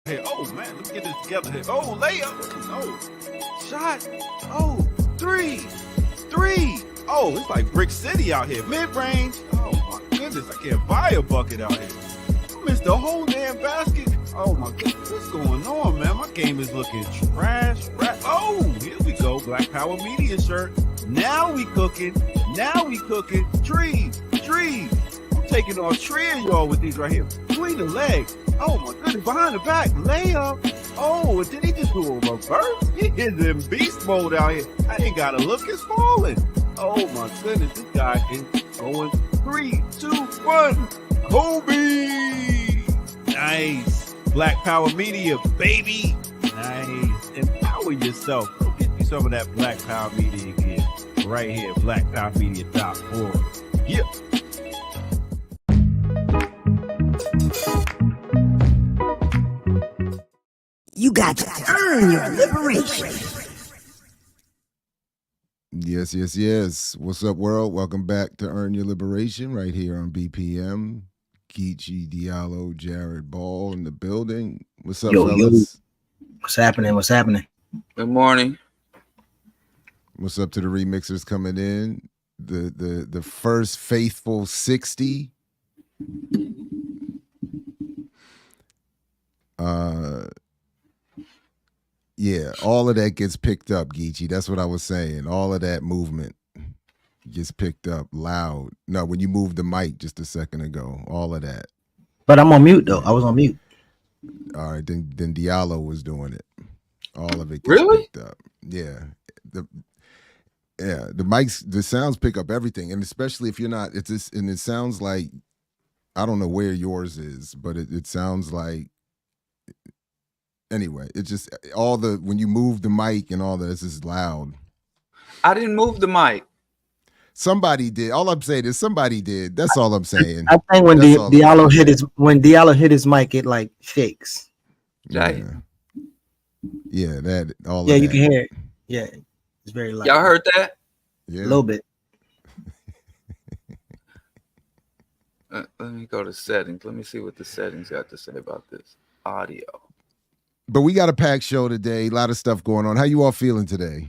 Hey, oh man, let's get this together here. Oh, layup. Oh, shot. Oh, three. Oh, it's like Brick City out here. Mid-range. Oh my goodness, I can't buy a bucket out here. I missed the whole damn basket. Oh my goodness, what's going on, man? My game is looking trash. Oh, here we go. Black Power Media shirt. Now we cooking. Trees. I'm taking on three of y'all with these right here. Between the legs. Oh my goodness, behind the back. Layup. Oh, and did he just do a reverse? He is in beast mode out here. I ain't gotta look, it's falling. Oh my goodness, this guy is going 3, 2, 1. Kobe! Nice. Black Power Media, baby. Nice. Empower yourself. Go get you some of that Black Power Media again. Right here, blackpowermedia.org. Yeah. You got to earn your liberation. Yes. What's up, world? Welcome back to Earn Your Liberation right here on BPM. Geechee, Diallo, Jared Ball in the building. What's up, fellas? What's happening? Good morning. What's up to the remixers coming in? The first faithful 60. Yeah, all of that gets picked up, Geechee. That's what I was saying. All of that movement gets picked up loud. No, when you moved the mic just a second ago, all of that. But I'm on mute though. I was on mute. All right, then Diallo was doing it. All of it gets Really? picked up. Yeah. The mics, the sounds pick up everything. And especially if you're not, it's just, and it sounds like, I don't know where yours is, but it sounds like, anyway, it's just when you move the mic and all that, it's just loud. I didn't move the mic. Somebody did. All I'm saying is somebody did. That's all I'm saying. I think when Diallo hit his mic, it like shakes. Right. Yeah, that all. Yeah, of you that. can hear it. Yeah, it's very loud. Y'all heard that? Yeah. A little bit. Let me go to settings. Let me see what the settings got to say about this audio. But we got a packed show today. A lot of stuff going on. How you all feeling today?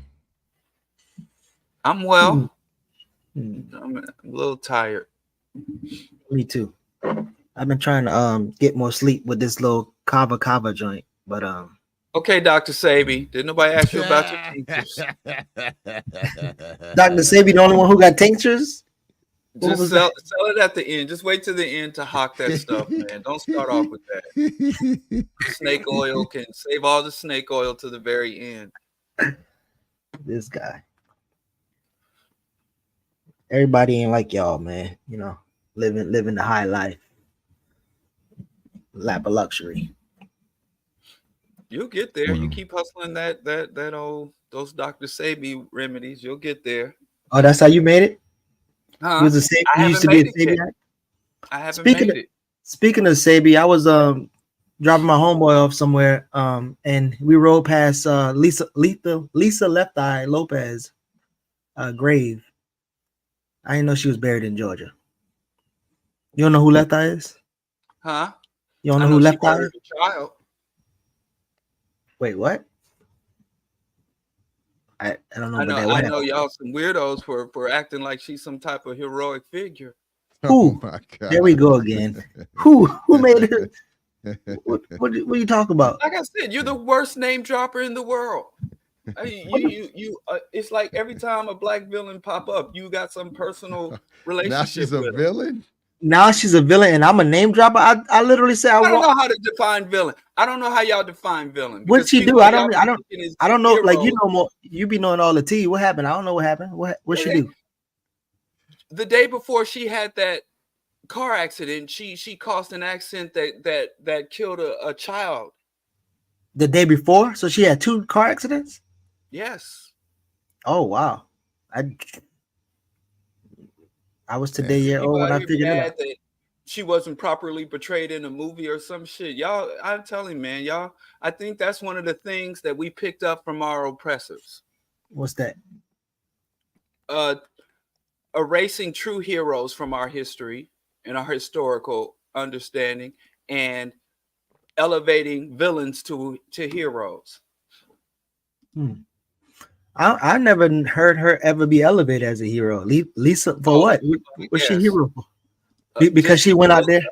I'm well. I'm a little tired. Me too. I've been trying to get more sleep with this little kava joint, but Okay, Dr. Sabi, did nobody ask you about your tinctures? Dr. Sabi, the only one who got tinctures? Just sell it at the end. Just wait to the end to hawk that stuff, man. Don't start off with that. Snake oil can save all the snake oil to the very end. This guy. Everybody ain't like y'all, man. You know, living the high life. Lap of luxury. You'll get there. You keep hustling those Dr. Sabi remedies. You'll get there. Oh, that's how you made it? Huh? You used to be a Sabi. I haven't made it. Speaking of Sabi, I was dropping my homeboy off somewhere, and we rode past Lisa Left Eye Lopez grave. I didn't know she was buried in Georgia. You don't know who Left Eye is? Huh? You don't know who Left Eye is? Child. Wait, what? I don't know. I know y'all some weirdos for acting like she's some type of heroic figure. Who? Oh my God. There we go again. Who made it? What are you talking about? Like I said, you're the worst name dropper in the world. It's like every time a black villain pop up, you got some personal relationship. Now she's a villain. Now she's a villain, and I'm a name dropper. I literally said I don't know how to define villain. I don't know how y'all define villain. What'd she do? I don't know. Like, you know more. You be knowing all the tea. What happened? I don't know what happened. What she do? The day before she had that car accident, she caused an accident that killed a child. The day before, so she had 2 car accidents. Yes. Oh wow. I was today year old when I figured it out. That she wasn't properly portrayed in a movie or some shit. Y'all, I'm telling you, man, y'all, I think that's one of the things that we picked up from our oppressors. What's that? Erasing true heroes from our history and our historical understanding and elevating villains to heroes. I never heard her ever be elevated as a hero. Lisa, for what? What's she hero for? Because she went out there.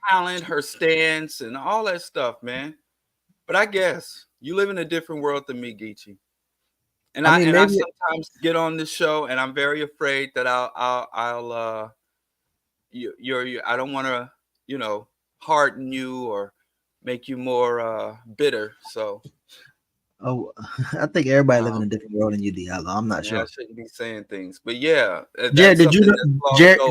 Talent, her stance, and all that stuff, man. But I guess you live in a different world than me, Geechee. And I sometimes get on this show, and I'm very afraid that I don't want to, harden you or make you more bitter. So. Oh, I think everybody live in a different world than you, Diallo. I'm not sure. I shouldn't be saying things, but yeah. Jared, did you know?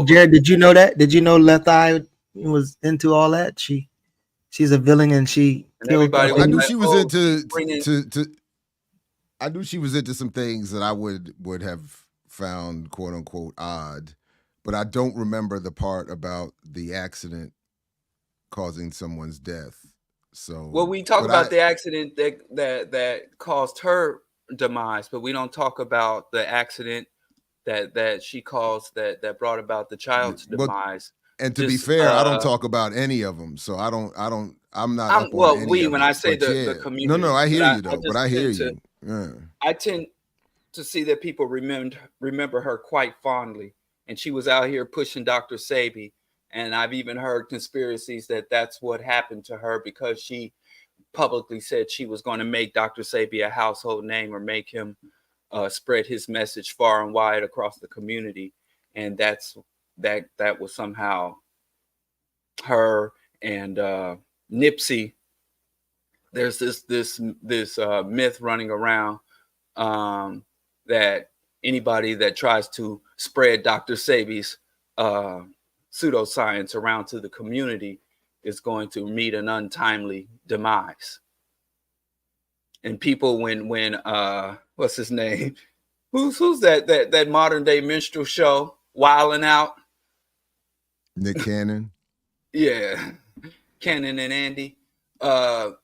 Jared, did you know that? Did you know Left Eye was into all that? She's a villain, and she killed. I knew she was into. I knew she was into some things that I would have found "quote unquote" odd, but I don't remember the part about the accident causing someone's death. So, well, we talk about the accident that caused her demise, but we don't talk about the accident that she caused that brought about the child's demise. And to be fair, I don't talk about any of them, so I'm not. When I say the community, no, I hear you though, but I hear you. Yeah. I tend to see that people remember her quite fondly, and she was out here pushing Dr. Sebi. And I've even heard conspiracies that that's what happened to her because she publicly said she was going to make Dr. Sebi a household name or make him spread his message far and wide across the community. And that was somehow her and Nipsey. There's this myth running around that anybody that tries to spread Dr. Sebi's pseudoscience around to the community is going to meet an untimely demise. And people, when what's his name? Who's that modern day minstrel show, Wildin' Out? Nick Cannon. Yeah, Cannon and Andy. Oh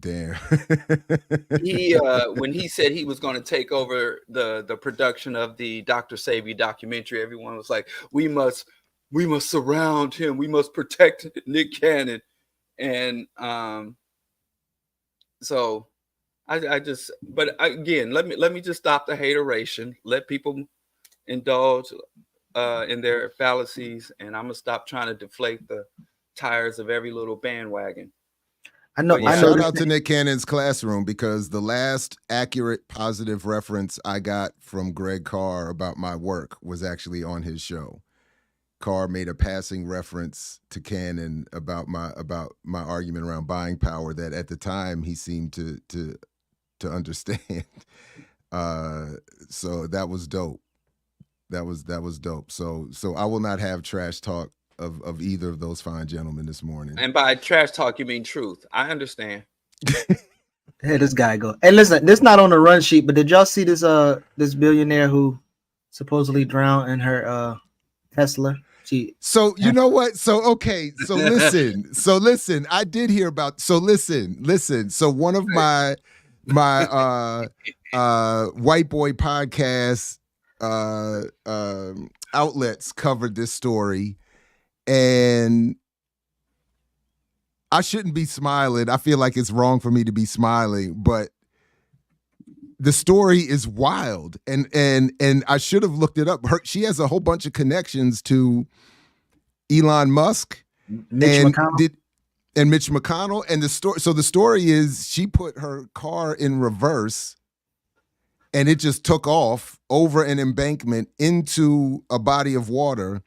damn! When he said he was going to take over the production of the Dr. Sebi documentary, everyone was like, we must surround him. We must protect Nick Cannon. And so but again, let me just stop the hateration. Let people indulge in their fallacies, and I'm gonna stop trying to deflate the tires of every little bandwagon. I know. Shout out to Nick Cannon's classroom, because the last accurate, positive reference I got from Greg Carr about my work was actually on his show. Carr made a passing reference to Cannon about my argument around buying power that at the time he seemed to understand. So that was dope. That was dope. So I will not have trash talk of either of those fine gentlemen this morning. And by trash talk, you mean truth. I understand. Hey, this guy go. Hey, listen, this not on the run sheet, but did y'all see this billionaire who supposedly drowned in her Tesla? So you know what? So okay. So listen. I did hear about. So listen. So one of my white boy podcast outlets covered this story, and I shouldn't be smiling. I feel like it's wrong for me to be smiling, but the story is wild, and I should have looked it up. She has a whole bunch of connections to Elon Musk and Mitch McConnell. And the story is she put her car in reverse, and it just took off over an embankment into a body of water,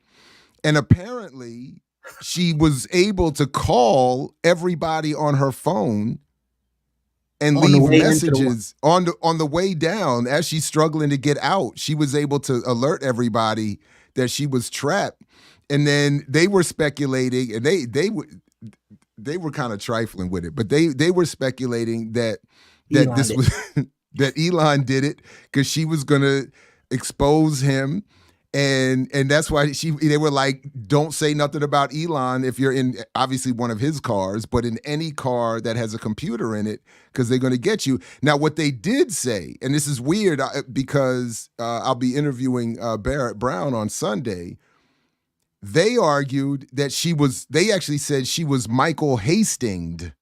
and apparently she was able to call everybody on her phone and leave messages on the way down. As she's struggling to get out, she was able to alert everybody that she was trapped. And then they were speculating, and they were kind of trifling with it, but they were speculating that this was that Elon did it because she was gonna expose him. And that's why they were like, don't say nothing about Elon if you're in obviously one of his cars, but in any car that has a computer in it, because they're going to get you. Now, what they did say, and this is weird because I'll be interviewing Barrett Brown on Sunday. They argued that they actually said she was Michael Hastinged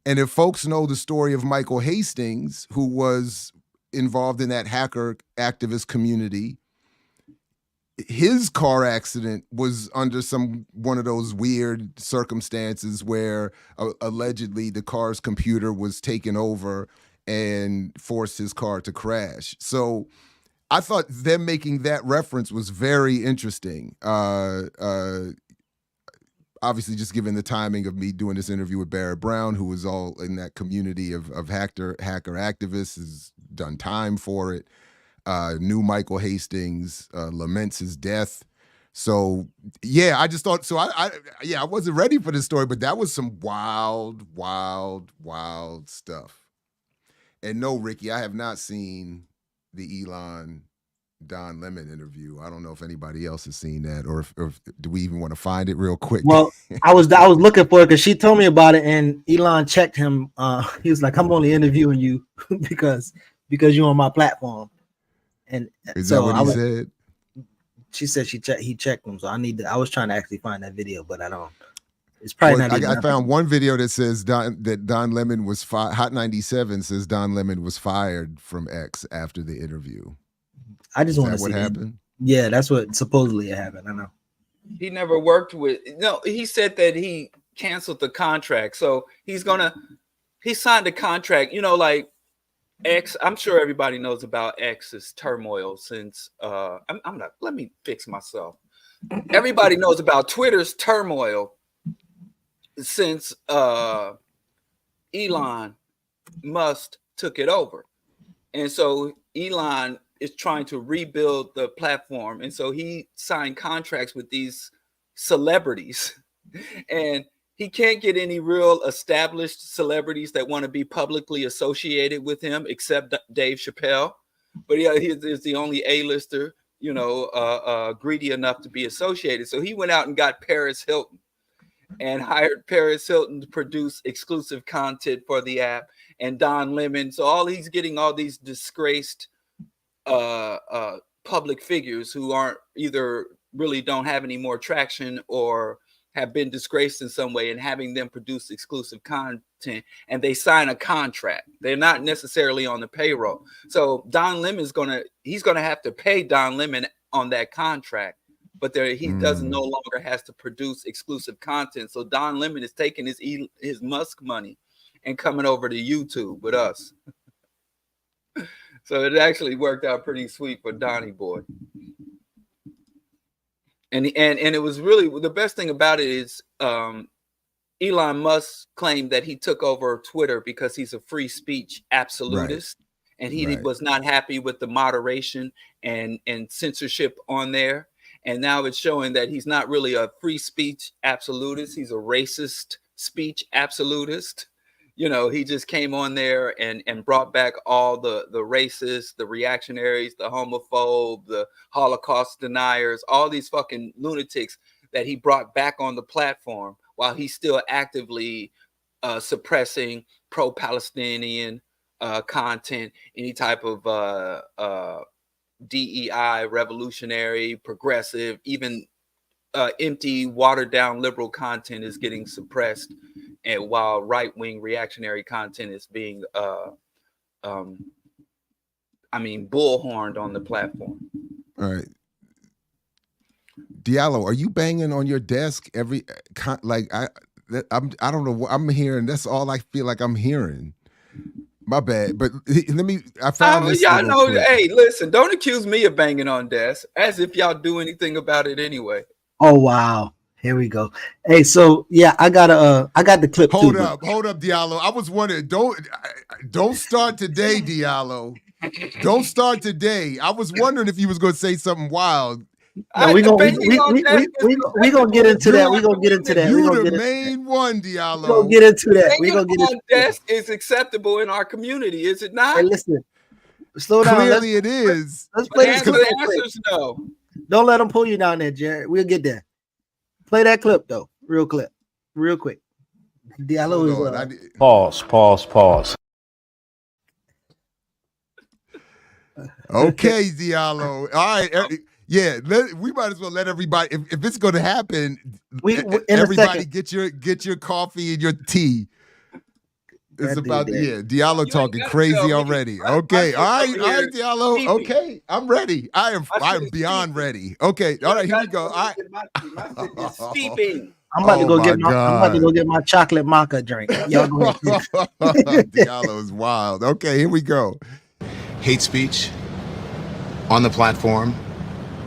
And if folks know the story of Michael Hastings, who was involved in that hacker activist community, his car accident was under one of those weird circumstances where allegedly the car's computer was taken over and forced his car to crash. So I thought them making that reference was very interesting. Obviously, just given the timing of me doing this interview with Barrett Brown, who was all in that community of hacker activists, has done time for it. Knew Michael Hastings, laments his death. So yeah, I just thought, so I wasn't ready for this story, but that was some wild stuff. And no, Ricky, I have not seen the Elon Don Lemon interview. I don't know if anybody else has seen that, or if do we even want to find it real quick? Well, I was looking for it because she told me about it, and Elon checked him. He was like, "I'm only interviewing you because you're on my platform." And is so that what he said? She said he checked him. So I was trying to actually find that video, but I don't. It's probably not. I found one video that says that Don Lemon was fired. Hot 97 says Don Lemon was fired from X after the interview. I just want to see what happened. Yeah, that's what supposedly happened. I know. He never worked with. No, he said that he canceled the contract. So he signed a contract. You know, like X. I'm sure everybody knows about X's turmoil since. I'm not. Let me fix myself. Everybody knows about Twitter's turmoil since Elon Musk took it over, and so Elon is trying to rebuild the platform, and so he signed contracts with these celebrities, and he can't get any real established celebrities that want to be publicly associated with him, except Dave Chappelle. But yeah, he is the only A-lister, greedy enough to be associated. So he went out and got Paris Hilton and hired Paris Hilton to produce exclusive content for the app, and Don Lemon. So he's getting all these disgraced public figures who aren't either really don't have any more traction or have been disgraced in some way, and having them produce exclusive content, and they sign a contract. They're not necessarily on the payroll. So Don Lemon's he's gonna have to pay Don Lemon on that contract, but he doesn't no longer has to produce exclusive content. So Don Lemon is taking his Musk money and coming over to YouTube with us. So it actually worked out pretty sweet for Donnie Boy. And it was really, the best thing about it is Elon Musk claimed that he took over Twitter because he's a free speech absolutist. Right. And he was not happy with the moderation and censorship on there. And now it's showing that he's not really a free speech absolutist. He's a racist speech absolutist. He just came on there and brought back all the racists, the reactionaries, the homophobe, the Holocaust deniers, all these fucking lunatics that he brought back on the platform, while he's still actively suppressing pro-Palestinian content, any type of DEI, revolutionary, progressive, even empty, watered down liberal content is getting suppressed, and while right-wing reactionary content is being bullhorned on the platform. All right, Diallo, are you banging on your desk I don't know what I'm hearing. That's all I feel like I'm hearing. My bad, but I found this. Y'all know. Hey, listen, don't accuse me of banging on desks as if y'all do anything about it anyway. Oh wow, here we go. Hey, so yeah, I got the clip. Hold up, Diallo. I was wondering. Don't start today, Diallo. Don't start today. I was wondering if you was going to say something wild. No, we gonna get into that. We gonna get into that. You the main one, Diallo. We gonna get into that. We gonna get into that. Is acceptable in our community, is it not? Hey, listen, slow down. Clearly, it is. Let's play this clip. The answer's no. Don't let them pull you down there, Jared. We'll get there. Play that clip though, real quick. Diallo is Pause. Okay, Diallo. All right. Yeah, we might as well let everybody. If it's going to happen, everybody get your coffee and your tea. It's That dude about dead. Diallo You ain't talking gotta crazy tell me. already. My Okay, shit's all over right, here Diallo. steeping. Okay, I'm ready. I am My shit is beyond steeping. ready. Okay, You all right, ain't here we gotta go. tell me All to right. get my shit is steeping. I'm about to Oh go my get my. I'm about to go God. get my chocolate maca drink. Y'all go ahead. Diallo is wild. Okay, here we go. Hate speech on the platform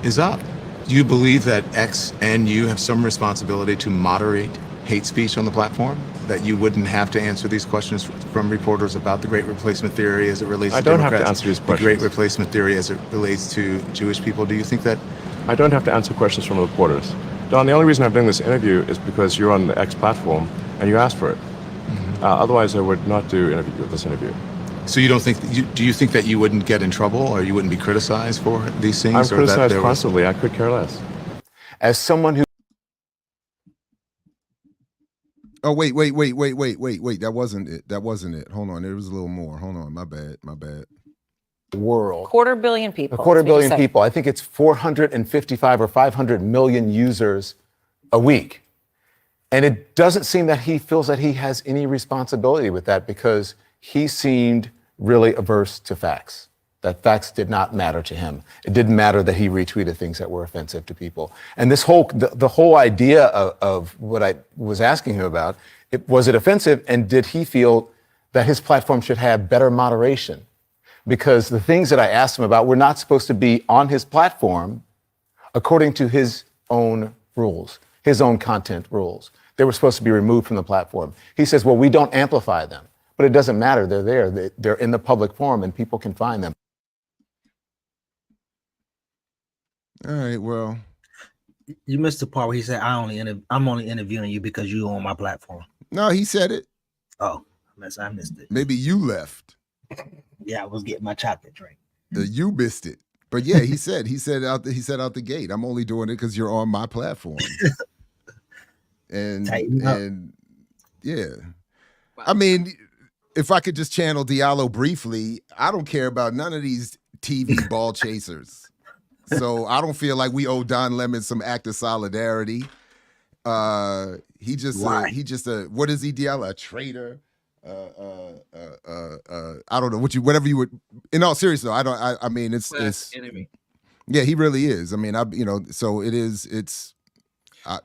is up. Do you believe that X and you have some responsibility to moderate hate speech on the platform? That you wouldn't have to answer these questions from reporters about the Great Replacement Theory as it relates to Democrats? I don't have to answer these questions. The Great Replacement Theory as it relates to Jewish people. Do you think that? I don't have to answer questions from reporters. Don, the only reason I'm doing this interview is because you're on the X platform and you asked for it. Otherwise, I would not do this interview. So you don't think? Do you think that you wouldn't get in trouble or you wouldn't be criticized for these things? I'm or that criticized there was- constantly. I could care less. As someone who Oh, wait. That wasn't it. Hold on. There was a little more. Hold on. My bad. World. Quarter billion people. A quarter That's what you billion said. people. I think it's 455 or 500 million users a week. And it doesn't seem that he feels that he has any responsibility with that because he seemed really averse to facts. That facts did not matter to him. It didn't matter that he retweeted things that were offensive to people. And this whole, the whole idea of what I was asking him about, was it offensive? And did he feel that his platform should have better moderation? Because the things that I asked him about were not supposed to be on his platform according to his own rules, his own content rules. They were supposed to be removed from the platform. He says, well, we don't amplify them, but it doesn't matter. They're there. They're in the public forum and people can find them. All right, well. You missed the part where he said, I'm only interviewing you because you on my platform. No, he said it. Oh, I missed it. Maybe you left. Yeah, I was getting my chocolate drink. You missed it. But yeah, he said out the gate, I'm only doing it because you're on my platform. and yeah. I mean, if I could just channel Diallo briefly, I don't care about none of these TV ball chasers. So I don't feel like we owe Don Lemon some act of solidarity. He just what is he, Diallo? A traitor? I don't know whatever you would. In all seriousness, though, I mean, it's enemy. Yeah, he really is. I mean, so it is. It's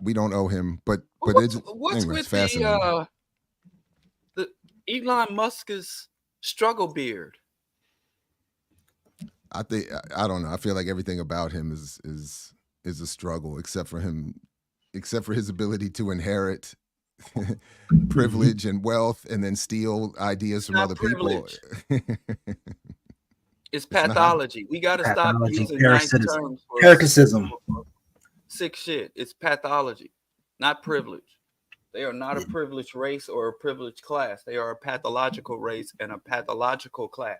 we don't owe him, but what's anyway, with the Elon Musk's struggle beard? I think I don't know. I feel like everything about him is a struggle, except for his ability to inherit privilege and wealth and then steal ideas from other people. It's pathology. We got to stop using nice terms for parasitism. Sick shit. It's pathology, not privilege. They are not a privileged race or a privileged class. They are a pathological race and a pathological class.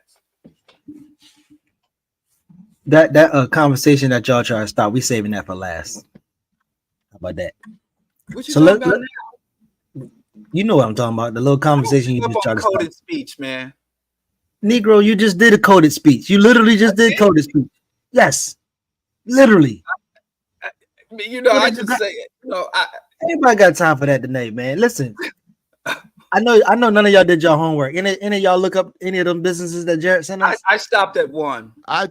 That conversation that y'all try to stop, we saving that for last. How about that? What you talking about now? You know what I'm talking about. The little conversation you just tried to coded speech, man. Negro, you just did a coded speech. You literally just did coded speech. Yes, literally. I just say it. Anybody got time for that today, man? Listen, I know none of y'all did your homework. Any of y'all look up any of them businesses that Jared sent us? I stopped at one. I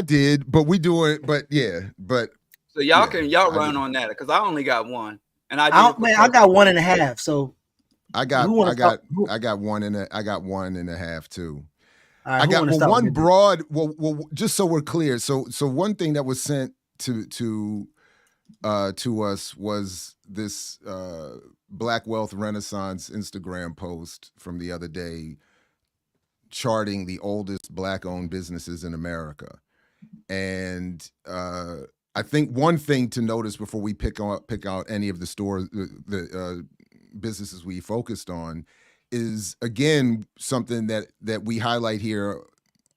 did, but we do it. But so y'all run on that because I only got one, and I got 1.5. So I got 1.5 too. Right, I got one broad. Well, just so we're clear. So one thing that was sent to us was this Black Wealth Renaissance Instagram post from the other day, charting the oldest Black-owned businesses in America. And I think one thing to notice before we pick out any of the stores, the businesses we focused on, is again something that we highlight here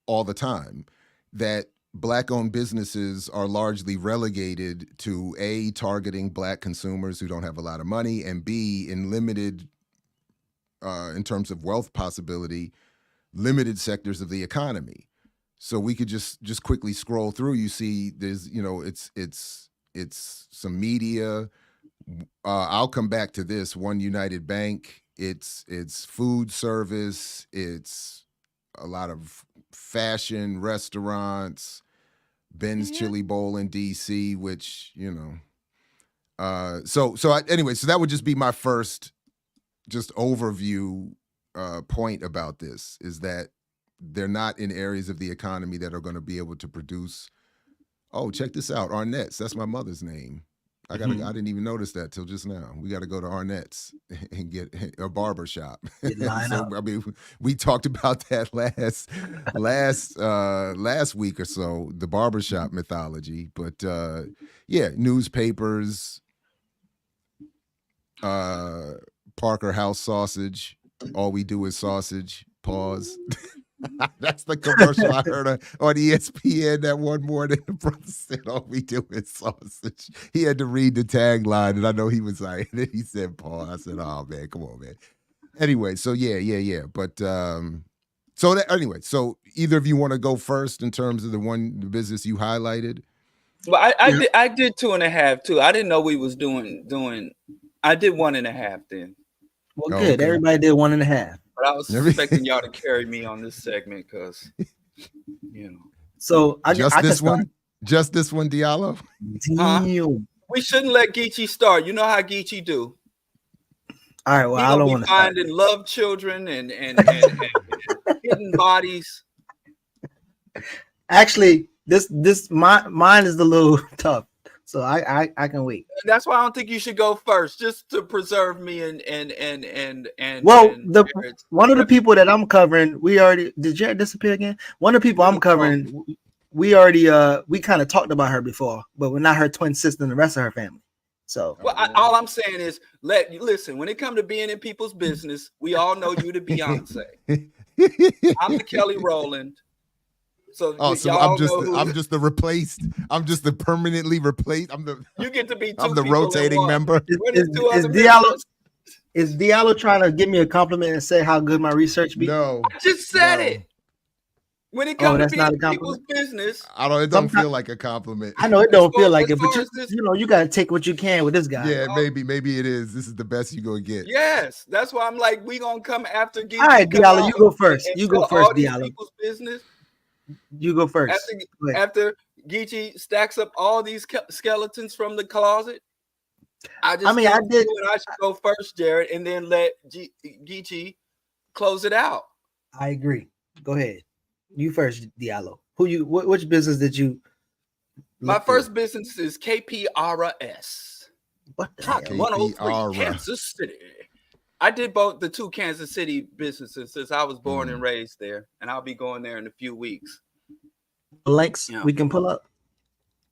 all the time, that Black-owned businesses are largely relegated to A, targeting Black consumers who don't have a lot of money, and B, in limited, in terms of wealth possibility, limited sectors of the economy. So we could just quickly scroll through. You see, there's it's some media. I'll come back to this. One United Bank it's food service, it's a lot of fashion, restaurants, Ben's Chili Bowl in DC, which, you know. Anyway, so that would just be my first just overview point about this, is that they're not in areas of the economy that are going to be able to produce. Oh, check this out, Arnett's. That's my mother's name. I didn't even notice that till just now. We got to go to Arnett's and get a barber shop. So, I mean, we talked about that last week or so, the barbershop mythology. But yeah, newspapers, Parker House sausage. All we do is sausage. Pause. That's the commercial I heard on ESPN that one morning. The brother said, "All we do is sausage." He had to read the tagline, and I know he was like, and then he said, "Pause." I said, "Oh man, come on, man." Anyway, so yeah. But so either of you want to go first in terms of the business you highlighted? Well, I did 2.5 too. I didn't know we was doing. I did 1.5 then. Well, good. Okay. Everybody did 1.5. But I was expecting y'all to carry me on this segment because, you know. So just this one, Diallo. We shouldn't let Geechee start. You know how Geechee do. All right. Well, I don't want to finding love children and hidden bodies. Actually, mine is a little tough. So I can wait. That's why I don't think you should go first, just to preserve me and one of the people that I'm covering, did Jared disappear again? One of the people I'm covering, we kind of talked about her before, but we're not her twin sister and the rest of her family. So all I'm saying is listen, when it comes to being in people's business, we all know you to Beyonce. I'm the Kelly Rowland. So I'm just the replaced. I'm just the permanently replaced. You get to be. I'm the rotating member. Is Diallo trying to give me a compliment and say how good my research be? No, I just said it. When it comes to being people's business, it don't feel like a compliment. I know it don't feel like it, but you got to take what you can with this guy. Yeah, maybe it is. This is the best you gonna get. Yes, that's why I'm like, we gonna come after. All right, Diallo, you go first. You go first, Diallo. People's business. You go first. After Geechee stacks up all these skeletons from the closet, I did. I should go first, Jared, and then let Geechee close it out. I agree. Go ahead. You first, Diallo. Which business did you? My first business is KPRS. What the heck? 103 Kansas City. I did both the two Kansas City businesses since I was born and raised there, and I'll be going there in a few weeks. Links we can pull up?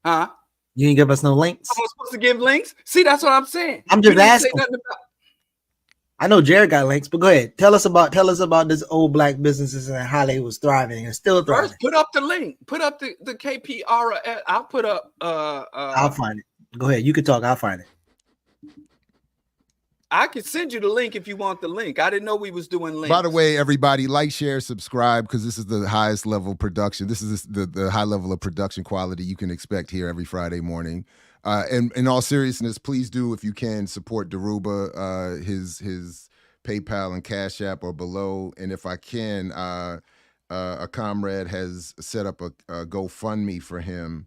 Huh? You didn't give us no links? I'm supposed to give links? See, that's what I'm saying. I'm just asking. I know Jared got links, but go ahead. Tell us about this old black businesses and how they was thriving and still thriving. First, put up the link. Put up the KPR. I'll put up. I'll find it. Go ahead. You can talk. I'll find it. I can send you the link if you want the link. I didn't know we was doing links. By the way, everybody, like, share, subscribe, because this is the highest level production. This is the high level of production quality you can expect here every Friday morning. And in all seriousness, please do, if you can, support Daruba. His PayPal and Cash App are below. And if I can, a comrade has set up a GoFundMe for him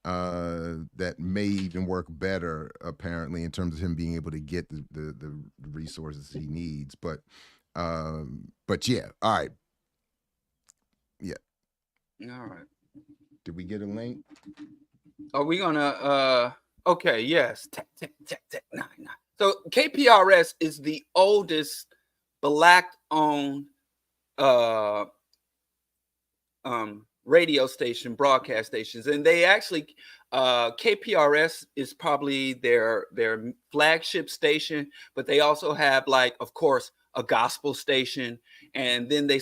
that may even work better, apparently, in terms of him being able to get the resources he needs. But yeah, all right. Yeah. All right. Did we get a link? Are we gonna okay, yes. So KPRS is the oldest black-owned radio station, broadcast stations, and they actually KPRS is probably their flagship station, but they also have, like, of course, a gospel station, and then they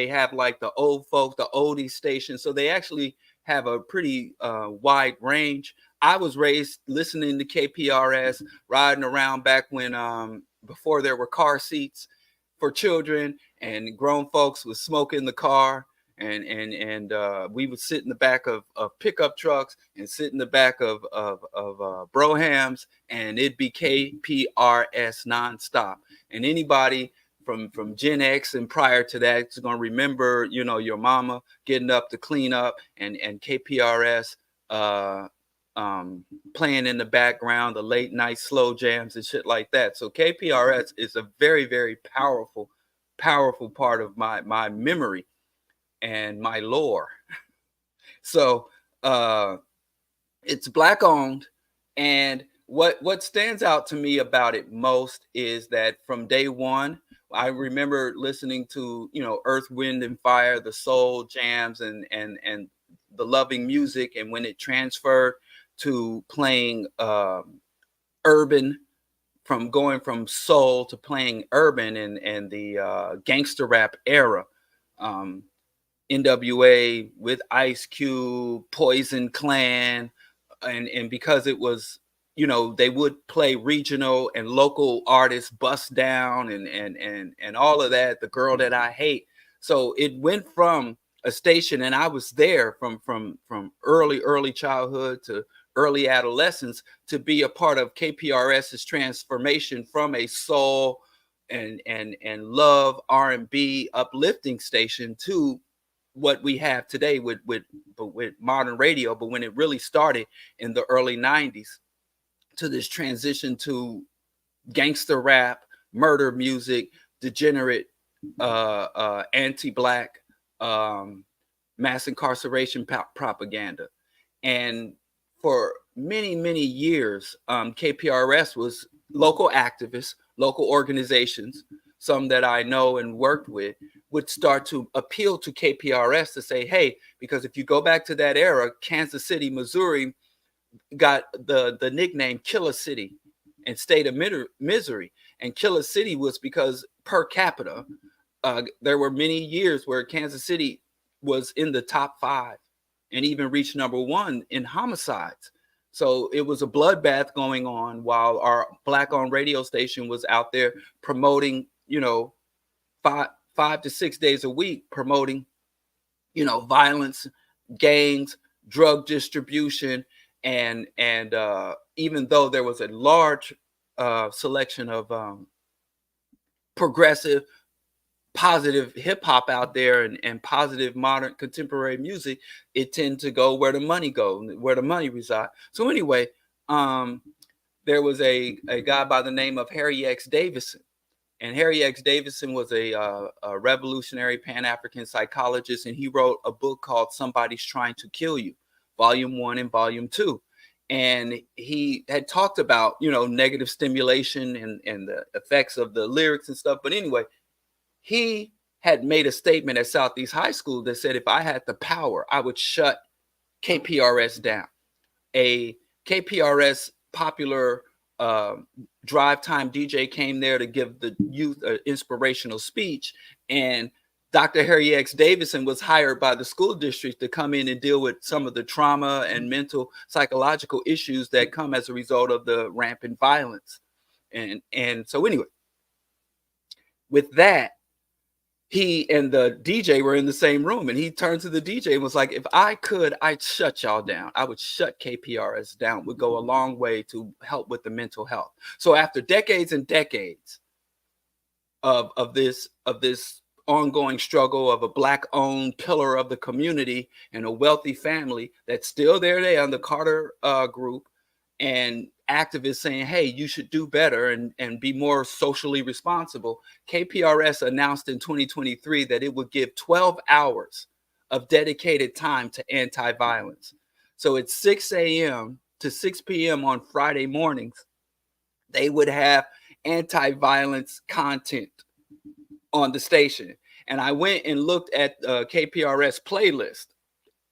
have like the old folk, the oldies station, so they actually have a pretty wide range. I was raised listening to KPRS, riding around back when before there were car seats for children, and grown folks was smoking in the car. and we would sit in the back of pickup trucks and sit in the back of Brohams, and it'd be KPRS nonstop. And anybody from Gen X and prior to that is going to remember, you know, your mama getting up to clean up and KPRS playing in the background, the late night slow jams and shit like that. So KPRS is a very, very powerful part of my memory and my lore. So it's Black owned, and what stands out to me about it most is that from day one, I remember listening to, you know, Earth, Wind and Fire, the soul jams and the loving music, and when it transferred to playing urban, from going from soul to playing urban and the gangster rap era, NWA with Ice Cube, Poison Clan, and because it was, you know, they would play regional and local artists, Bust Down and all of that, The Girl That I Hate. So it went from a station, and I was there from early childhood to early adolescence, to be a part of KPRS's transformation from a soul and love R&B uplifting station to what we have today with modern radio. But when it really started in the early 90s, to this transition to gangster rap, murder music, degenerate, anti-Black, mass incarceration propaganda. And for many years, KPRS was local activists, local organizations, some that I know and worked with, would start to appeal to KPRS to say, hey, because if you go back to that era, Kansas City, Missouri got the nickname Killer City and State of Misery. And Killer City was because per capita, there were many years where Kansas City was in the top 5 and even reached #1 in homicides. So it was a bloodbath going on while our Black-owned radio station was out there promoting, you know, 5 to 6 days a week, promoting, you know, violence, gangs, drug distribution, and even though there was a large selection of progressive, positive hip hop out there and positive modern contemporary music, it tended to go where the money where the money reside. So anyway, there was a guy by the name of Harry X. Davison. And Harry X. Davison was a revolutionary Pan-African psychologist, and he wrote a book called Somebody's Trying to Kill You, Volume 1 and Volume 2. And he had talked about, you know, negative stimulation and the effects of the lyrics and stuff. But anyway, he had made a statement at Southeast High School that said, if I had the power, I would shut KPRS down. A KPRS popular drive time DJ came there to give the youth an inspirational speech, and Dr. Harry X. Davison was hired by the school district to come in and deal with some of the trauma and mental psychological issues that come as a result of the rampant violence. And so anyway, with that, he and the DJ were in the same room, and he turned to the DJ and was like, if I could, I'd shut y'all down. I would shut KPRS down. It would go a long way to help with the mental health. So after decades and decades of this ongoing struggle of a Black-owned pillar of the community and a wealthy family that's still there on the Carter group, and activists saying, hey, you should do better and be more socially responsible, KPRS announced in 2023 that it would give 12 hours of dedicated time to anti-violence. So at 6 a.m. to 6 p.m. on Friday mornings, they would have anti-violence content on the station. And I went and looked at KPRS playlist.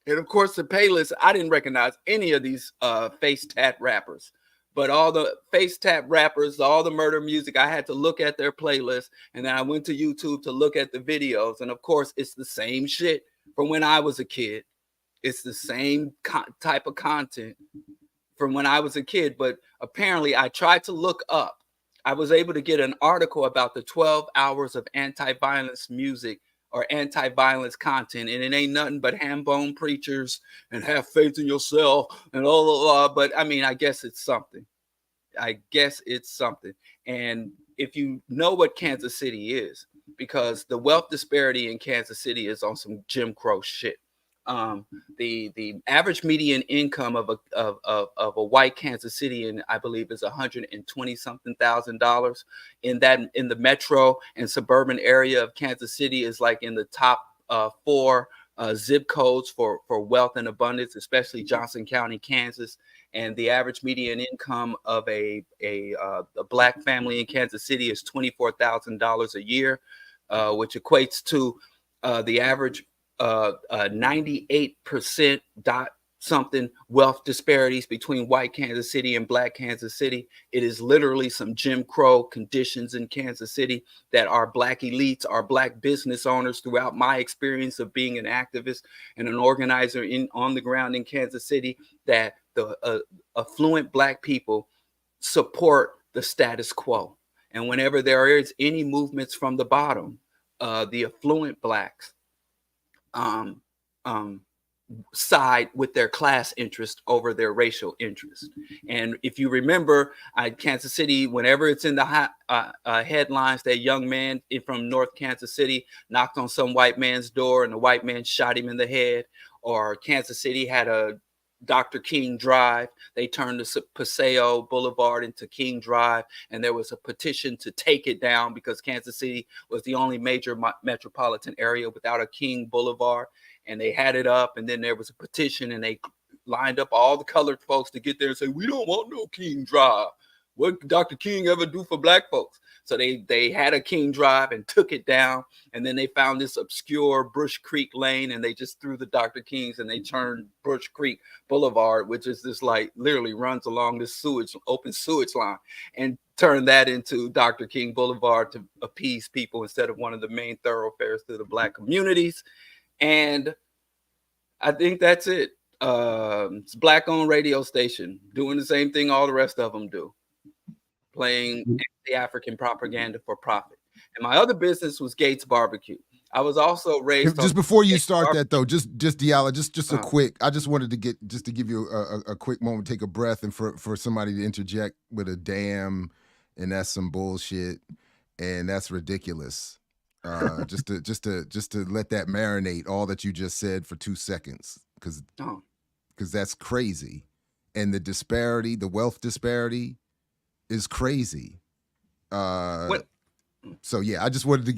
And of course, the playlist, I didn't recognize any of these face tat rappers. But all the face tap rappers, all the murder music, I had to look at their playlist. And then I went to YouTube to look at the videos. And of course, it's the same shit from when I was a kid. It's the same type of content from when I was a kid. But apparently, I tried to look up. I was able to get an article about the 12 hours of anti-violence music or anti-violence content, and it ain't nothing but ham bone preachers and have faith in yourself and all. But I mean, I guess it's something. And if you know what Kansas City is, because the wealth disparity in Kansas City is on some Jim Crow shit. The average median income of a white Kansas Cityan, I believe, is $120-something thousand. In the metro and suburban area of Kansas City is like in the top 4 zip codes for wealth and abundance, especially Johnson County, Kansas. And the average median income of a black family in Kansas City is $24,000 a year, which equates to the average 98% something wealth disparities between white Kansas City and black Kansas City. It is literally some Jim Crow conditions in Kansas City that our black elites, our black business owners, throughout my experience of being an activist and an organizer on the ground in Kansas City, that the affluent black people support the status quo. And whenever there is any movements from the bottom, the affluent blacks side with their class interest over their racial interest. And if you remember, Kansas City, whenever it's in the headlines, that young man from North Kansas City knocked on some white man's door and the white man shot him in the head, or Kansas City had a Dr. King Drive. They turned the Paseo Boulevard into King Drive, and there was a petition to take it down because Kansas City was the only major metropolitan area without a King Boulevard, and they had it up, and then there was a petition, and they lined up all the colored folks to get there and say, we don't want no King Drive. What did Dr. King ever do for black folks? So they had a King Drive and took it down, and then they found this obscure Bush Creek Lane, and they just threw the Dr. Kings, and they turned Bush Creek Boulevard, which is this like literally runs along this open sewage line, and turned that into Dr. King Boulevard to appease people instead of one of the main thoroughfares to the black communities. And I think that's it. It's a black-owned radio station doing the same thing all the rest of them do, playing anti-African propaganda for profit. And my other business was Gates Barbecue. I was also raised. Just before you start that though, just Diallo, just a quick. I just wanted to give you a quick moment, take a breath, and for somebody to interject with a damn, and that's some bullshit, and that's ridiculous. Just to let that marinate, all that you just said for 2 seconds, because that's crazy, and the wealth disparity is crazy. So yeah, I just wanted to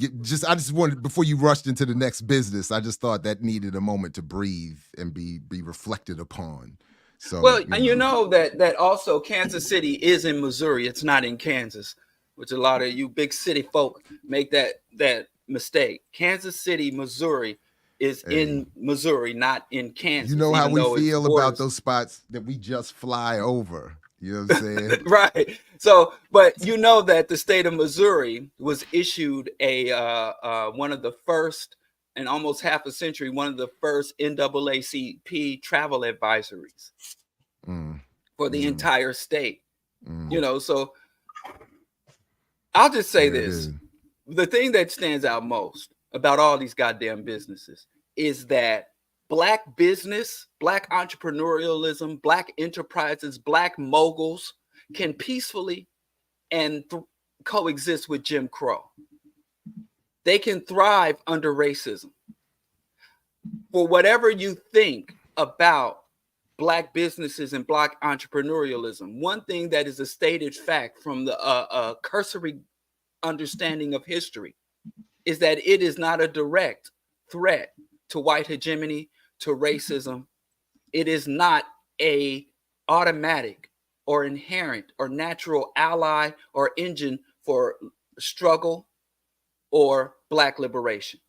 before you rushed into the next business, I just thought that needed a moment to breathe and be reflected upon. So you know that also Kansas City is in Missouri. It's not in Kansas, which a lot of you big city folk make that mistake. Kansas City, Missouri is in Missouri, not in Kansas. You know how we feel about those spots that we just fly over. You know what I'm saying? Right. So, but you know that the state of Missouri was issued one of the first, in almost half a century, one of the first NAACP travel advisories for the entire state. You know, so I'll just say this. The thing that stands out most about all these goddamn businesses is that Black business, Black entrepreneurialism, Black enterprises, Black moguls can peacefully and coexist with Jim Crow. They can thrive under racism. For whatever you think about Black businesses and Black entrepreneurialism, one thing that is a stated fact from the cursory understanding of history is that it is not a direct threat to white hegemony, to racism. It is not a automatic or inherent or natural ally or engine for struggle or Black liberation.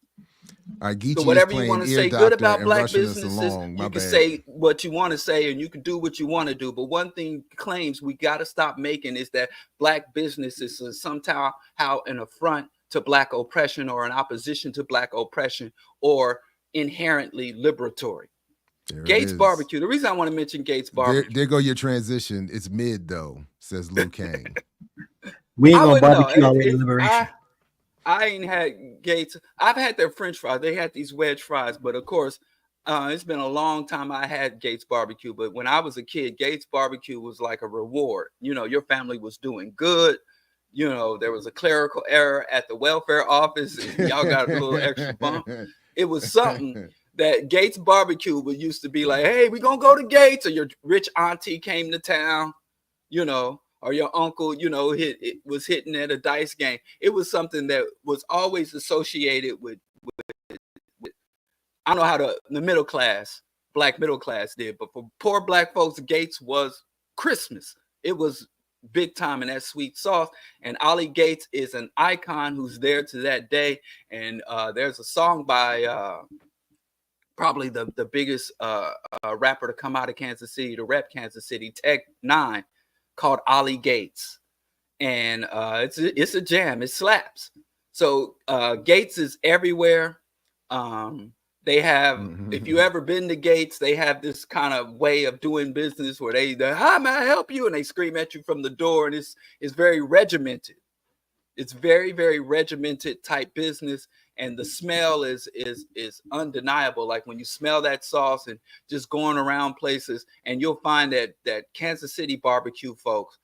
So whatever you want to say good about Black businesses, you can say what you want to say and you can do what you want to do. But one thing claims we got to stop making is that Black businesses is somehow an affront to Black oppression or an opposition to Black oppression or inherently liberatory. Gates Barbecue. The reason I want to mention Gates Barbecue. There go your transition. It's mid though, says Liu Kang. We ain't gonna barbecue our way to liberation. I ain't had Gates. I've had their French fries. They had these wedge fries, but of course, it's been a long time I had Gates barbecue. But when I was a kid, Gates barbecue was like a reward. You know, your family was doing good. You know, there was a clerical error at the welfare office, and y'all got a little extra bump. It was something that Gates barbecue would used to be like, hey, we gonna go to Gates, or your rich auntie came to town, you know, or your uncle, you know, was hitting at a dice game. It was something that was always associated with I don't know how the middle class, black middle class did, but for poor black folks, Gates was Christmas. It was big time in that sweet sauce. And Ollie Gates is an icon who's there to that day. And there's a song by probably the biggest rapper to come out of Kansas City, to rep Kansas City, Tech 9, called Ollie Gates. And it's a jam. It slaps. So Gates is everywhere. They have, if you ever been to Gates, they have this kind of way of doing business where how may I help you? And they scream at you from the door, and it's very regimented. It's very, very regimented type business. And the smell is undeniable. Like when you smell that sauce and just going around places, and you'll find that Kansas City barbecue, folks,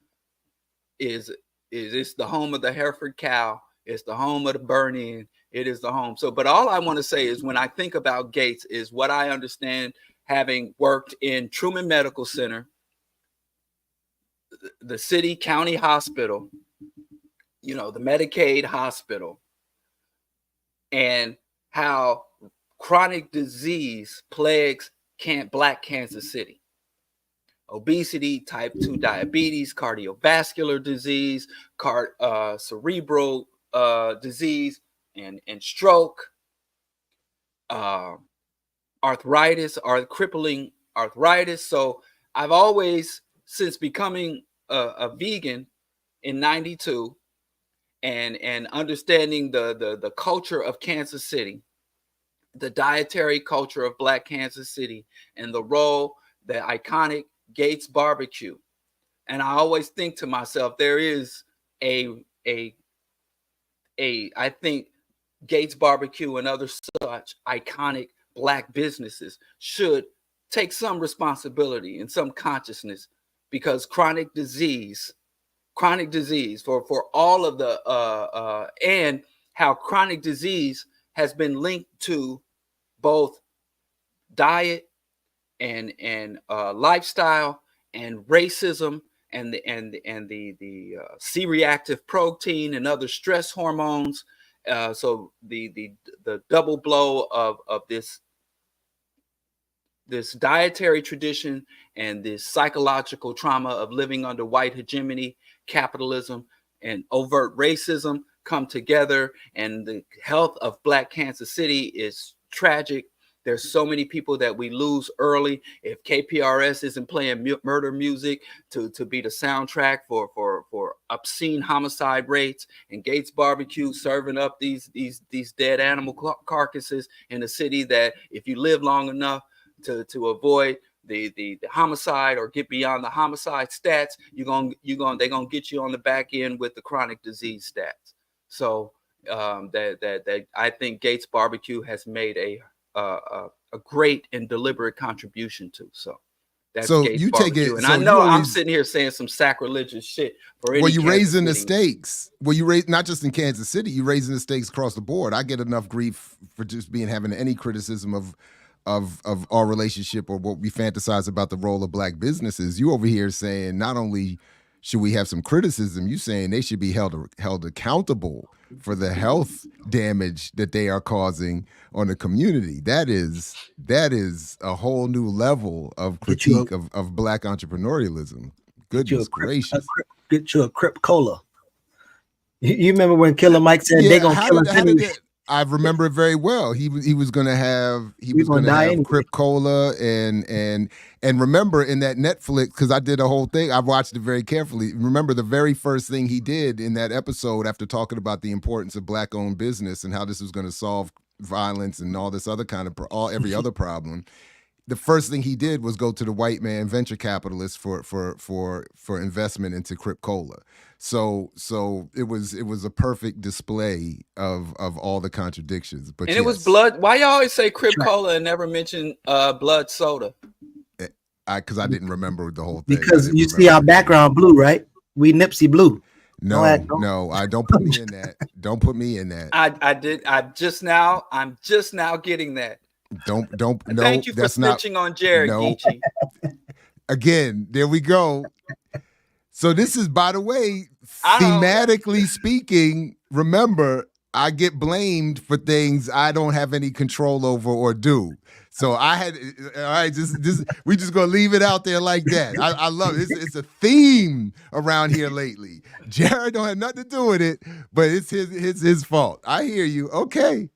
is it's the home of the Hereford cow. It's the home of the burn-in. It is the home. So, but all I want to say is when I think about Gates is what I understand, having worked in Truman Medical Center, the city county hospital, you know, the Medicaid hospital, and how chronic disease plagues Black Kansas City. Obesity, type 2 diabetes, cardiovascular disease, cerebral disease, and stroke, arthritis, crippling arthritis. So I've always, since becoming a vegan in '92 and understanding the culture of Kansas City, the dietary culture of Black Kansas City, and the role, the iconic Gates barbecue. And I always think to myself, there is I think Gates Barbecue and other such iconic Black businesses should take some responsibility and some consciousness, because chronic disease for all of the and how chronic disease has been linked to both diet and lifestyle and racism and the C-reactive protein and other stress hormones. So the double blow of this dietary tradition and this psychological trauma of living under white hegemony, capitalism, and overt racism come together, and the health of Black Kansas City is tragic. There's so many people that we lose early. If KPRS isn't playing murder music to be the soundtrack for obscene homicide rates, and Gates Barbecue serving up these dead animal carcasses in a city that, if you live long enough to avoid the homicide or get beyond the homicide stats, they're gonna get you on the back end with the chronic disease stats. So that I think Gates Barbecue has made a great and deliberate contribution to. So that's Gates you Barbecue. take it, and so I know always, I'm sitting here saying some sacrilegious shit. Well, you raising the stakes. Well, you raise not just in Kansas City, you raising the stakes across the board. I get enough grief for just having any criticism of our relationship or what we fantasize about the role of Black businesses. You over here saying not only should we have some criticism, you saying they should be held accountable for the health damage that they are causing on the community. That is a whole new level of critique of Black entrepreneurialism. Goodness gracious. Get you a Crip Cola. You remember when Killer Mike said they're gonna kill us? I remember it very well. He was gonna have Crip Cola and remember in that Netflix, because I did a whole thing. I watched it very carefully. Remember the very first thing he did in that episode, after talking about the importance of Black-owned business and how this was going to solve violence and all this other kind of every other problem. the first thing he did was go to the white man venture capitalist for investment into Crip Cola. So it was a perfect display of all the contradictions. But And it was blood. Why you always say Crip Right. Cola and never mention blood soda? Because I didn't remember the whole thing. Because you see our background blue, right? We Nipsey blue. No, I don't put me in that. Don't put me in that. I did. I'm just now getting that. Don't no. Thank you for that's not snitching on Jared, no. Geechee. Again, there we go. So this is, by the way, I don't- thematically speaking, remember, I get blamed for things I don't have any control over or do. So I had, all right, we just gonna leave it out there like that. I love it. It's a theme around here lately. Jared don't have nothing to do with it, but it's his fault. I hear you. Okay.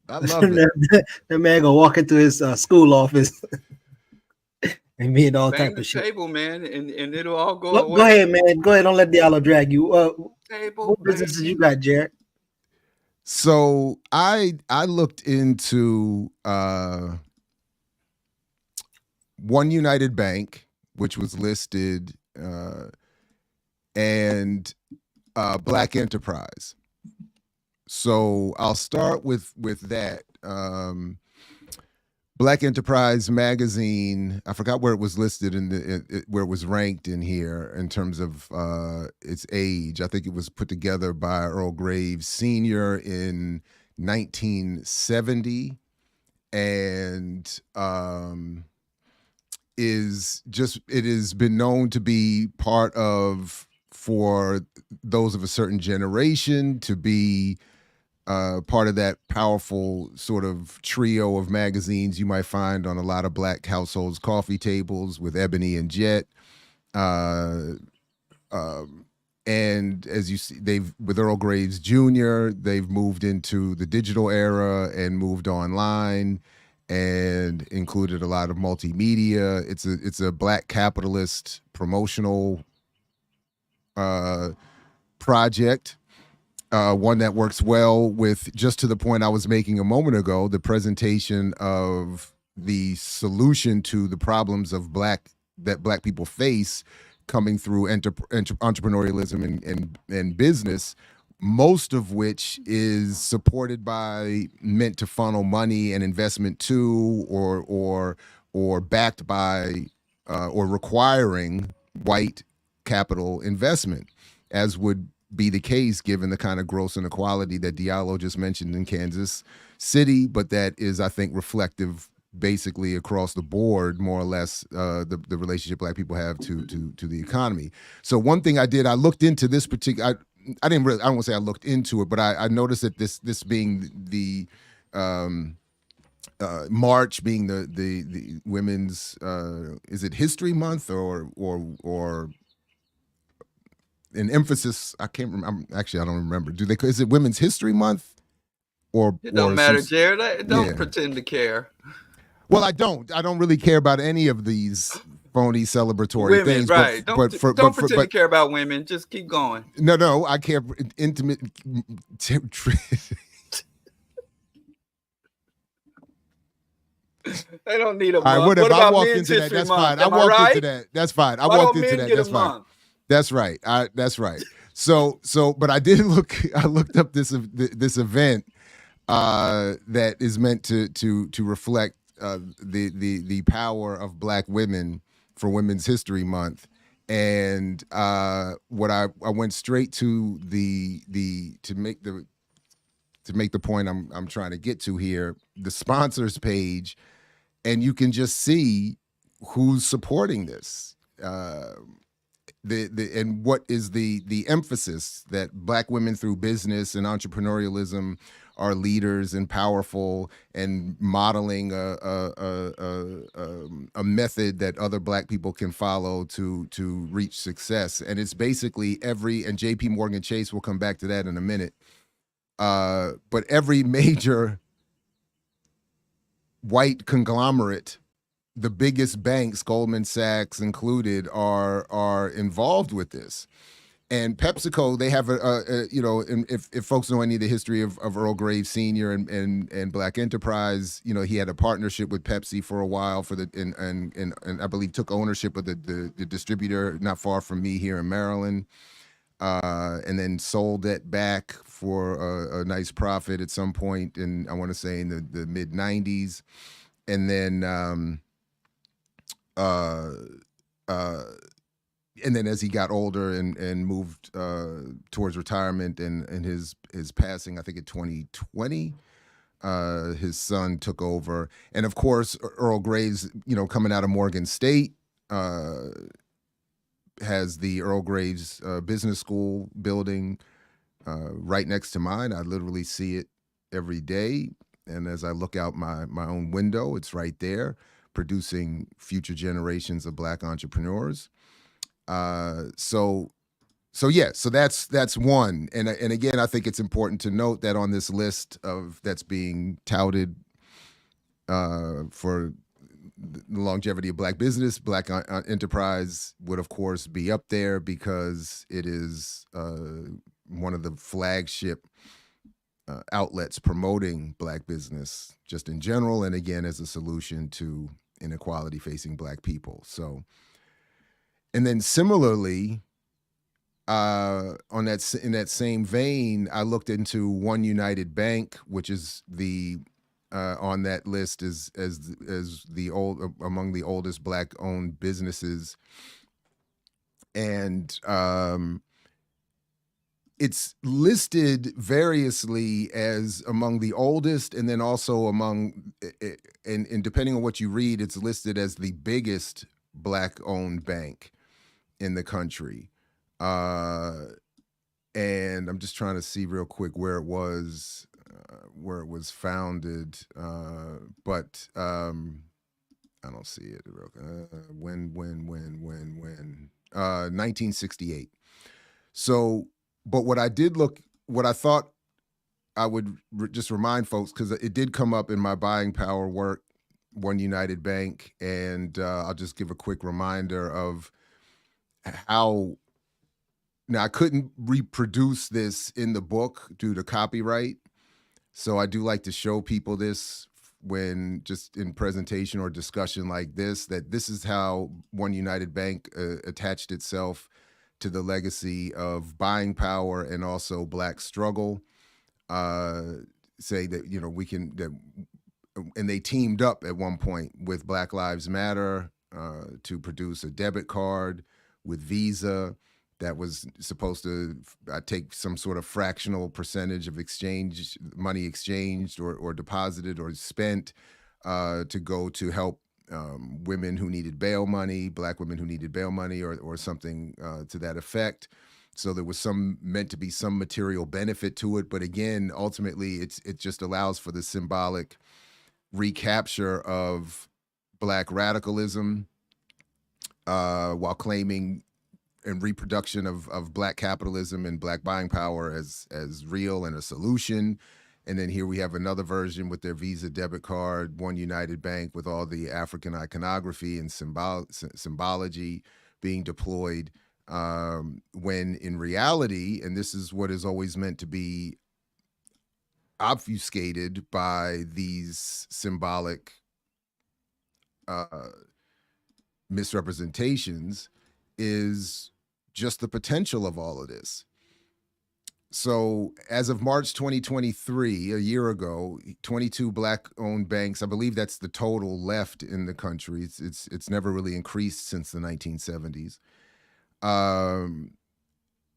I love it. That man gonna walk into his school office and mean all Bang type the of shit. table, man, and it'll all go Go away. ahead, man. Go ahead. Don't let Diallo drag you. Table, What businesses you got, Jared? So I looked into One United Bank, which was listed, and Black Enterprise. So I'll start with that. Black Enterprise magazine, I forgot where it was listed where it was ranked in here in terms of its age. I think it was put together by Earl Graves Sr. in 1970, and it has been known to be part of, for those of a certain generation, to be part of that powerful sort of trio of magazines you might find on a lot of Black households' coffee tables with Ebony and Jet. And as you see, with Earl Graves Jr., they've moved into the digital era and moved online and included a lot of multimedia. It's a Black capitalist promotional project. One that works well with, just to the point I was making a moment ago, the presentation of the solution to the problems of that Black people face coming through entrepreneurialism and business, most of which is supported by, meant to funnel money and investment to, or backed by, or requiring white capital investment, as would be the case given the kind of gross inequality that Diallo just mentioned in Kansas City, but that is, I think, reflective basically across the board, more or less, the relationship Black people have to the economy. So one thing I did, I looked into this particular, I don't want to say I looked into it, but I noticed that this being the March being the women's, is it History Month or an emphasis? I can't remember. Actually, I don't remember. Is it Women's History Month? It don't matter, Jared. Don't pretend to care. Well, I don't really care about any of these phony celebratory things. Right. Don't pretend to care about women. Just keep going. No, I care intimate. They don't need a month. All right, whatever. What about I walked Men's into that. History That's Month? fine. I Am walked right? into that. That's fine. I Why walked don't into men that. get a That's fine. month? That's right. That's right. So, but I did look. I looked up this event that is meant to reflect the power of Black women for Women's History Month, and what I went straight to to make the point I'm trying to get to here, the sponsors page, and you can just see who's supporting this. And what is the emphasis that Black women through business and entrepreneurialism are leaders and powerful and modeling a method that other Black people can follow to reach success. And it's basically and JP Morgan Chase, will come back to that in a minute. But every major white conglomerate, the biggest banks, Goldman Sachs included, are involved with this. And PepsiCo, they have you know, and if folks know any of the history of Earl Graves Sr. and Black Enterprise, you know, he had a partnership with Pepsi for a while for the and I believe took ownership of the distributor not far from me here in Maryland, and then sold it back for a nice profit at some point in, I want to say, in the mid '90s, and then and then as he got older and moved towards retirement and his passing, I think in 2020, his son took over. And of course, Earl Graves, you know, coming out of Morgan State, has the Earl Graves Business School building right next to mine. I literally see it every day. And as I look out my own window, it's right there, producing future generations of Black entrepreneurs. So that's one. And again, I think it's important to note that on this list that's being touted for the longevity of Black business, Black enterprise would of course be up there because it is one of the flagship outlets promoting Black business just in general, and again as a solution to inequality facing Black people. So. And then similarly, in that same vein, I looked into One United Bank, which is the on that list as the among the oldest Black-owned businesses, and it's listed variously as among the oldest, and then also among, and depending on what you read, it's listed as the biggest Black-owned bank in the country. And I'm just trying to see real quick where it was founded. But I don't see it. When 1968. So, but what I thought I would just remind folks, because it did come up in my buying power work, One United Bank, and I'll just give a quick reminder of how, now I couldn't reproduce this in the book due to copyright, so I do like to show people this when just in presentation or discussion like this, that this is how One United Bank attached itself to the legacy of buying power and also Black struggle. Say that, you know, and they teamed up at one point with Black Lives Matter to produce a debit card with Visa that was supposed to take some sort of fractional percentage of money exchanged or deposited or spent to go to help women who needed bail money, Black women who needed bail money, or something to that effect. So there was meant to be some material benefit to it, but again, ultimately, it just allows for the symbolic recapture of Black radicalism, while claiming and reproduction of Black capitalism and Black buying power as real and a solution. And then here we have another version with their Visa debit card, One United Bank, with all the African iconography and symbology being deployed, when in reality, and this is what is always meant to be obfuscated by these symbolic misrepresentations, is just the potential of all of this. So as of March 2023, a year ago, 22 Black-owned banks, I believe that's the total left in the country. It's never really increased since the 1970s.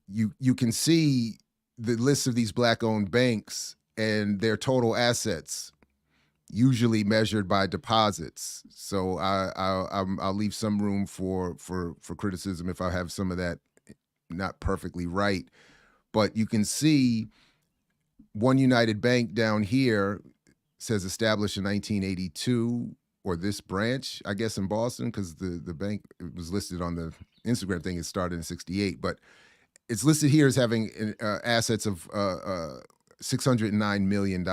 You can see the list of these Black-owned banks and their total assets, usually measured by deposits. So I'll leave some room for criticism if I have some of that not perfectly right. But you can see One United Bank down here says established in 1982, or this branch, I guess, in Boston, because the bank, it was listed on the Instagram thing, it started in 68, but it's listed here as having assets of $609 million,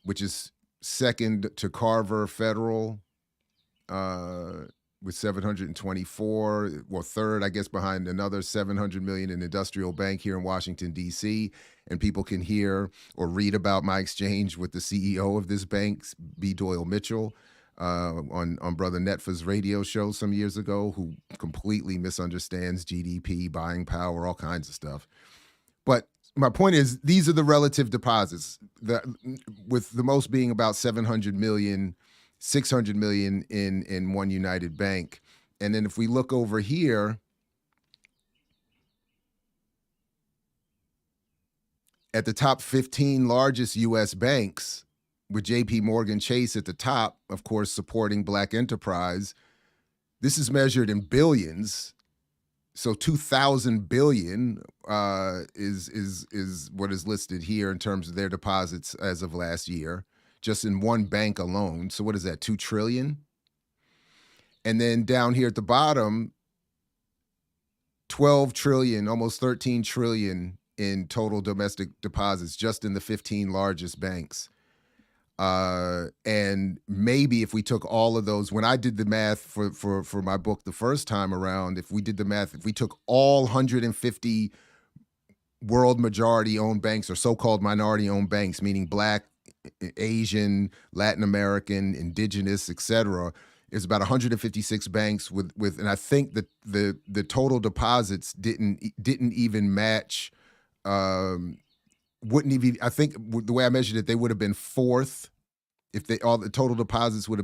which is second to Carver Federal with 724, well, third, I guess, behind another 700 million in Industrial Bank here in Washington, D.C. And people can hear or read about my exchange with the CEO of this bank, B. Doyle Mitchell, on Brother Netfa's radio show some years ago, who completely misunderstands GDP, buying power, all kinds of stuff. But my point is, these are the relative deposits, with the most being about 700 million, 600 million in One United Bank. And then if we look over here at the top 15 largest U.S. banks, with JP Morgan Chase at the top, of course, supporting Black enterprise, this is measured in billions. So 2,000 billion is what is listed here in terms of their deposits as of last year, just in one bank alone. So what is that, 2 trillion? And then down here at the bottom, 12 trillion, almost 13 trillion in total domestic deposits just in the 15 largest banks. And maybe if we took all of those, when I did the math for my book the first time around, if we did the math, if we took all 150 world majority owned banks or so-called minority owned banks, meaning Black, Asian, Latin American, indigenous, etc., is about 156 banks with, and I think that the total deposits didn't even match. Wouldn't even, I think the way I measured it, they would have been fourth if all the total deposits would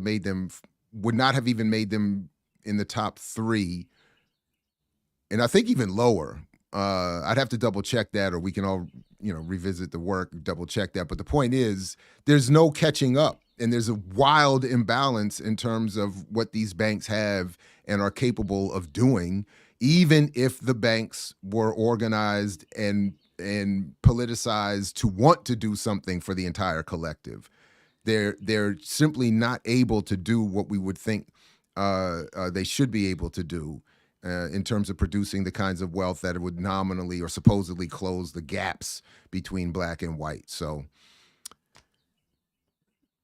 not have even made them in the top 3, and I think even lower. I'd have to double check that, or we can all revisit the work, double check that. But the point is, there's no catching up, and there's a wild imbalance in terms of what these banks have and are capable of doing, even if the banks were organized and politicized to want to do something for the entire collective. They're simply not able to do what we would think they should be able to do in terms of producing the kinds of wealth that would nominally or supposedly close the gaps between Black and white. So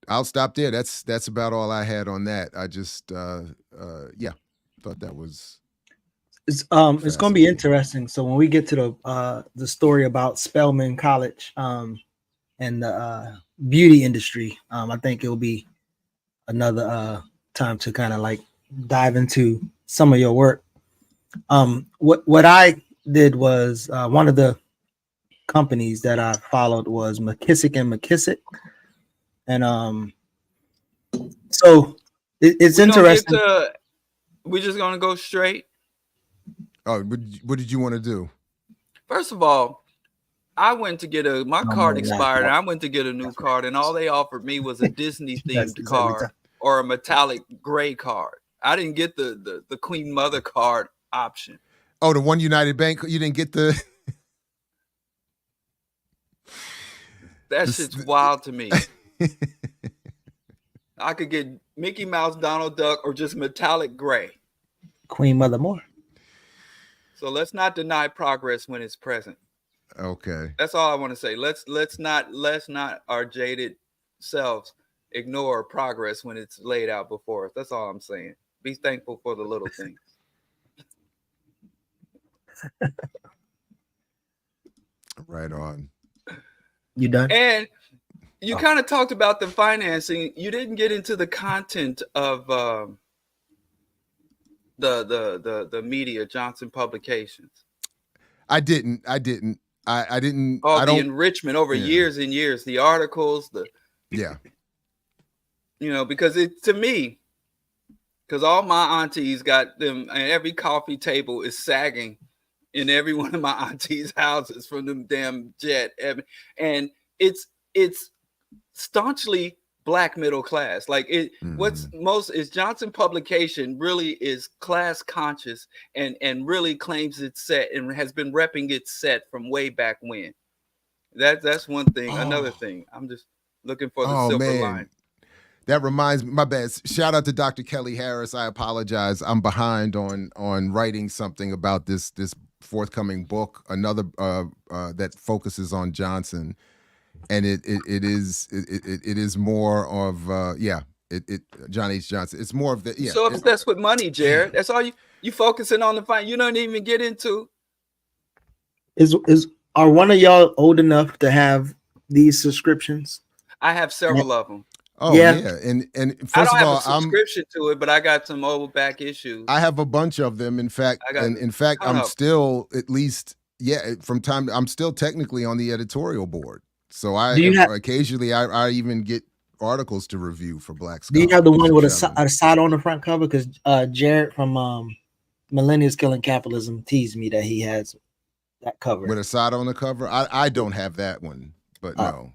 I'll stop there. That's about all I had on that. I just thought that was. It's going to be interesting. So when we get to the story about Spelman College and the beauty industry, I think it'll be another time to kind of like dive into some of your work. What I did was one of the companies that I followed was McKissick and McKissick, and so it's interesting. We're just gonna go straight. Oh, what did you want to do? First of all, I went to get my card expired, and I went to get a new card, and all they offered me was a Disney themed card or a metallic gray card. I didn't get the Queen Mother card option. Oh, the One United Bank, you didn't get the. That shit's wild to me. I could get Mickey Mouse, Donald Duck, or just metallic gray. Queen Mother more. So let's not deny progress when it's present. Okay. That's all I want to say. Let's not our jaded selves ignore progress when it's laid out before us. That's all I'm saying. Be thankful for the little things. Right on. You done? And you kind of talked about the financing. You didn't get into the content of the media, Johnson Publications. I didn't. Oh, the enrichment over years and years, the articles, because to me, because all my aunties got them, and every coffee table is sagging in every one of my aunties' houses from them damn jet, and it's staunchly Black middle class. Like what's most is Johnson Publication really is class conscious and really claims its set and has been repping its set from way back when. That's one thing. Another thing, I'm just looking for the silver line. That reminds me, my bad. Shout out to Dr. Kelly Harris. I apologize. I'm behind on writing something about this forthcoming book, another that focuses on Johnson. And it is more of John H. Johnson. It's more of the So obsessed with money, Jared. That's all you focusing on the fight. You don't even get into. Are one of y'all old enough to have these subscriptions? I have several of them. Oh yeah. And I first don't of all, have a subscription to it, but I got some old back issues. I have a bunch of them. In fact, I'm still at least I'm still technically on the editorial board. So occasionally I even get articles to review for Black Scholar. Do you have the one with a side on the front cover? Because Jared from Millennials Killing Capitalism teased me that he has that cover with a side on the cover. I don't have that one, but no.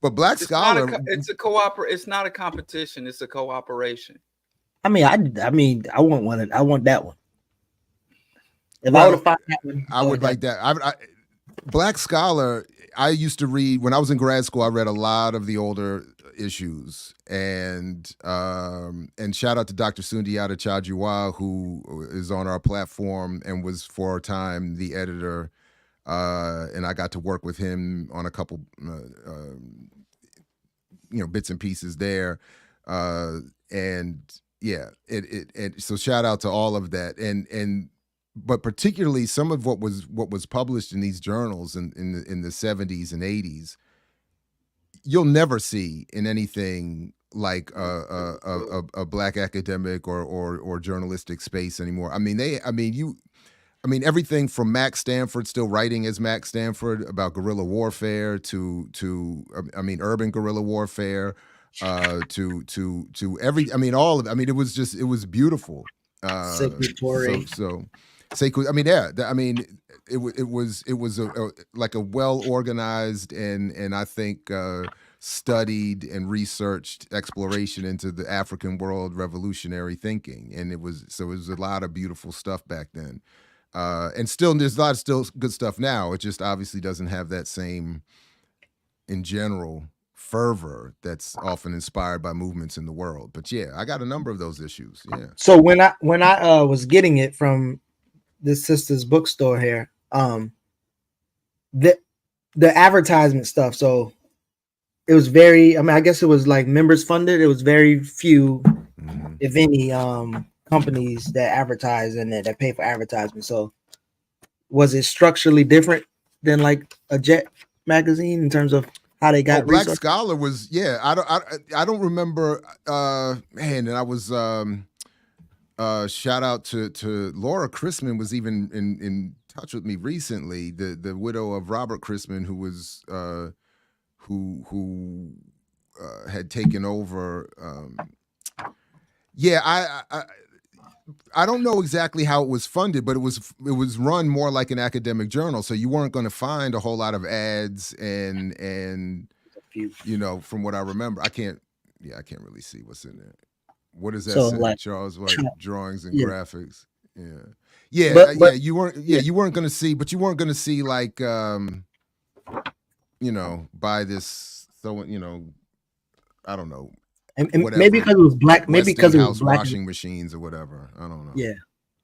But Black Scholar, it's not a competition. It's a cooperation. I mean, I want one. I want that one. If I would have found that one, I would like that. Black Scholar. I used to read when I was in grad school. I read a lot of the older issues, and shout out to Dr. Sundiata Chajuwa, who is on our platform and was for a time the editor. And I got to work with him on a couple, bits and pieces there. So shout out to all of that. But particularly some of what was published in these journals in the 70s and 80s, you'll never see in anything like a Black academic or journalistic space anymore. Everything from Max Stanford still writing as Max Stanford about guerrilla warfare to urban guerrilla warfare, to every, all of it. It was beautiful. It was like a well organized and I think studied and researched exploration into the African world revolutionary thinking, and it was a lot of beautiful stuff back then. And still, there's a lot of still good stuff now. It just obviously doesn't have that same, in general, fervor that's often inspired by movements in the world. But yeah, I got a number of those issues. Yeah. So when I was getting it from this sister's bookstore here, the advertisement stuff. So it was very. I guess it was like members funded. It was very few, if any, companies that advertise and that pay for advertisement. So was it structurally different than like a Jet magazine in terms of how they got Black Scholar was I don't remember and I was shout out to Laura Chrisman was even in touch with me recently, the widow of Robert Chrisman, who was who had taken over. I don't know exactly how it was funded, but it was run more like an academic journal. So you weren't going to find a whole lot of ads and from what I remember, I can't really see what's in there. What does that say, like, Charles? Like drawings and graphics. Yeah. You weren't going to see, but you weren't going to see like, buy this. So, I don't know. And maybe because it was black, maybe because it was black washing machines or whatever. I don't know. Yeah,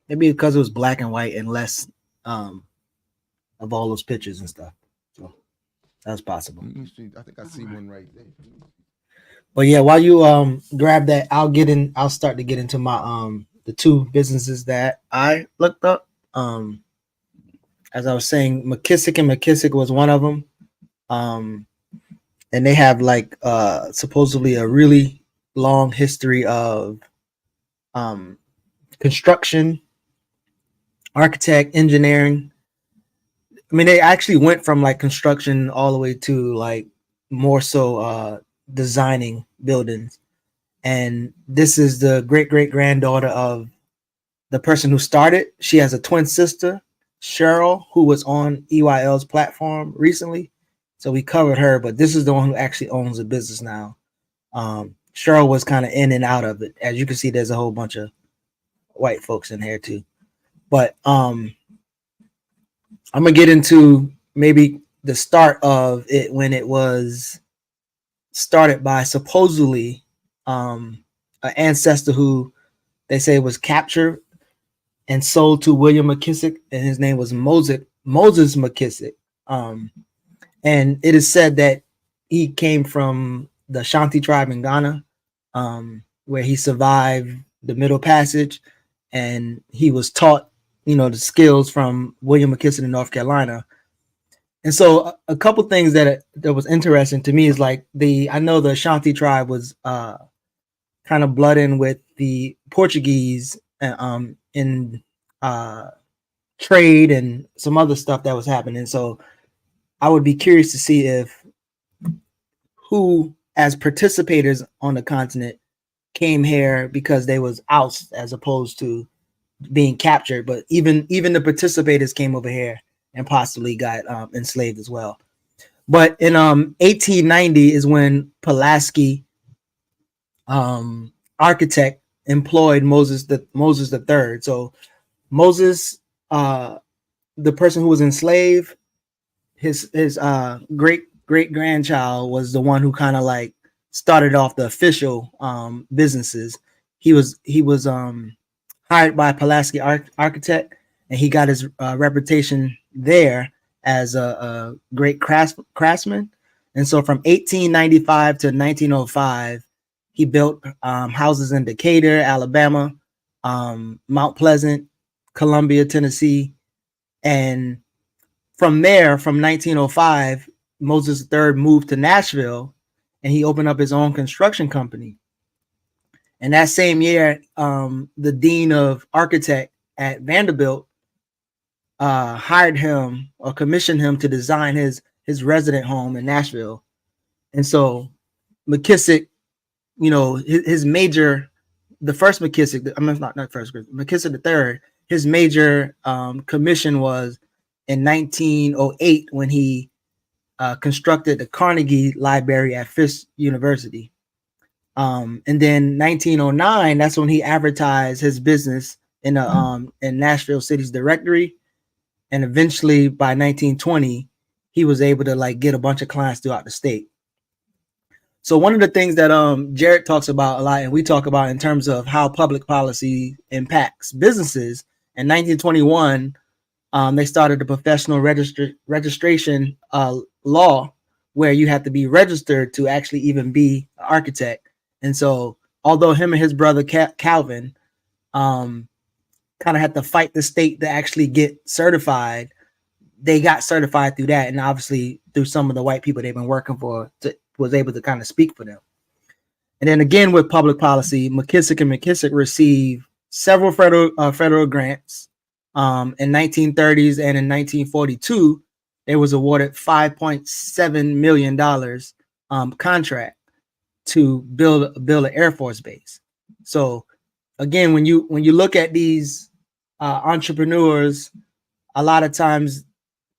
maybe because it was black and white and less of all those pictures and stuff. So that's possible. I think I see one right there. But yeah, while you grab that, I'll start to get into my the two businesses that I looked up. As I was saying, McKissick was one of them. And they have like supposedly a really long history of construction, architect, engineering. They actually went from like construction all the way to like more so designing buildings. And this is the great-great-granddaughter of the person who started. She has a twin sister, Cheryl, who was on EYL's platform recently. So we covered her, but this is the one who actually owns the business now. Cheryl was kind of in and out of it. As you can see, there's a whole bunch of white folks in here too. But I'm gonna get into maybe the start of it when it was started by supposedly an ancestor who they say was captured and sold to William McKissick, and his name was Moses McKissick. And it is said that he came from the Ashanti tribe in Ghana, where he survived the Middle Passage, and he was taught, the skills from William McKisson in North Carolina. And so a couple things that was interesting to me is like I know the Ashanti tribe was kind of blood in with the Portuguese in trade and some other stuff that was happening. So I would be curious to see if who, as participators on the continent, came here because they was ousted as opposed to being captured. But even the participators came over here and possibly got enslaved as well. But in 1890 is when Pulaski, architect, employed Moses the Third. So Moses, the person who was enslaved, his great grandchild was the one who kind of like started off the official businesses. He was hired by Pulaski architect, and he got his reputation there as a great craftsman. And so from 1895 to 1905, he built houses in Decatur, Alabama, Mount Pleasant, Columbia, Tennessee. And from there, from 1905, Moses III moved to Nashville, and he opened up his own construction company. And that same year, the dean of architect at Vanderbilt hired him or commissioned him to design his resident home in Nashville. And so McKissick, his major, the first McKissick, McKissick III, his major commission was in 1908 when he constructed the Carnegie Library at Fisk University. And then 1909, that's when he advertised his business in Nashville City's directory. And eventually by 1920, he was able to like get a bunch of clients throughout the state. So one of the things that Jared talks about a lot, and we talk about in terms of how public policy impacts businesses, in 1921, they started the professional registration law, where you have to be registered to actually even be an architect. And so although him and his brother Calvin kind of had to fight the state to actually get certified, they got certified through that. And obviously through some of the white people they've been working for, was able to kind of speak for them. And then again, with public policy, McKissick received several federal grants. In 1930s and in 1942, they was awarded $5.7 million contract to build an Air Force base. So again, when you look at these entrepreneurs, a lot of times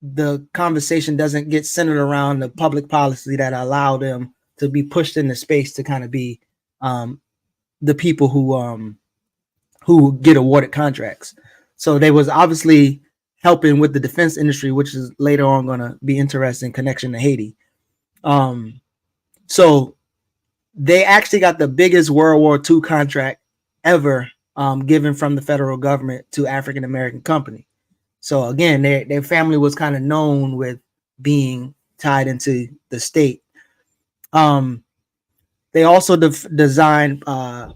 the conversation doesn't get centered around the public policy that allow them to be pushed into space to kind of be the people who get awarded contracts. So they was obviously helping with the defense industry, which is later on going to be interesting connection to Haiti. So they actually got the biggest World War II contract ever given from the federal government to African-American company. So again, their family was kind of known with being tied into the state. They also designed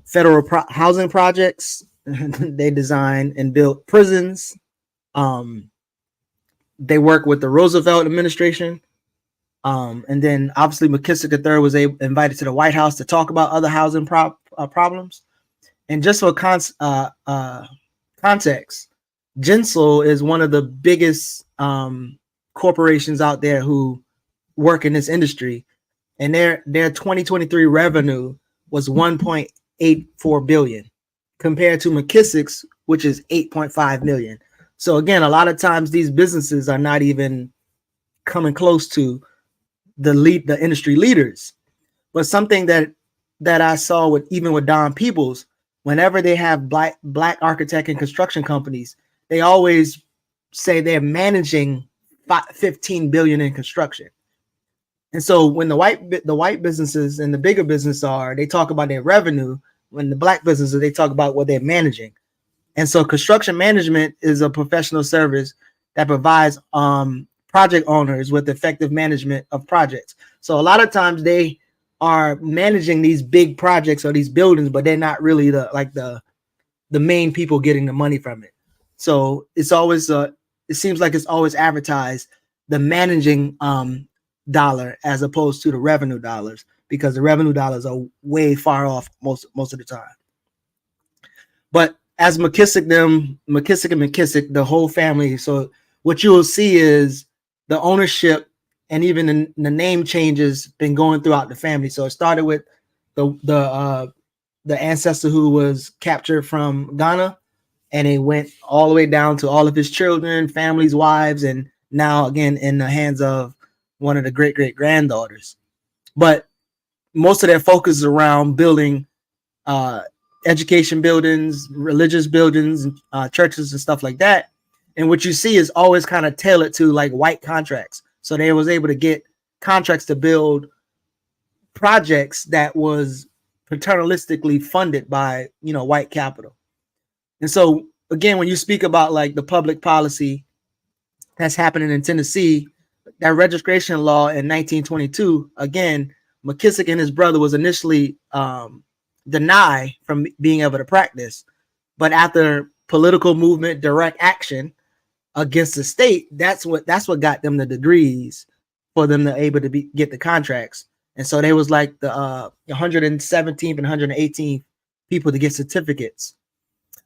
federal housing projects. They designed and built prisons. They worked with the Roosevelt administration. And then obviously McKissick III was invited to the White House to talk about other housing problems. And just for context, Gensel is one of the biggest corporations out there who work in this industry, and their 2023 revenue was 1.84 billion compared to McKissick's, which is 8.5 million. So again, a lot of times these businesses are not even coming close to the industry leaders. But something that I saw with Don Peoples, whenever they have black architect and construction companies, they always say they're managing 15 billion in construction. And so when the white businesses and the bigger business they talk about their revenue. When the black businesses, they talk about what they're managing. And so construction management is a professional service that provides project owners with effective management of projects. So a lot of times they are managing these big projects or these buildings, but they're not really the main people getting the money from it. So it's always it seems like it's always advertised the managing dollar as opposed to the revenue dollars, because the revenue dollars are way far off most of the time. But as McKissick, the whole family. So what you will see is the ownership and even the name changes been going throughout the family. So it started with the ancestor who was captured from Ghana, and it went all the way down to all of his children, families, wives, and now again in the hands of one of the great granddaughters. But most of their focus is around building education buildings, religious buildings, churches and stuff like that. And what you see is always kind of tailored to like white contracts. So they was able to get contracts to build projects that was paternalistically funded by, white capital. And so again, when you speak about like the public policy that's happening in Tennessee, that registration law in 1922, again, McKissick and his brother was initially denied from being able to practice. But after political movement, direct action against the state, that's what got them the degrees for them to able to get the contracts. And so they was like the 117th and 118th people to get certificates.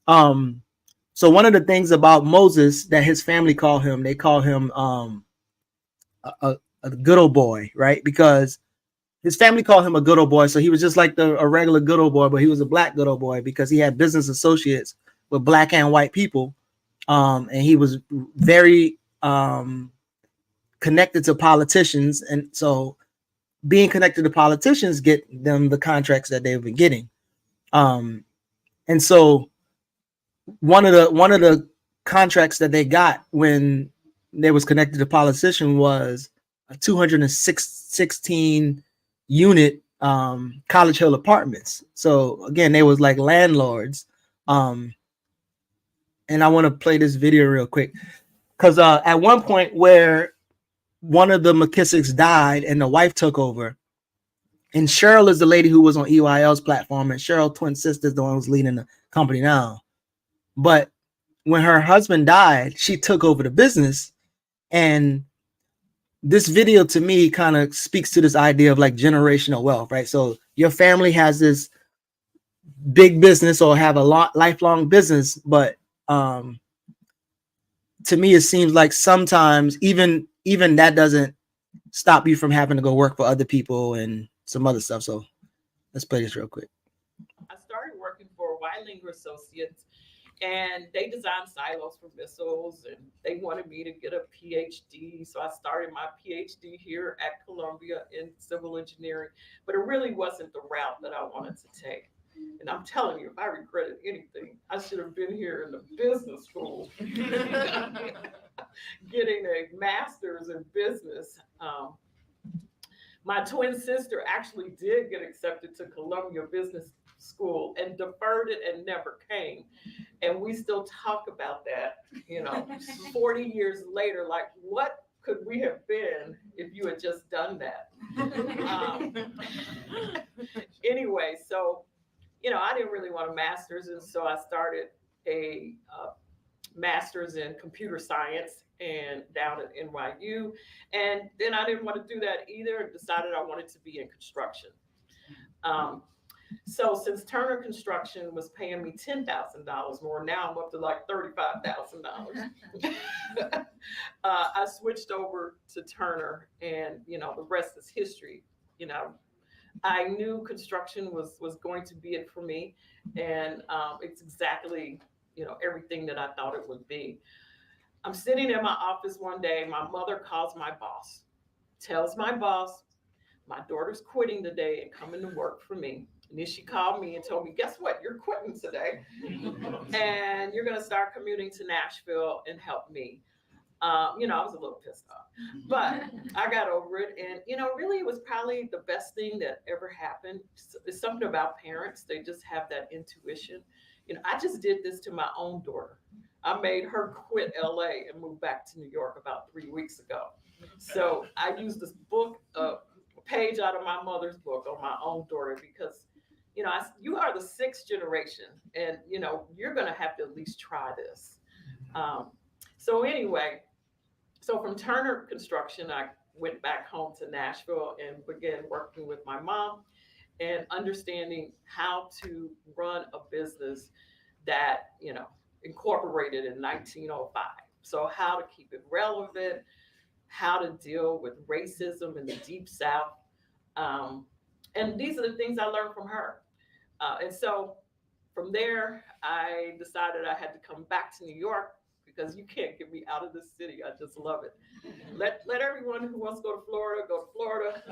So one of the things about Moses that his family call him, they call him a good old boy, right? Because his family called him a good old boy. So he was just like a regular good old boy, but he was a black good old boy because he had business associates with black and white people. And he was very connected to politicians. And so being connected to politicians get them the contracts that they've been getting. And so one of the contracts that they got when they was connected to politician was a 216 unit College Hill apartments. So again, they was like landlords. And I want to play this video real quick because at one point where one of the McKissicks died and the wife took over, and Cheryl is the lady who was on EYL's platform, and Cheryl, twin sister, is the one who's leading the company now. But when her husband died, she took over the business. And this video to me kind of speaks to this idea of like generational wealth, right? So your family has this big business or have a lifelong business, but to me, it seems like sometimes even that doesn't stop you from having to go work for other people and some other stuff. So let's play this real quick. I started working for Weilinger Associates, and they designed silos for missiles, and they wanted me to get a PhD. So I started my PhD here at Columbia in civil engineering, but it really wasn't the route that I wanted to take. And I'm telling you, if I regretted anything, I should have been here in the business school, getting a master's in business. My twin sister actually did get accepted to Columbia Business School and deferred it and never came. And we still talk about that, 40 years later, like what could we have been if you had just done that? Anyway, so, I didn't really want a master's. And so I started a master's in computer science and down at NYU. And then I didn't want to do that either and decided I wanted to be in construction. So since Turner Construction was paying me $10,000 more, now I'm up to like $35,000. I switched over to Turner, and the rest is history. I knew construction was going to be it for me, and it's exactly everything that I thought it would be. I'm sitting in my office one day. My mother calls my boss, tells my boss my daughter's quitting today and coming to work for me. And then she called me and told me, guess what? You're quitting today. And you're going to start commuting to Nashville and help me. I was a little pissed off, but I got over it. And, really it was probably the best thing that ever happened. It's something about parents. They just have that intuition. I just did this to my own daughter. I made her quit LA and move back to New York about 3 weeks ago. So I used this book, page out of my mother's book on my own daughter because, you are the 6th generation, and you're gonna have to at least try this. So anyway, so from Turner Construction, I went back home to Nashville and began working with my mom and understanding how to run a business that, incorporated in 1905. So how to keep it relevant, how to deal with racism in the Deep South. And these are the things I learned from her. And so from there, I decided I had to come back to New York because you can't get me out of this city. I just love it. Let everyone who wants to go to Florida.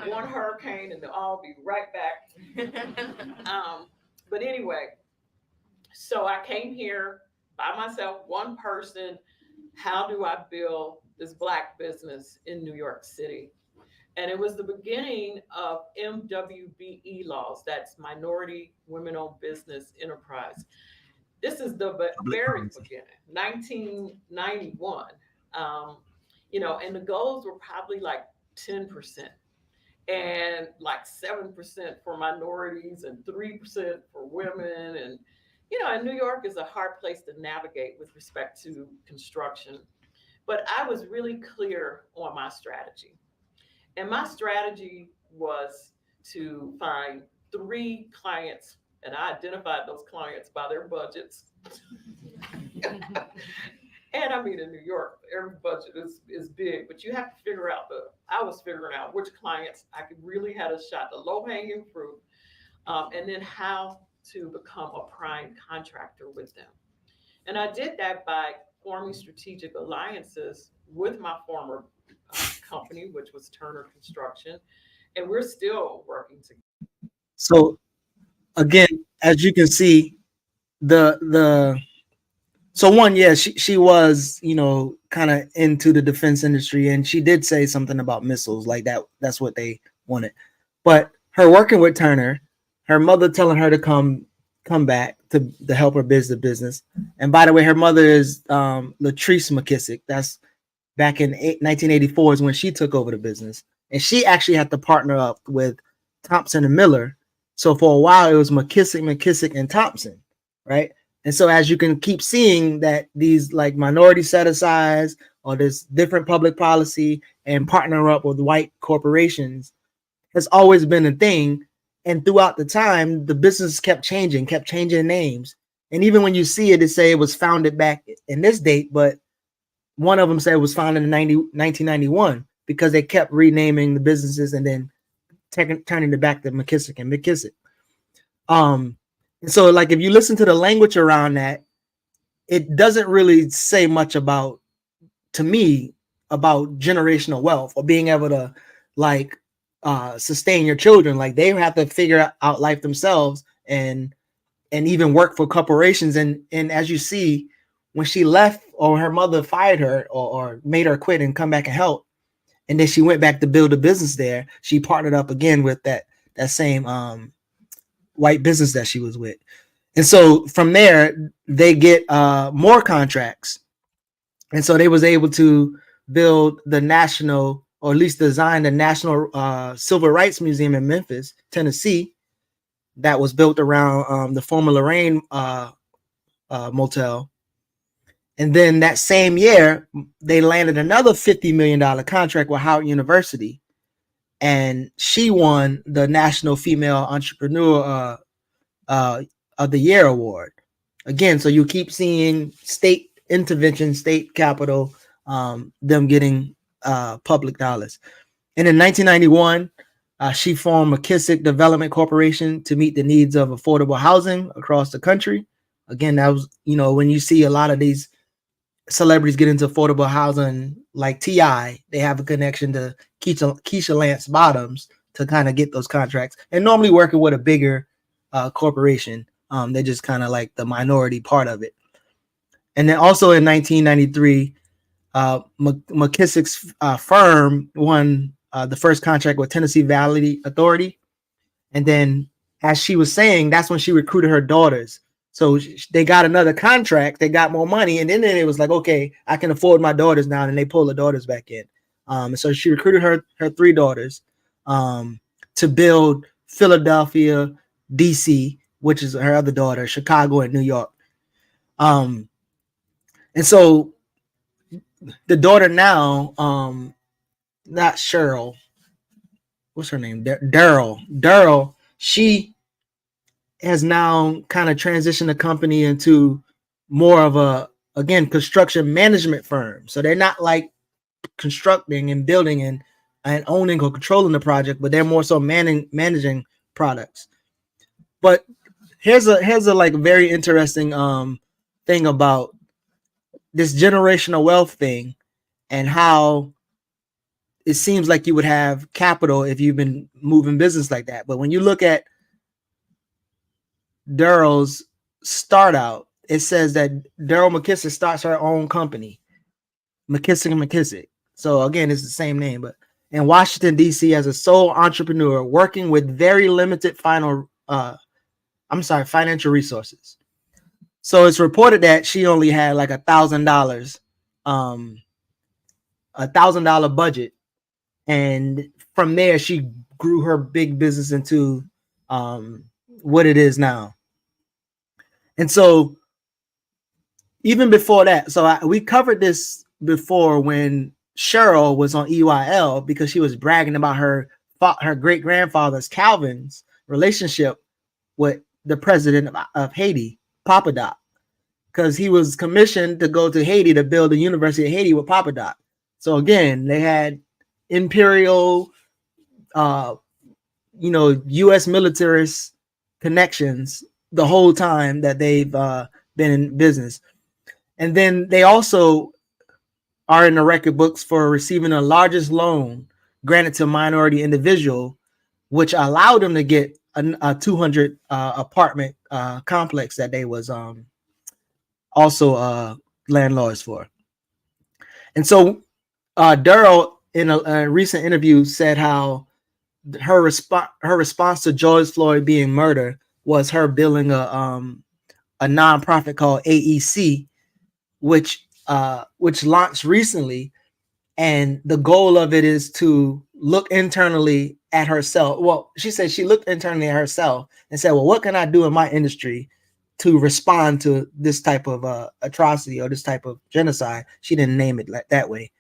One hurricane and they'll all be right back. But anyway, so I came here by myself, one person. How do I build this Black business in New York City? And it was the beginning of MWBE laws. That's Minority Women-Owned Business Enterprise. This is the very beginning, 1991. And the goals were probably like 10% and like 7% for minorities and 3% for women. And, and New York is a hard place to navigate with respect to construction. But I was really clear on my strategy. And my strategy was to find 3 clients, and I identified those clients by their budgets. And I mean, in New York, every budget is big, but you have to figure out I was figuring out which clients I could really had a shot, the low-hanging fruit, and then how to become a prime contractor with them. And I did that by forming strategic alliances with my former company, which was Turner Construction, and we're still working together. So again, as you can see, so one, yeah, she was, kind of into the defense industry, and she did say something about missiles like that. That's what they wanted. But her working with Turner, her mother telling her to come back to help her build the business. And by the way, her mother is Latrice McKissick. That's back in 1984 is when she took over the business. And she actually had to partner up with Thompson and Miller. So for a while, it was McKissick, and Thompson, right? And so as you can keep seeing that these like minority set-asides or this different public policy and partner up with white corporations has always been a thing. And throughout the time, the business kept changing names. And even when you see it, say it was founded back in this date, but one of them said it was founded in 1991 because they kept renaming the businesses and then turning it back to McKissick and McKissick. And so like, if you listen to the language around that, it doesn't really say much about, to me, about generational wealth or being able to like sustain your children. Like they have to figure out life themselves and even work for corporations. And as you see, when she left or her mother fired her or made her quit and come back and help, and then she went back to build a business there, she partnered up again with that same white business that she was with. And so from there, they get more contracts. And so they was able to build the national, or at least design the National Civil Rights Museum in Memphis, Tennessee, that was built around the former Lorraine motel. And then that same year, they landed another $50 million contract with Howard University. And she won the National Female Entrepreneur of the Year award. Again, so you keep seeing state intervention, state capital, them getting public dollars. And in 1991, she formed McKissick Development Corporation to meet the needs of affordable housing across the country. Again, that was, when you see a lot of these celebrities get into affordable housing, like T.I., they have a connection to Keisha Lance Bottoms to kind of get those contracts. And normally working with a bigger corporation, they're just kind of like the minority part of it. And then also in 1993, McKissick's firm won the first contract with Tennessee Valley Authority. And then, as she was saying, that's when she recruited her daughters. So they got another contract, they got more money, and then it was like, okay, I can afford my daughters now, and they pull the daughters back in. So she recruited her 3 daughters to build Philadelphia, DC, which is her other daughter, Chicago, and New York. And so the daughter now, not Cheryl, what's her name? Daryl, she has now kind of transitioned the company into more of a, again, construction management firm. So they're not like constructing and building and owning or controlling the project, but they're more so managing products. But here's a like very interesting thing about this generational wealth thing and how it seems like you would have capital if you've been moving business like that. But when you look at Daryl's start out, it says that Daryl McKissick starts her own company, McKissick and McKissick. So again, it's the same name, but in Washington, D.C. as a sole entrepreneur working with very limited financial resources. So it's reported that she only had like $1,000 budget. And from there, she grew her big business into what it is now. And so even before that, so we covered this before when Cheryl was on EYL because she was bragging about her great grandfather's Calvin's relationship with the president of Haiti, Papa Doc, because he was commissioned to go to Haiti to build the University of Haiti with Papa Doc. So again, they had imperial, U.S. militarist connections the whole time that they've been in business. And then they also are in the record books for receiving the largest loan granted to a minority individual, which allowed them to get a 200 apartment complex that they was also landlords for. And so Daryl in a recent interview said how her response to George Floyd being murdered was her building a nonprofit called AEC, which launched recently, and the goal of it is to look internally at herself. Well, she said she looked internally at herself and said, well, what can I do in my industry to respond to this type of atrocity or this type of genocide? She didn't name it like that way,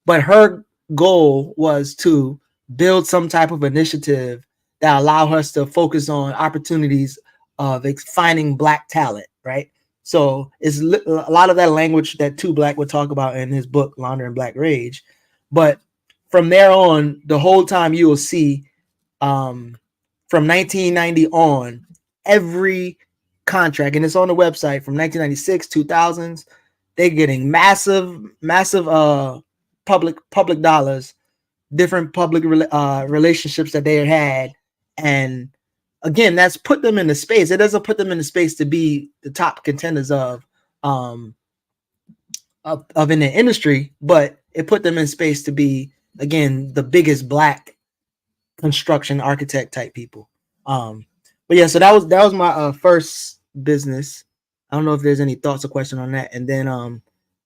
but her goal was to build some type of initiative that allow us to focus on opportunities of finding Black talent, right? So it's a lot of that language that 2 Black would talk about in his book, Laundering Black Rage. But from there on, the whole time you will see from 1990 on, every contract, and it's on the website from 1996, 2000s, they're getting massive public dollars, different public relationships that they had. And again, that's put them in the space. It doesn't put them in the space to be the top contenders of in the industry, but it put them in space to be, again, the biggest Black construction architect type people. But yeah, so that was my first business. I don't know if there's any thoughts or question on that, and then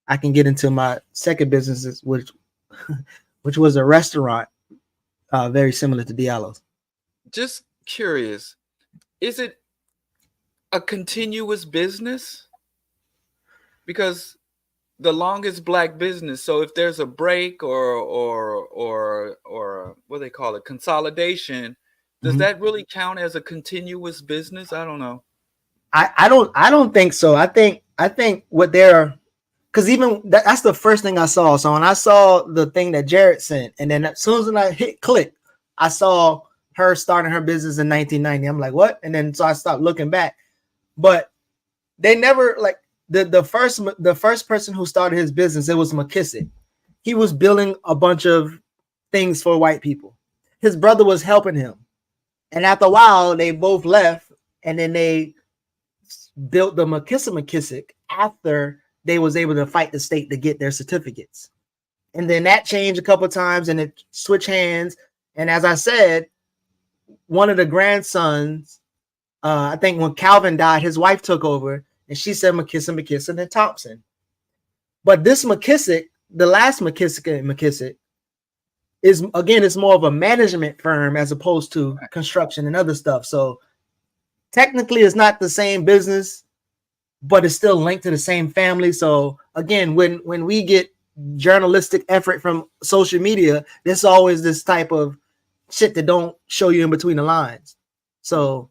I can get into my second business, which was a restaurant, very similar to Diallo's. Just curious, is it a continuous business? Because the longest Black business, so if there's a break or what they call it, consolidation, does that really count as a continuous business? I don't know. I don't think so. I think what they're, because even that's the first thing I saw. So when I saw the thing that Jared sent, and then as soon as I hit click, I saw her starting her business in 1990. I'm like, what? And then so I stopped looking back. But they never, like, the first person who started his business, it was McKissick. He was building a bunch of things for white people. His brother was helping him. And after a while, they both left, and then they built the McKissick after they was able to fight the state to get their certificates. And then that changed a couple of times, and it switched hands. And as I said, one of the grandsons, I think when Calvin died, his wife took over, and she said McKissick and Thompson. But this McKissick, the last McKissick, is, again, it's more of a management firm as opposed to construction and other stuff. So technically it's not the same business, but it's still linked to the same family. So again, when we get journalistic effort from social media, there's always this type of shit that don't show you in between the lines. So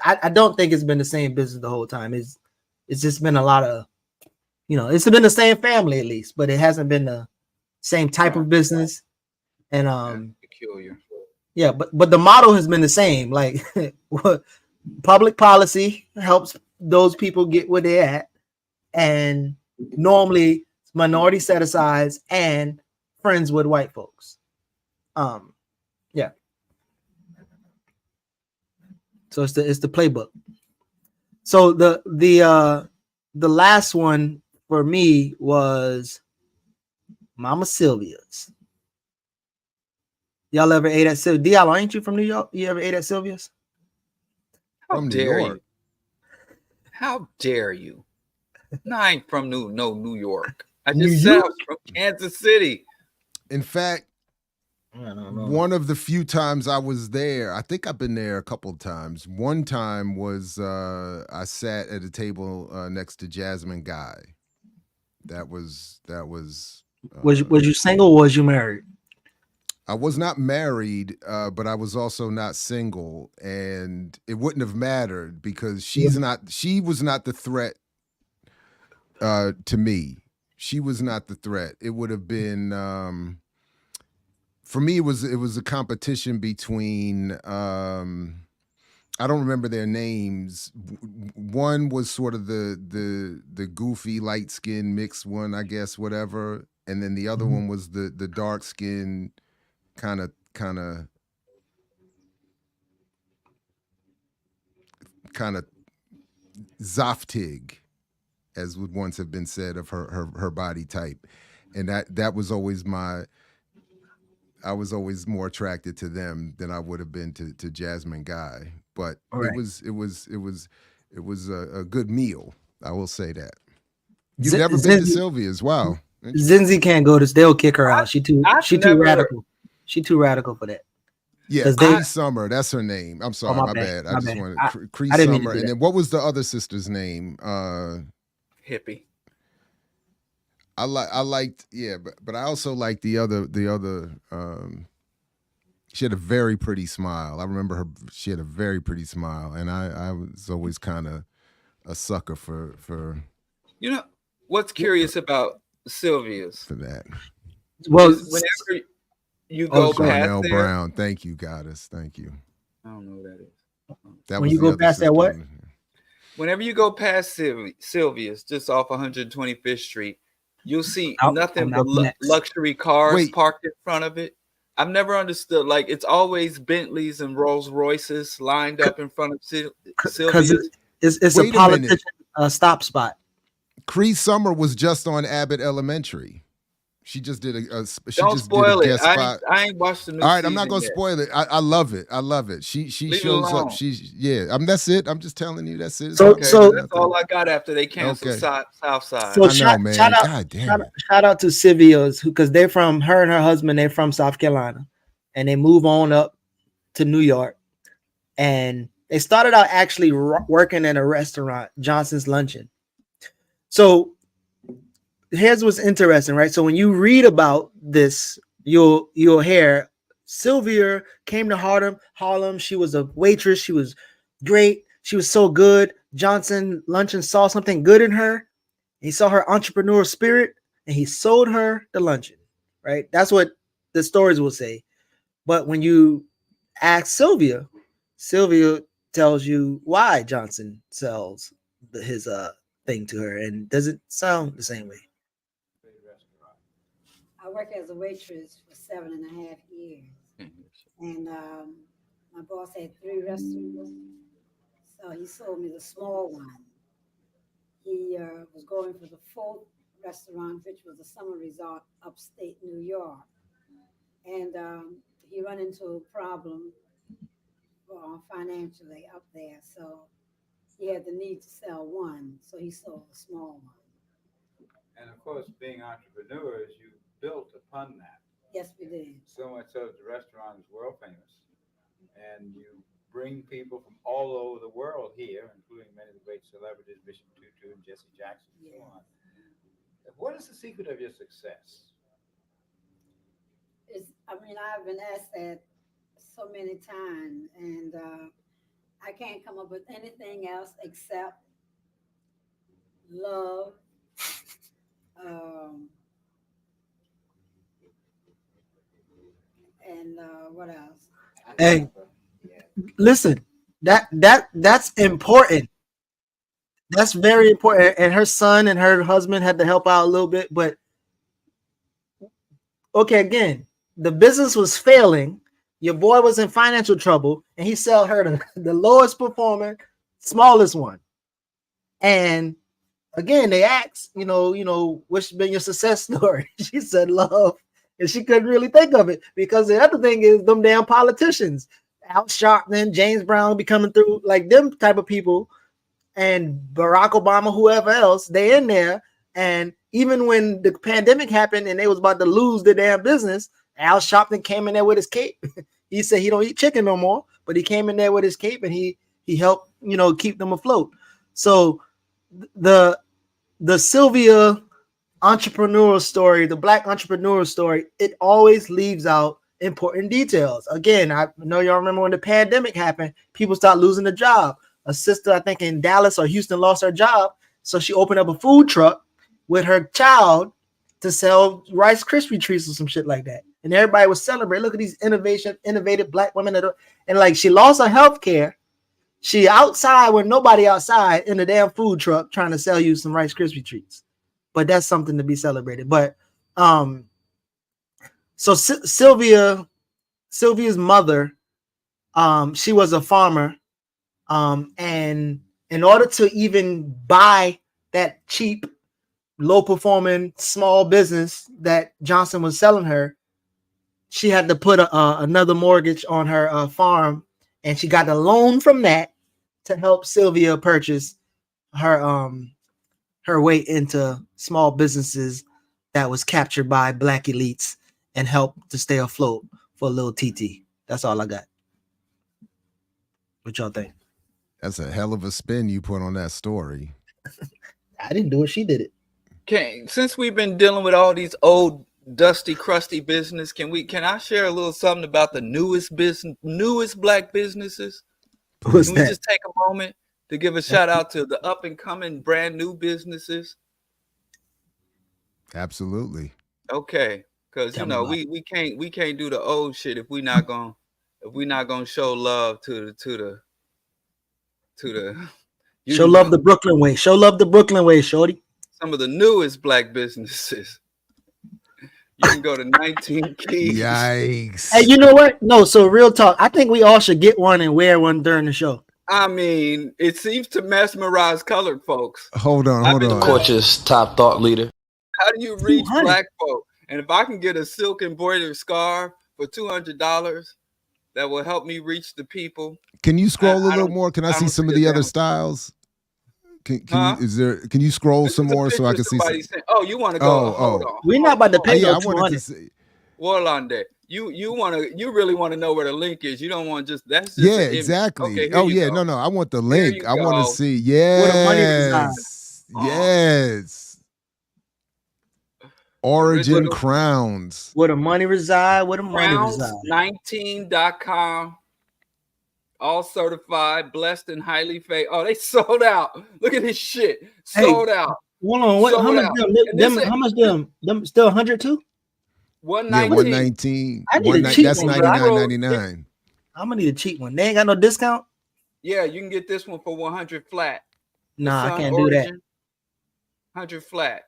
I don't think it's been the same business the whole time. It's just been a lot of, it's been the same family at least, but it hasn't been the same type of business. And peculiar. Yeah, but the model has been the same. Like public policy helps those people get where they're at, and normally minority set asides and friends with white folks. Yeah. So it's the playbook. So the last one for me was Mama Sylvia's. Y'all ever ate at Sylvia's? Diallo, ain't you from New York? You ever ate at Sylvia's? How From New dare York. you? How dare you? No, I ain't from New York. I just said I was from Kansas City. In fact, one of the few times I was there, I think I've been there a couple of times. One time was I sat at a table next to Jasmine Guy. That was. Was you single or was you married? I was not married, but I was also not single, and it wouldn't have mattered because she was not the threat to me. She was not the threat. It would have been for me. It was a competition between I don't remember their names. One was sort of the goofy light skin mixed one, I guess, whatever, and then the other one was the dark skin kind of Zoftig, as would once have been said of her body type, and that was always I was always more attracted to them than I would have been to Jasmine Guy, but right. it was a good meal. I will say that. You've never been to Sylvia's? Wow. Zinzi can't go to. They'll kick her out. She too radical. She too radical for that. Yeah, Cree Summer, that's her name. I'm sorry, my bad. I just wanted Cree Summer, and then what was the other sister's name? Hippie. I liked, yeah, but I also liked the other. She had a very pretty smile. I remember her. She had a very pretty smile, and I was always kind of a sucker for. You know what's curious about Sylvia's? For that. Well, whenever you go past Darnell there, Brown, thank you, Goddess, thank you. I don't know what that is. That when was you go past that, what? Whenever you go past Sylvia's, just off 125th Street, you'll see nothing but luxury cars parked in front of it. I've never understood. Like, it's always Bentleys and Rolls Royces lined up in front of Sylvia's. It's a politician stop spot. Cree Summer was just on Abbott Elementary. She just did Don't spoil it. I ain't watched the new season. All right, I'm not gonna spoil it. I love it. I love it. She shows up. That's it. I'm just telling you that's it. So that's all I got after they canceled Southside. So shout out to Sylvia's, because they're from her and her husband. They're from South Carolina, and they move on up to New York, and they started out actually working in a restaurant, Johnson's Luncheon. So here's what's interesting, right? So when you read about this, you'll hear Sylvia came to Harlem. She was a waitress. She was great. She was so good. Johnson Luncheon saw something good in her. He saw her entrepreneurial spirit, and he sold her the luncheon, right? That's what the stories will say. But when you ask Sylvia tells you why Johnson sells his thing to her, and doesn't sound the same way. I worked as a waitress for 7.5 years, and my boss had 3 restaurants, so he sold me the small one. He was going for the 4th restaurant, which was a summer resort upstate New York, and he ran into a problem financially up there, so he had the need to sell one, so he sold the small one. And of course, being entrepreneurs, you built upon that. Yes, we did. So much so that the restaurant is world famous. And you bring people from all over the world here, including many of the great celebrities, Bishop Tutu and Jesse Jackson, and so on. What is the secret of your success? I've been asked that so many times, and I can't come up with anything else except love. And what else? Hey, listen, that's important. That's very important. And her son and her husband had to help out a little bit, but okay, again, the business was failing. Your boy was in financial trouble, and he sell her the lowest performer, smallest one. And again, they asked, what's been your success story? She said love, and she couldn't really think of it because the other thing is them damn politicians, Al Sharpton, James Brown be coming through, like them type of people, and Barack Obama, whoever else, they in there. And even when the pandemic happened and they was about to lose their damn business, Al Sharpton came in there with his cape. He said he don't eat chicken no more, but he came in there with his cape and he helped, keep them afloat. So the Sylvia entrepreneurial story, the Black entrepreneurial story, it always leaves out important details. Again, I know y'all remember when the pandemic happened, people started losing their job. A sister, I think in Dallas or Houston, lost her job. So she opened up a food truck with her child to sell Rice Krispie treats or some shit like that. And everybody was celebrating. Look at these innovative Black women. And like she lost her health care. She outside with nobody outside in the damn food truck trying to sell you some Rice Krispie treats. But that's something to be celebrated. But so Sylvia's mother, she was a farmer. And in order to even buy that cheap, low performing small business that Johnson was selling her, she had to put another mortgage on her farm, and she got a loan from that to help Sylvia purchase her way into small businesses that was captured by Black elites and helped to stay afloat for a little TT. That's all I got. What y'all think? That's a hell of a spin you put on that story. I didn't do it. She did it. Okay, since we've been dealing with all these old, dusty, crusty business, can I share a little something about the newest Black businesses? What's can that? We just take a moment to give a shout out to the up and coming brand new businesses? Absolutely. Okay, because we can't do the old shit if we're not gonna show love to the show love the Brooklyn way. Show love the Brooklyn way, shorty. Some of the newest Black businesses. You can go to 19 Keys. Yikes. Hey, you know what? No, so real talk. I think we all should get one and wear one during the show. I mean, it seems to mesmerize colored folks. Hold on. Coach's top thought leader. How do you reach Black folk? And if I can get a silk embroidered scarf for $200, that will help me reach the people. Can you scroll a little more? Can I see some of the other styles? Can you scroll some more so I can see? Oh, you want to go? Hold on. We're not about to pay I no wanted to see. Warlande, you really want to know where the link is. You don't want that's just exactly. Okay, no, I want the link. I want to see. Yes. Yes. Origin crowns. Where the money reside, where the money reside. 19.com. All certified, blessed, and highly favored. Oh, they sold out. Look at this shit. Sold out. Hold on. How much them? How much them? Them still 100 too? 119. I need a cheap that's one. $99.99. I'm gonna need a cheap one. They ain't got no discount. Yeah, you can get this one for 100 flat. Nah, I can't do that. 100 flat.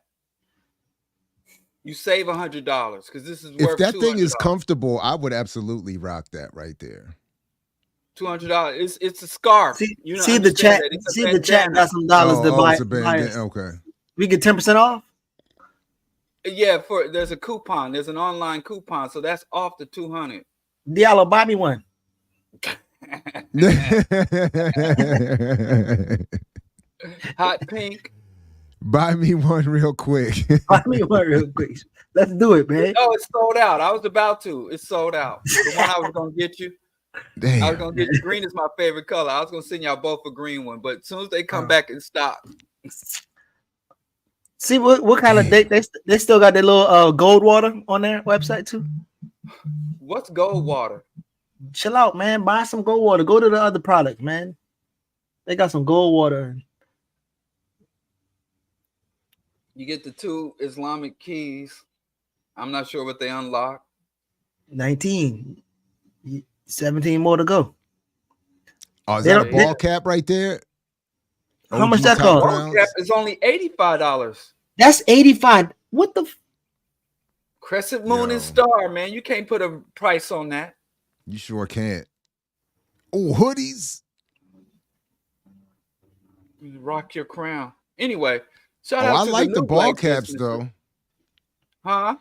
You save $100 because this is worth. If that thing is $200. comfortable, I would absolutely rock that right there. $200. It's a scarf. See the chat. See the chat got some dollars to buy. Okay. We get 10% off. Yeah, there's a coupon. There's an online coupon, so that's off the $200. Diallo, buy me one. Hot pink. Buy me one real quick. Buy me one real quick. Let's do it, man. Oh, it's sold out. I was about to. It's sold out. The one I was gonna get you. Damn. I was gonna get you. Green is my favorite color. I was gonna send y'all both a green one, but as soon as they come back in stock. See what kind of they still got their little gold water on their website too. What's gold water? Chill out, man. Buy some gold water. Go to the other product, man. They got some gold water. You get the 2 Islamic keys. I'm not sure what they unlock. 19. 17 more to go. Oh, is that a ball cap right there? How much that cost? Ball cap is only $85. That's 85. What the? Crescent moon and star, man. You can't put a price on that. You sure can't. Oh, hoodies. Rock your crown. Anyway, shout out I to like the new ball black caps businesses. though. Huh?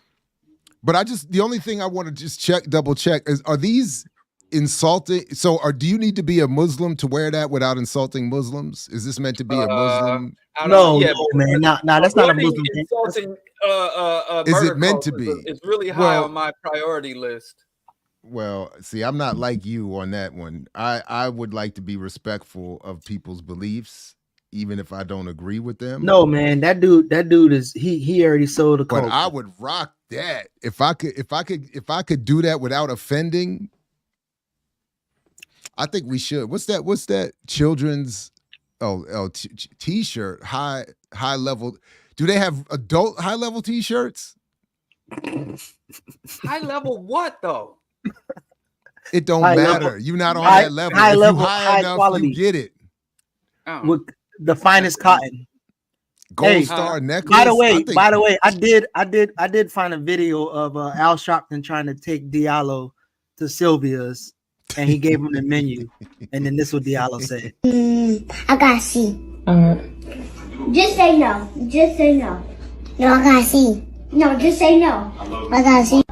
But the only thing I want to just double check is, are these insulting? So do you need to be a Muslim to wear that without insulting Muslims? Is this meant to be a Muslim? No, man. Nah, that's not a Muslim thing. Insulting, Is it meant to be? It's really high on my priority list. Well, see, I'm not like you on that one. I would like to be respectful of people's beliefs, even if I don't agree with them. No, man, that dude is he already sold a cult. But I would rock that if I could do that without offending. I think we should. What's that children's t-shirt, high level? Do they have adult high level t-shirts? High level what though? It don't High matter. level. You're not on High- that level. high If level, you high high enough, quality. you get it. With the finest cotton. Gold star necklace. By the way, I did find a video of Al Sharpton trying to take Diallo to Sylvia's, and he gave him the menu, and then this is what Diallo said. I gotta see. Just say no. Just say no. No, I gotta see. No, just say no. I gotta see.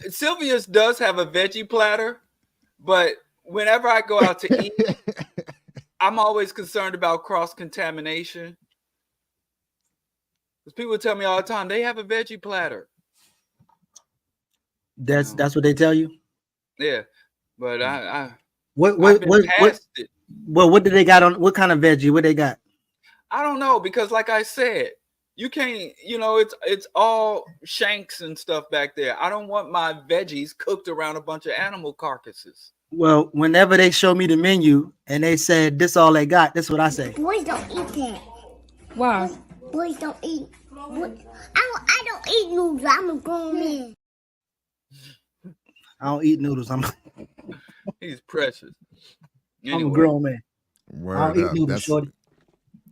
Sylvia's does have a veggie platter, but whenever I go out to eat, I'm always concerned about cross-contamination. Because people tell me all the time, they have a veggie platter. That's what they tell you. Yeah, but What do they got on? What kind of veggie? What they got? I don't know, because like I said, you can't, it's all shanks and stuff back there. I don't want my veggies cooked around a bunch of animal carcasses. Well, whenever they show me the menu and they said this all they got, that's what I say. Boys don't eat that. Why? Boys don't eat. I don't eat noodles. I'm a grown man. I don't eat noodles. He's precious. I'm a grown man. Word I don't eat up. noodles, shorty.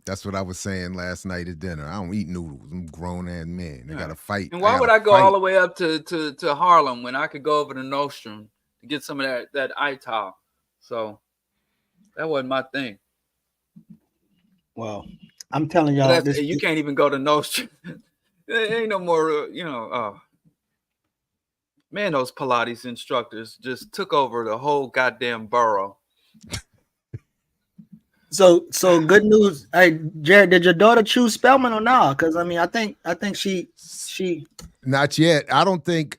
That's what I was saying last night at dinner. I don't eat noodles. I'm a grown ass man. I gotta fight. And why would I go all the way up to Harlem when I could go over to Nostrum to get some of that ital? So that wasn't my thing. Well, I'm telling y'all, You can't even go to Nostrum. There ain't no more, man, those Pilates instructors just took over the whole goddamn borough. So good news. Hey, Jared, did your daughter choose Spelman or not? Because I think she not yet. I don't think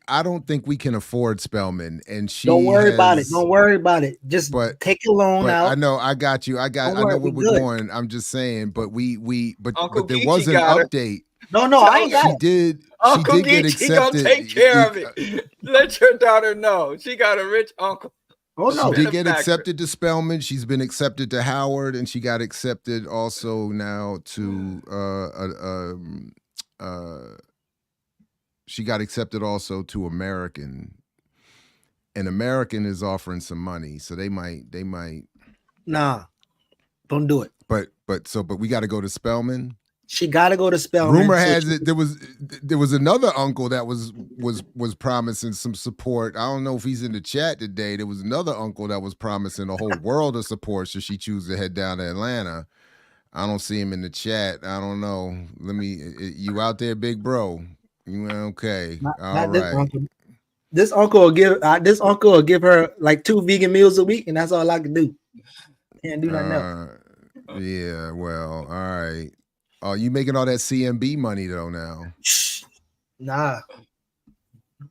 we can afford Spelman, and she don't worry about it. Don't worry about it. Just take a loan out. I know. I got you. I know where we're going. I'm just saying. But but there was an update. No, I ain't got it. Uncle She did get Geechee gonna accepted. take care of it. Let your daughter know she got a rich uncle. Oh no, she did get accepted to Spelman. She's been accepted to Howard, and she got accepted also now to she got accepted also to American. And American is offering some money, so they might. Nah, don't do it. But we got to go to Spelman. She got to go to Spelman. Rumor has it there was another uncle that was promising some support. I don't know if he's in the chat today. There was another uncle that was promising a whole world of support should she choose to head down to Atlanta. I don't see him in the chat. I don't know. You out there, big bro? You okay? All right. This uncle will give her like 2 vegan meals a week, and that's all I can do. Can't do nothing else. Yeah, well, all right. Oh, you making all that CMB money though now? Nah,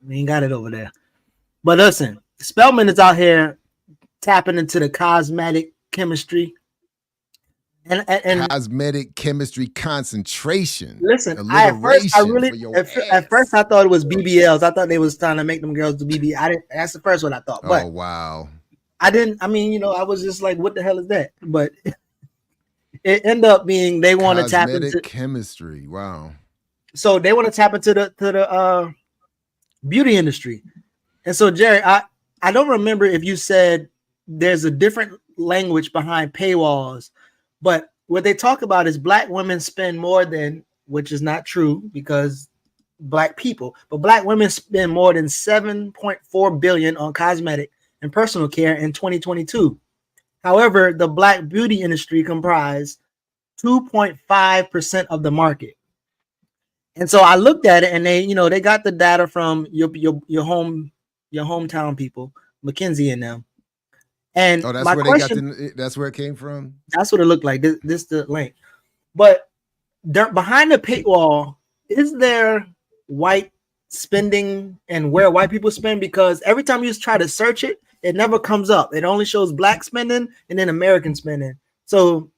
we ain't got it over there. But listen, Spellman is out here tapping into the cosmetic chemistry and Cosmetic chemistry concentration. listen. At first I thought it was BBLs. I thought they was trying to make them girls do BB. I didn't. That's the first one I thought. But oh wow. I didn't. I mean, I was just like, what the hell is that? But it ended up being they want to tap into chemistry. Wow. So they want to tap into the beauty industry. And so Jerry, I don't remember if you said there's a different language behind paywalls, but what they talk about is black women spend more than, which is not true because black people, but black women spend more than 7.4 billion on cosmetic and personal care in 2022. However, the black beauty industry comprised 2.5% of the market. And so I looked at it, and they got the data from your hometown people, McKinsey and them. And that's my where question, that's where it came from. That's what it looked like. This the link, but behind the paywall, is there white spending and where white people spend? Because every time you try to search it, it never comes up. It only shows black spending and then American spending. So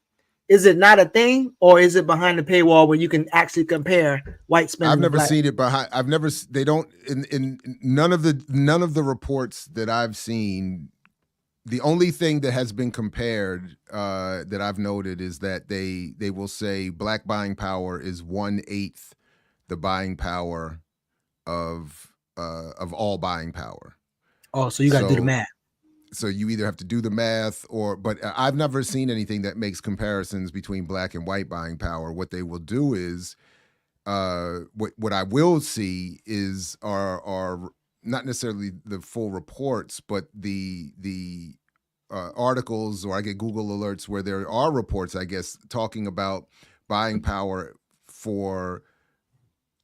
is it not a thing, or is it behind the paywall where you can actually compare white spending? I've never seen it behind. They don't in none of the reports that I've seen. The only thing that has been compared that I've noted is that they will say black buying power is 1/8 the buying power of all buying power. Oh, so you got to do the math. So you either have to do the math but I've never seen anything that makes comparisons between black and white buying power. What they will do is, what I will see is are not necessarily the full reports, but the articles, or I get Google alerts where there are reports, I guess, talking about buying power for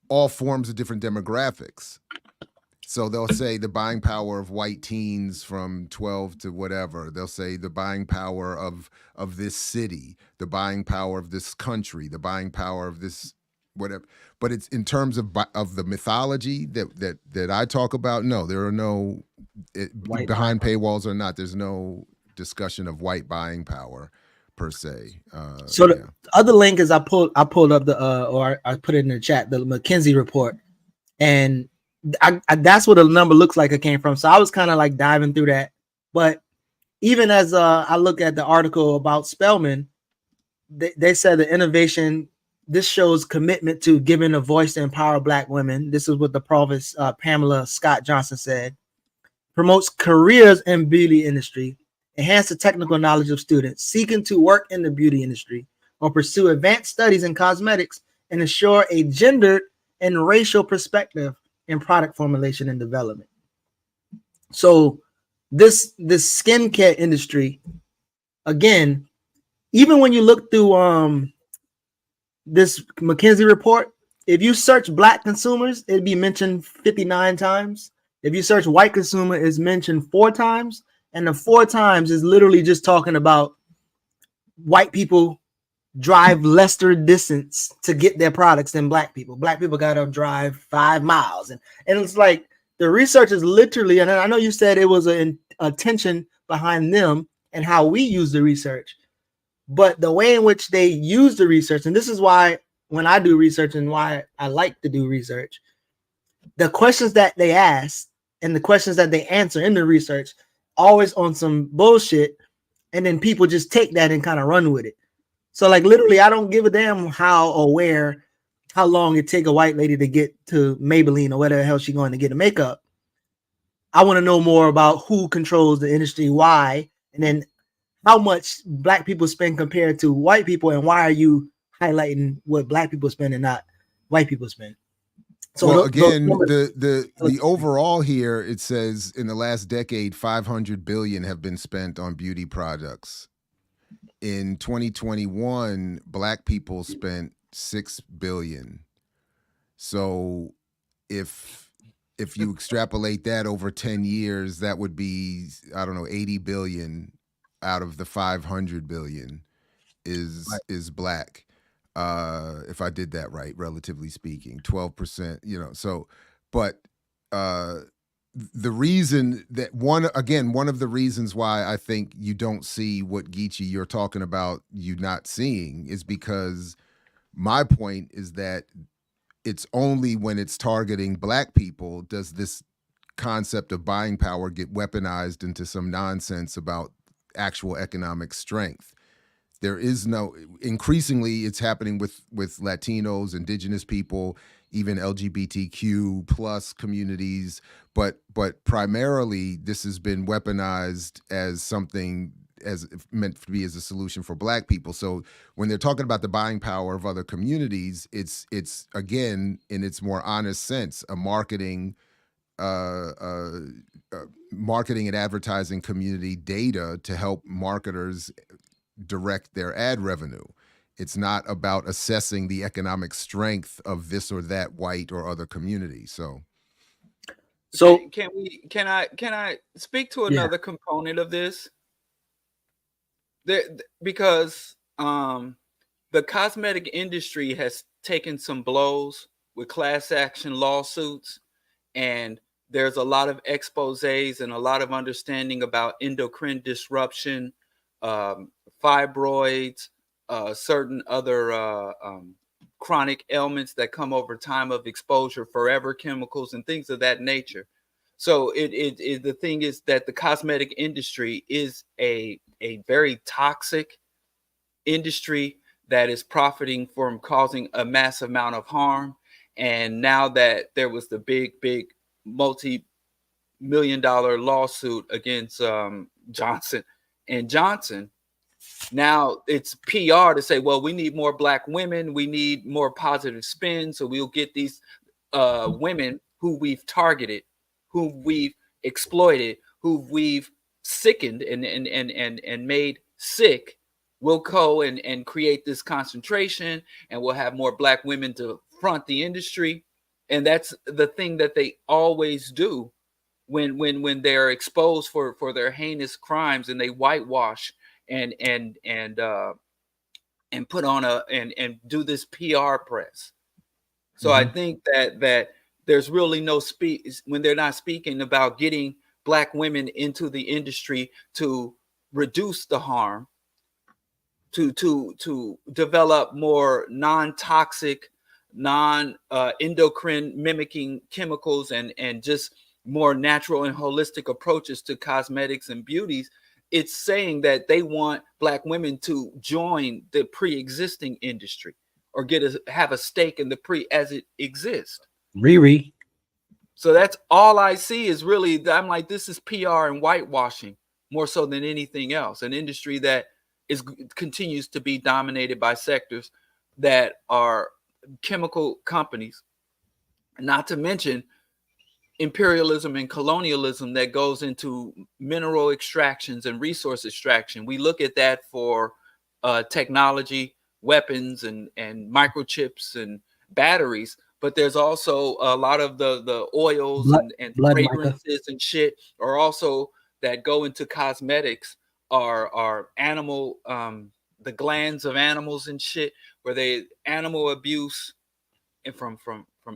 all forms of different demographics. So they'll say the buying power of white teens from 12 to whatever. They'll say the buying power of this city, the buying power of this country, the buying power of this whatever. But it's in terms of the mythology that I talk about. No, there are no behind paywalls or not. There's no discussion of white buying power per se. So the other link is I pulled up or I put it in the chat, the McKinsey report, and I that's what the number looks like it came from. So I was kind of like diving through that. But even as I look at the article about Spellman, they said the innovation, this shows commitment to giving a voice to empower black women. This is what the provost Pamela Scott Johnson said. Promotes careers in beauty industry, enhance the technical knowledge of students seeking to work in the beauty industry or pursue advanced studies in cosmetics, and ensure a gendered and racial perspective in product formulation and development. So this skincare industry, again, even when you look through this McKinsey report, if you search black consumers, it'd be mentioned 59 times. If you search white consumer, it's mentioned 4 times. And the 4 times is literally just talking about white people drive lesser distance to get their products than black people. Black people got to drive 5 miles. And it's like the research is literally, and I know you said it was a tension behind them and how we use the research, but the way in which they use the research, and this is why when I do research and why I like to do research, the questions that they ask and the questions that they answer in the research, always on some bullshit, and then people just take that and kind of run with it. So like literally, I don't give a damn how or where, how long it take a white lady to get to Maybelline or whatever the hell she's going to get a makeup. I want to know more about who controls the industry, why, and then how much black people spend compared to white people, and why are you highlighting what black people spend and not white people spend? So well, again, the overall here, it says in the last decade, 500 billion have been spent on beauty products. In 2021, black people spent 6 billion. So if you extrapolate that over 10 years, that would be, I don't know, 80 billion out of the 500 billion. is black. If I did that right, relatively speaking, 12%. You know, so, but the reason that one of the reasons why I think you don't see what Geechee you're talking about, you not seeing, is because my point is that it's only when it's targeting black people does this concept of buying power get weaponized into some nonsense about actual economic strength. There is no, increasingly it's happening with Latinos, indigenous people, even LGBTQ plus communities, but primarily this has been weaponized as something as meant to be as a solution for black people. So when they're talking about the buying power of other communities, it's again, in its more honest sense, a marketing and advertising community data to help marketers direct their ad revenue. It's not about assessing the economic strength of this or that white or other community. So can I speak to another component of this? Because the cosmetic industry has taken some blows with class action lawsuits, and there's a lot of exposés and a lot of understanding about endocrine disruption, fibroids, certain other chronic ailments that come over time of exposure, forever chemicals and things of that nature. So the thing is that the cosmetic industry is a very toxic industry that is profiting from causing a massive amount of harm. And now that there was the big multi-million-dollar lawsuit against Johnson & Johnson, now it's PR to say, well, we need more black women, we need more positive spin, so we'll get these women who we've targeted, who we've exploited, who we've sickened and made sick. We'll go and create this concentration, and we'll have more black women to front the industry. And that's the thing that they always do when they're exposed for their heinous crimes, and they whitewash and put on and do this PR press. So I think that there's really no when they're not speaking about getting black women into the industry to reduce the harm, to develop more non-toxic, endocrine mimicking chemicals and just more natural and holistic approaches to cosmetics and beauties. It's saying that they want black women to join the pre-existing industry or have a stake in the as it exists. Riri. So that's all I see is really, I'm like, this is PR and whitewashing more so than anything else. An industry that continues to be dominated by sectors that are chemical companies, not to mention imperialism and colonialism that goes into mineral extractions and resource extraction. We look at that for technology, weapons, and microchips and batteries, but there's also a lot of the oils and fragrances and shit are also that go into cosmetics are animal, the glands of animals and shit, where they animal abuse, and from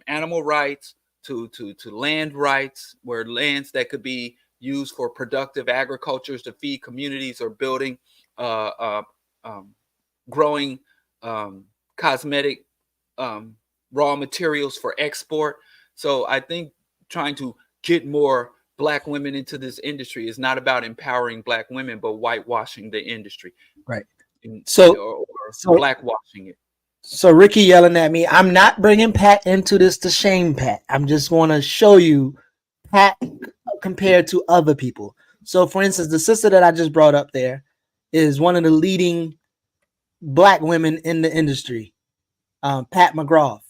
animal rights to land rights, where lands that could be used for productive agricultures to feed communities or building, growing cosmetic raw materials for export. So I think trying to get more black women into this industry is not about empowering black women, but whitewashing the industry. Right. Or blackwashing it. So Ricky yelling at me. I'm not bringing Pat into this to shame Pat. I'm just want to show you Pat compared to other people. So for instance, the sister that I just brought up there is one of the leading black women in the industry, Pat McGrath.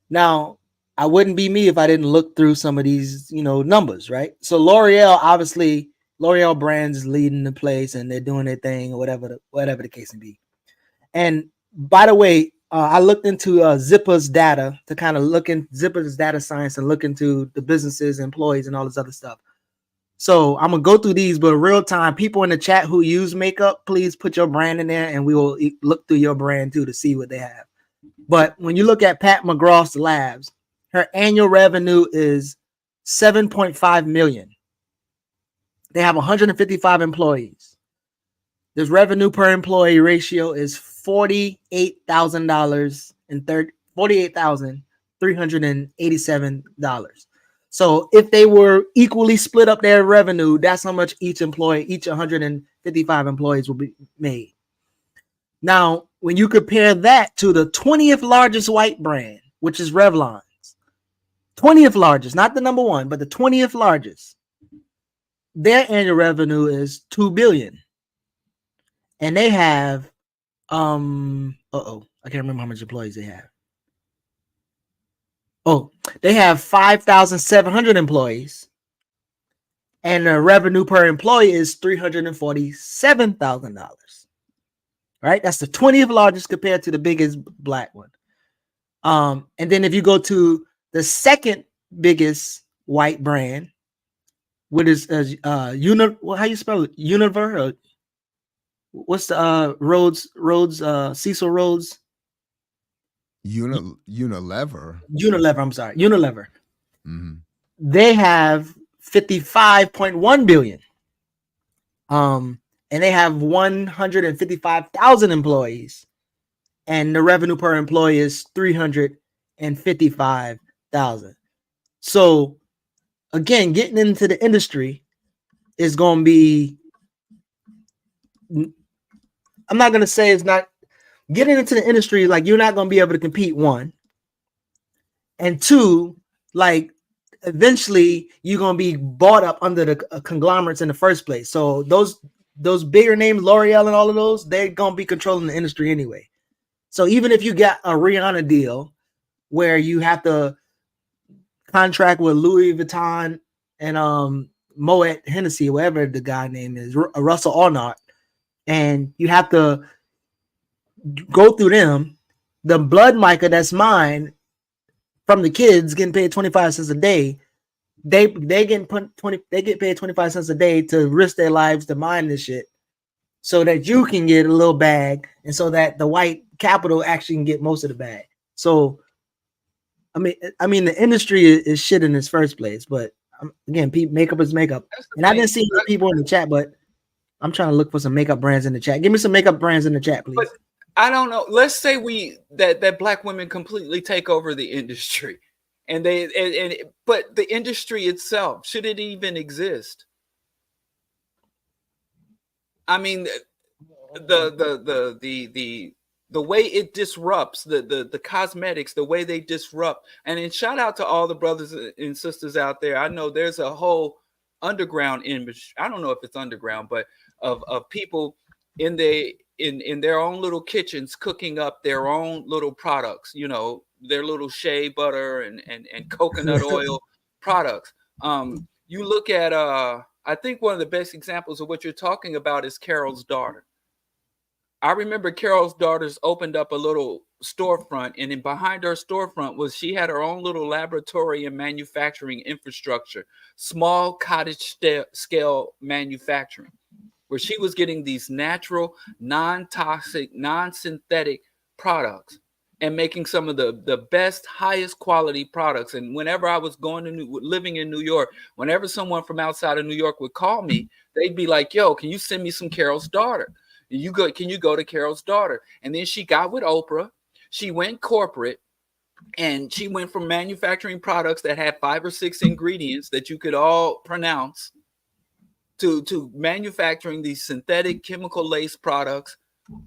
Now, I wouldn't be me if I didn't look through some of these, numbers, right? So L'Oreal brands is leading the place, and they're doing their thing, or whatever the case may be. And by the way, I looked into Zipper's data to kind of look in Zipper's data science and look into the businesses, employees, and all this other stuff. So I'm gonna go through these, but real time, people in the chat who use makeup, please put your brand in there, and we will look through your brand too to see what they have. But when you look at Pat McGraw's Labs, her annual revenue is 7.5 million. They have 155 employees. This revenue per employee ratio is $48,000 and $48,387. So if they were equally split up their revenue, that's how much each 155 employees will be made. Now, when you compare that to the 20th largest white brand, which is Revlon's, 20th largest, not the number one, but the 20th largest, their annual revenue is $2 billion. And they have I can't remember how much employees they have. Oh, they have 5,700 employees, and the revenue per employee is $347,000. Right? That's the 20th largest compared to the biggest black one. And then if you go to the second biggest white brand, what is how you spell it? Univer? What's the Cecil Rhodes? Unilever. I'm sorry. Unilever. Mm-hmm. They have 55.1 billion. And they have 155,000 employees. And the revenue per employee is 355,000. So again, getting into the industry is going to be, I'm not going to say it's not getting into the industry. Like, you're not going to be able to compete, one, and two, like, eventually you're going to be bought up under the conglomerates in the first place. So those bigger names, L'Oreal and all of those, they're going to be controlling the industry anyway. So even if you got a Rihanna deal where you have to contract with Louis Vuitton and Moet Hennessy, whatever the guy name is, Russell Arnott, and you have to go through them, the blood mica that's mine from the kids getting paid 25 cents a day, they get paid 25 cents a day to risk their lives to mine this shit so that you can get a little bag, and so that the white capital actually can get most of the bag. So I mean the industry is shit in its first place, but again, makeup is makeup. And I didn't see any people in the chat, but I'm trying to look for some makeup brands in the chat. Give me some makeup brands in the chat, please. But I don't know. Let's say that black women completely take over the industry, and but the industry itself, should it even exist? I mean, the way it disrupts the cosmetics, the way they disrupt, and then shout out to all the brothers and sisters out there. I know there's a whole underground industry. I don't know if it's underground, but of people in their own little kitchens cooking up their own little products, you know, their little shea butter and coconut oil products. You look at I think one of the best examples of what you're talking about is Carol's daughter. I remember Carol's daughters opened up a little storefront, and in behind her storefront she had her own little laboratory and manufacturing infrastructure, small cottage scale manufacturing, where she was getting these natural, non-toxic, non-synthetic products and making some of the best, highest quality products. And whenever I was living in New York, whenever someone from outside of New York would call me, they'd be like, yo, can you send me some Carol's daughter? Can you go to Carol's daughter? And then she got with Oprah. She went corporate, and she went from manufacturing products that had 5 or 6 ingredients that you could all pronounce to manufacturing these synthetic chemical laced products.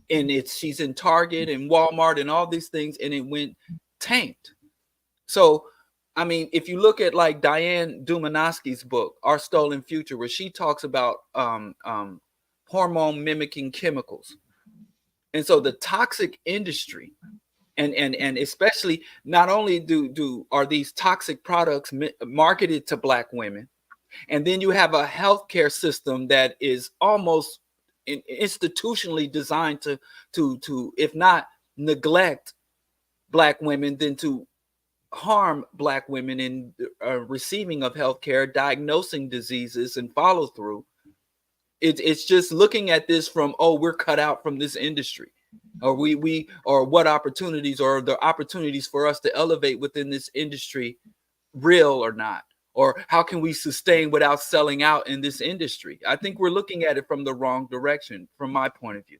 And she's in Target and Walmart and all these things, and it went tanked. So, I mean, if you look at like Diane Dumanosky's book, Our Stolen Future, where she talks about hormone mimicking chemicals. And so the toxic industry, and especially not only are these toxic products marketed to black women, and then you have a healthcare system that is almost institutionally designed to if not neglect black women, then to harm Black women in receiving of healthcare, diagnosing diseases, and follow through. It's just looking at this from, oh, we're cut out from this industry, or we or what opportunities, or the opportunities for us to elevate within this industry, real or not, or how can we sustain without selling out in this industry? I think we're looking at it from the wrong direction, from my point of view.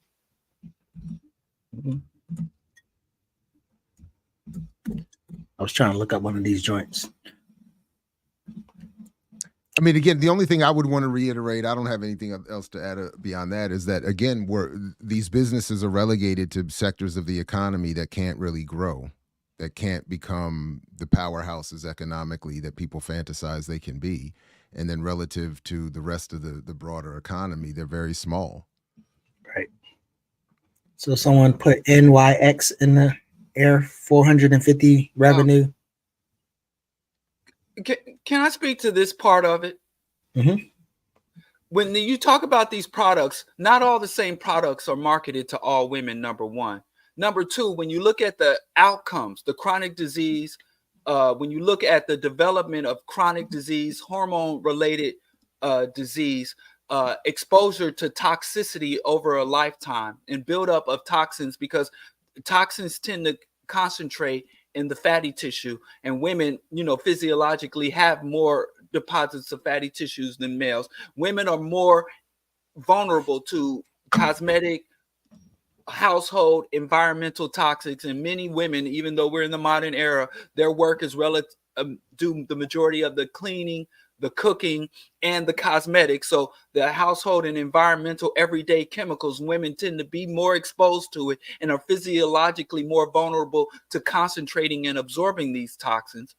I was trying to look up one of these joints. I mean, again, the only thing I would want to reiterate, I don't have anything else to add beyond that, is that, again, these businesses are relegated to sectors of the economy that can't really grow, that can't become the powerhouses economically that people fantasize they can be. And then relative to the rest of the broader economy, they're very small. Right. So someone put NYX in the air, 450 revenue. Can I speak to this part of it? Mm-hmm. When you talk about these products, not all the same products are marketed to all women, number one. Number two, when you look at the outcomes, the chronic disease, when you look at the development of chronic disease, hormone-related disease, exposure to toxicity over a lifetime, and buildup of toxins, because toxins tend to concentrate in the fatty tissue, and women, physiologically have more deposits of fatty tissues than males. Women are more vulnerable to cosmetic, household, environmental toxics, and many women, even though we're in the modern era, their work is do the majority of the cleaning, the cooking, and the cosmetics. So the household and environmental everyday chemicals, women tend to be more exposed to it and are physiologically more vulnerable to concentrating and absorbing these toxins.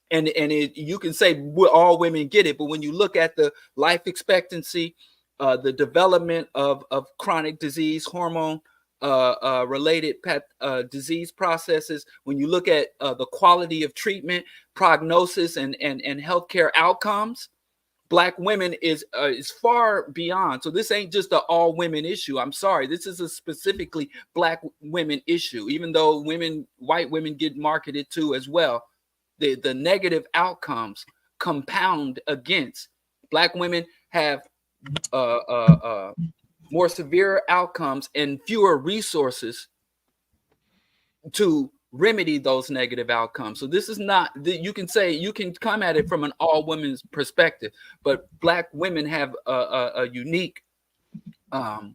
And you can say all women get it, but when you look at the life expectancy, the development of chronic disease, hormone related disease processes, when you look at the quality of treatment, prognosis, and healthcare outcomes, Black women is far beyond. So this ain't just an all women issue. I'm sorry, this is a specifically Black women issue, even though white women get marketed to as well. The negative outcomes compound against Black women have more severe outcomes and fewer resources to remedy those negative outcomes. So this is not, you can come at it from an all women's perspective, but Black women have a unique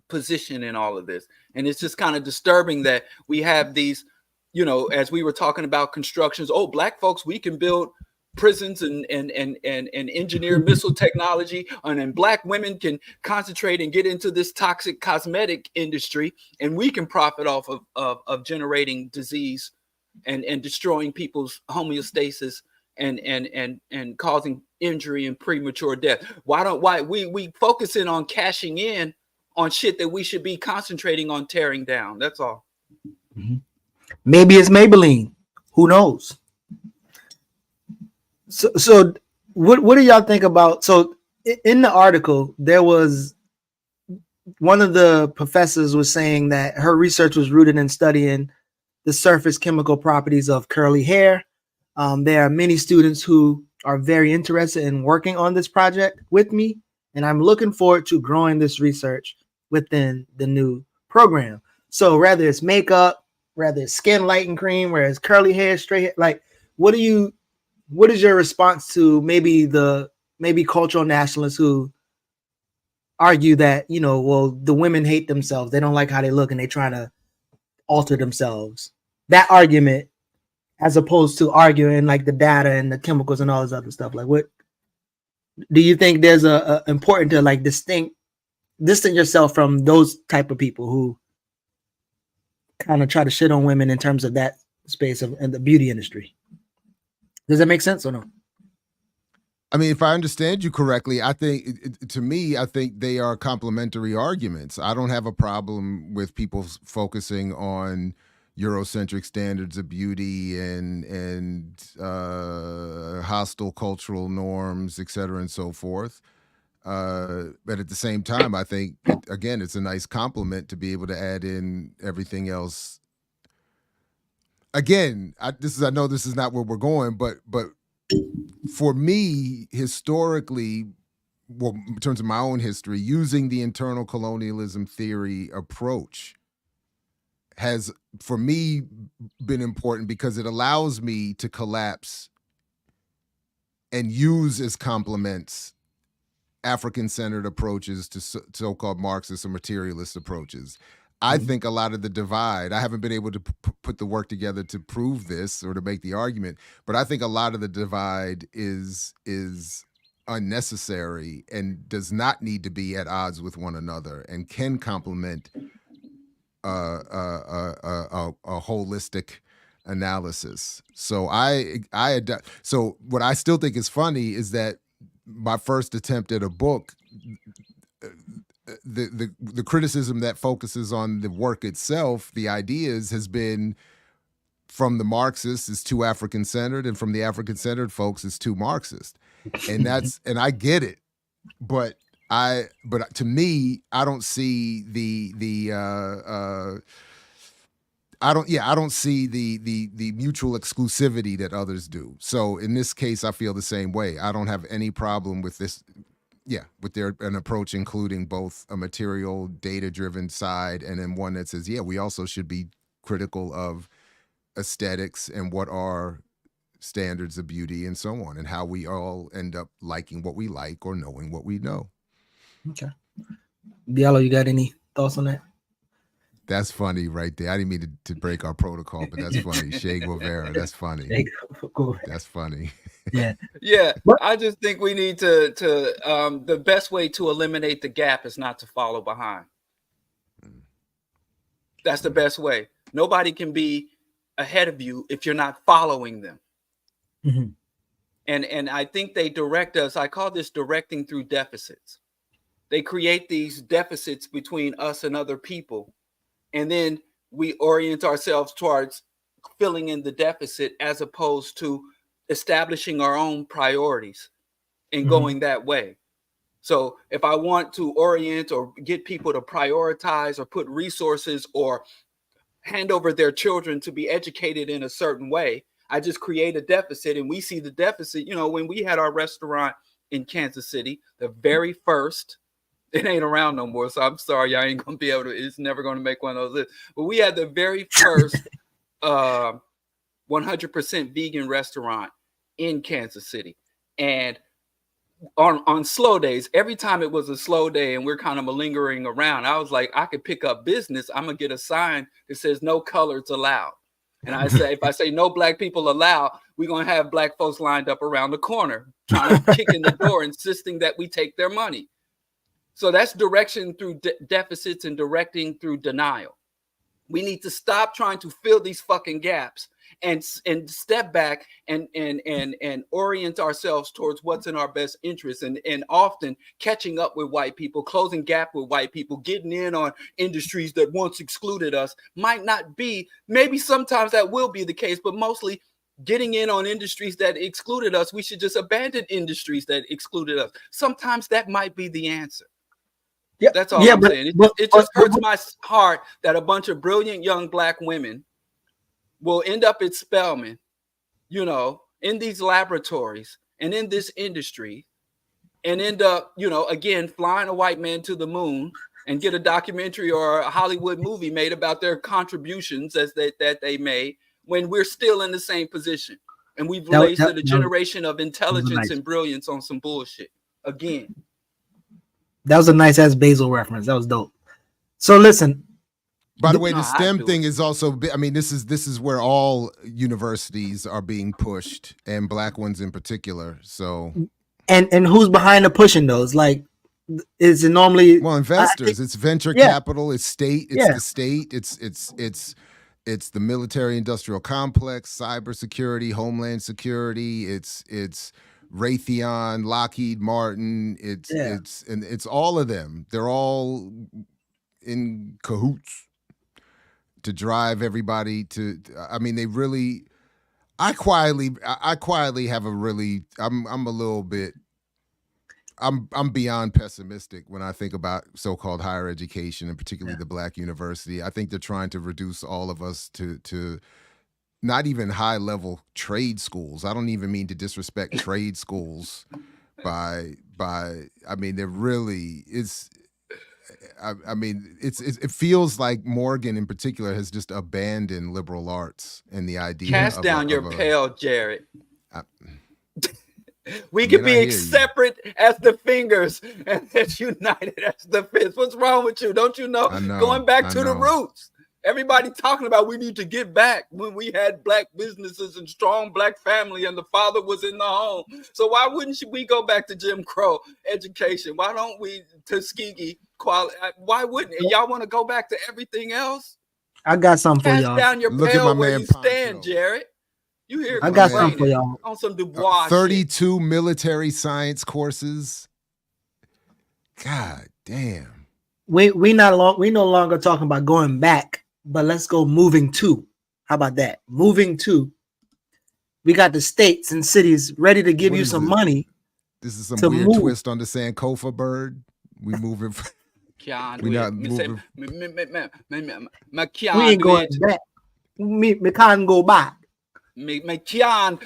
position in all of this. And it's just kind of disturbing that we have these, as we were talking about constructions, Black folks, we can build prisons and engineer missile technology, and then Black women can concentrate and get into this toxic cosmetic industry, and we can profit off of generating disease and destroying people's homeostasis and causing injury and premature death. Why we focusing on cashing in on shit that we should be concentrating on tearing down? That's all. Mm-hmm. Maybe it's Maybelline. Who knows? So what do y'all think about? So in the article, there was one of the professors was saying that her research was rooted in studying the surface chemical properties of curly hair. There are many students who are very interested in working on this project with me, and I'm looking forward to growing this research within the new program. So whether it's makeup, whether it's skin lighting cream, whether it's curly hair, straight hair, like what is your response to maybe cultural nationalists who argue that, the women hate themselves, they don't like how they look, and they try to alter themselves? That argument, as opposed to arguing like the data and the chemicals and all this other stuff. Like, what do you think there's a important to like distance yourself from those type of people who kind of try to shit on women in terms of that space of in the beauty industry? Does that make sense or no? I mean, if I understand you correctly, I think they are complementary arguments. I don't have a problem with people focusing on Eurocentric standards of beauty and hostile cultural norms, et cetera, and so forth. But at the same time, I think, it's a nice compliment to be able to add in everything else. again, I know this is not where we're going, but for me, historically, well, in terms of my own history, using the internal colonialism theory approach has, for me, been important because it allows me to collapse and use as complements African-centered approaches to so-called Marxist or materialist approaches. I think a lot of the divide, I haven't been able to put the work together to prove this or to make the argument, but I think a lot of the divide is unnecessary and does not need to be at odds with one another and can complement a holistic analysis. So so what I still think is funny is that my first attempt at a book, the criticism that focuses on the work itself, the ideas, has been from the Marxists is too African-centered, and from the African-centered folks is too Marxist. And and I get it, but to me, I don't see I don't see the mutual exclusivity that others do. So in this case, I feel the same way. I don't have any problem with this. Yeah, with an approach including both a material, data-driven side, and then one that says, yeah, we also should be critical of aesthetics and what are standards of beauty and so on, and how we all end up liking what we like or knowing what we know. Okay. Diallo, you got any thoughts on that? That's funny right there. I didn't mean to break our protocol, but that's funny. Che Guevara, that's funny. That's funny. Yeah. Yeah. I just think we need to the best way to eliminate the gap is not to follow behind. That's the best way. Nobody can be ahead of you if you're not following them. Mm-hmm. And I think they direct us. I call this directing through deficits. They create these deficits between us and other people. And then we orient ourselves towards filling in the deficit as opposed to establishing our own priorities and going that way. So if I want to orient or get people to prioritize or put resources or hand over their children to be educated in a certain way, I just create a deficit. And we see the deficit, when we had our restaurant in Kansas City, the very first, it ain't around no more, so I'm sorry, I ain't gonna be able to. It's never gonna make one of those lists. But we had the very first 100% vegan restaurant in Kansas City, and on slow days, every time it was a slow day, and we're kind of malingering around, I was like, I could pick up business. I'm gonna get a sign that says "No colors allowed," and I say, if I say "No black people allowed," we're gonna have black folks lined up around the corner trying to kick in the door, insisting that we take their money. So that's direction through deficits and directing through denial. We need to stop trying to fill these fucking gaps and step back and orient ourselves towards what's in our best interest, and often catching up with white people, closing gap with white people, getting in on industries that once excluded us might not be. Maybe sometimes that will be the case, but mostly getting in on industries that excluded us. We should just abandon industries that excluded us. Sometimes that might be the answer. Yeah, that's all I'm saying. It just hurts my heart that a bunch of brilliant young black women will end up at Spelman, in these laboratories and in this industry, and end up, again, flying a white man to the moon and get a documentary or a Hollywood movie made about their contributions that they made, when we're still in the same position. And we've wasted a generation of intelligence and brilliance on some bullshit again. That was a nice ass Basil reference. That was dope. So listen. By the way, the STEM thing is also, I mean, this is where all universities are being pushed, and black ones in particular. So and who's behind the pushing those? Like, is it normally investors? It's venture capital, it's state, it's the state, it's the military industrial complex, cybersecurity, homeland security, it's Raytheon, Lockheed Martin, it's all of them. They're all in cahoots to drive everybody to. I mean, they really. I quietly have a really. I'm a little bit. I'm beyond pessimistic when I think about so-called higher education, and particularly the black university. I think they're trying to reduce all of us to not even high level trade schools. I don't even mean to disrespect trade schools by I mean, there really is. I mean, it feels like Morgan in particular has just abandoned liberal arts and the idea. Cast of down your pail, Jared. We I can mean, I be hear you. separate as the fingers and as united as the fist. What's wrong with you? Don't you know? I know, Going back I to the know. roots. Everybody talking about we need to get back when we had black businesses and strong black family and the father was in the home. So why wouldn't we go back to Jim Crow education? Why don't we Tuskegee quality? Why wouldn't? And y'all want to go back to everything else? I got something for Cast y'all. down your Look at pail my where man you stand, Jared. You hear I got complaining something for y'all. on some Dubois shit. 32 military science courses. God damn. We no longer talking about going back, but let's go moving to. How about that? Moving to. We got the states and cities ready to give What you is some it? money. This is some to weird move. twist on the Sankofa bird. We moving. We not moving. We ain't going back. Me can't go back. Me can't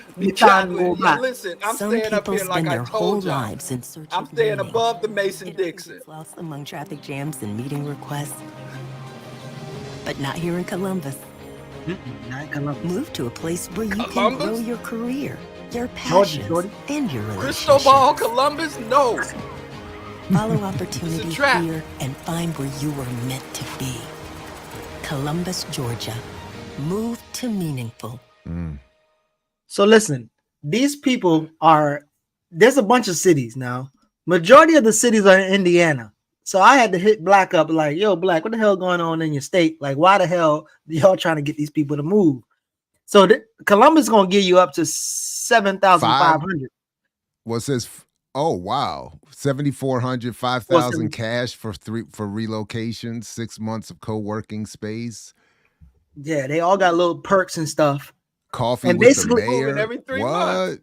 go back. listen, I'm Some staying up people here like spend I their whole told y'all. lives in search I'm of staying meaning. above the Mason-Dixon. Lost among traffic jams and meeting requests. But not here in Columbus. Not in Columbus. Move to a place where you can Columbus? grow your career, your Georgia, passions, Jordan. and your relationships. Cristobal Columbus? No. Follow opportunity trap. here and find where you were meant to be. Columbus, Georgia. Move to meaningful. So listen, these people there's a bunch of cities now. Majority of the cities are in Indiana. So I had to hit Black up like, yo, Black, what the hell going on in your state? Like, why the hell y'all trying to get these people to move? So Columbus is going to give you up to 7,500. Well, it says, oh, wow. 7,400, 5,000 cash for relocation, 6 months of co-working space. Yeah, they all got little perks and stuff. Coffee And with the basically mayor. Moving every 3 months.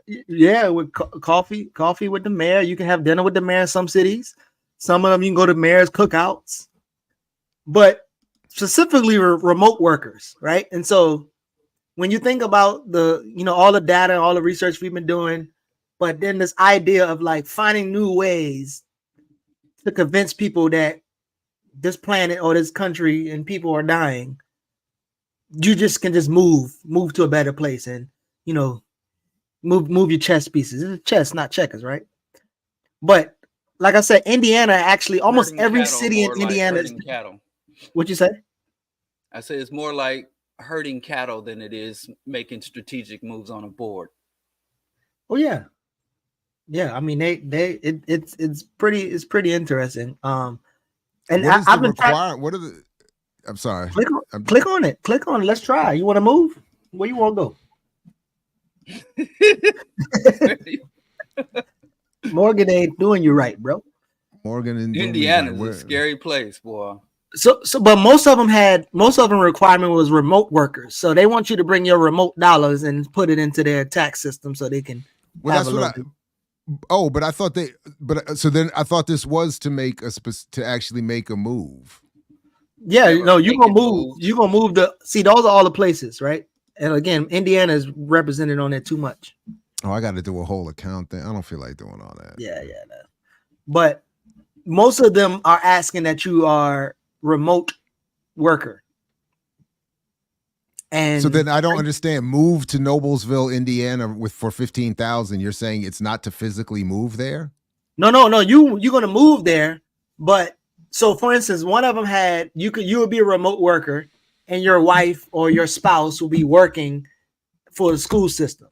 Yeah, with coffee with the mayor. You can have dinner with the mayor in some cities. Some of them you can go to mayor's cookouts. But specifically remote workers, right? And so when you think about all the data and all the research we've been doing, but then this idea of like finding new ways to convince people that this planet or this country and people are dying, you can move to a better place and move your chess pieces. It's chess, not checkers, right? But like I said, Indiana actually almost Herding every cattle, city in more like Indiana. herding cattle. What'd you say? I say it's more like herding cattle than it is making strategic moves on a board. Oh yeah. I mean it's pretty interesting. And I've been trying. What are the? I'm sorry. Click on it. Click on it. Let's try. You want to move? Where you want to go? Morgan ain't doing you right, bro. Morgan in Indiana's a scary place, boy. But most of them requirement was remote workers. So they want you to bring your remote dollars and put it into their tax system so they can. Well, that's what but I thought I thought this was to actually make a move. Yeah, no, you're gonna move. You're gonna move those are all the places, right? And again, Indiana is represented on there too much. Oh, I got to do a whole account thing. I don't feel like doing all that. Yeah. No. But most of them are asking that you are remote worker. And so then I don't understand. Move to Noblesville, Indiana for 15,000. You're saying it's not to physically move there? No. You're gonna move there, but so for instance, one of them had you would be a remote worker, and your wife or your spouse will be working for the school system.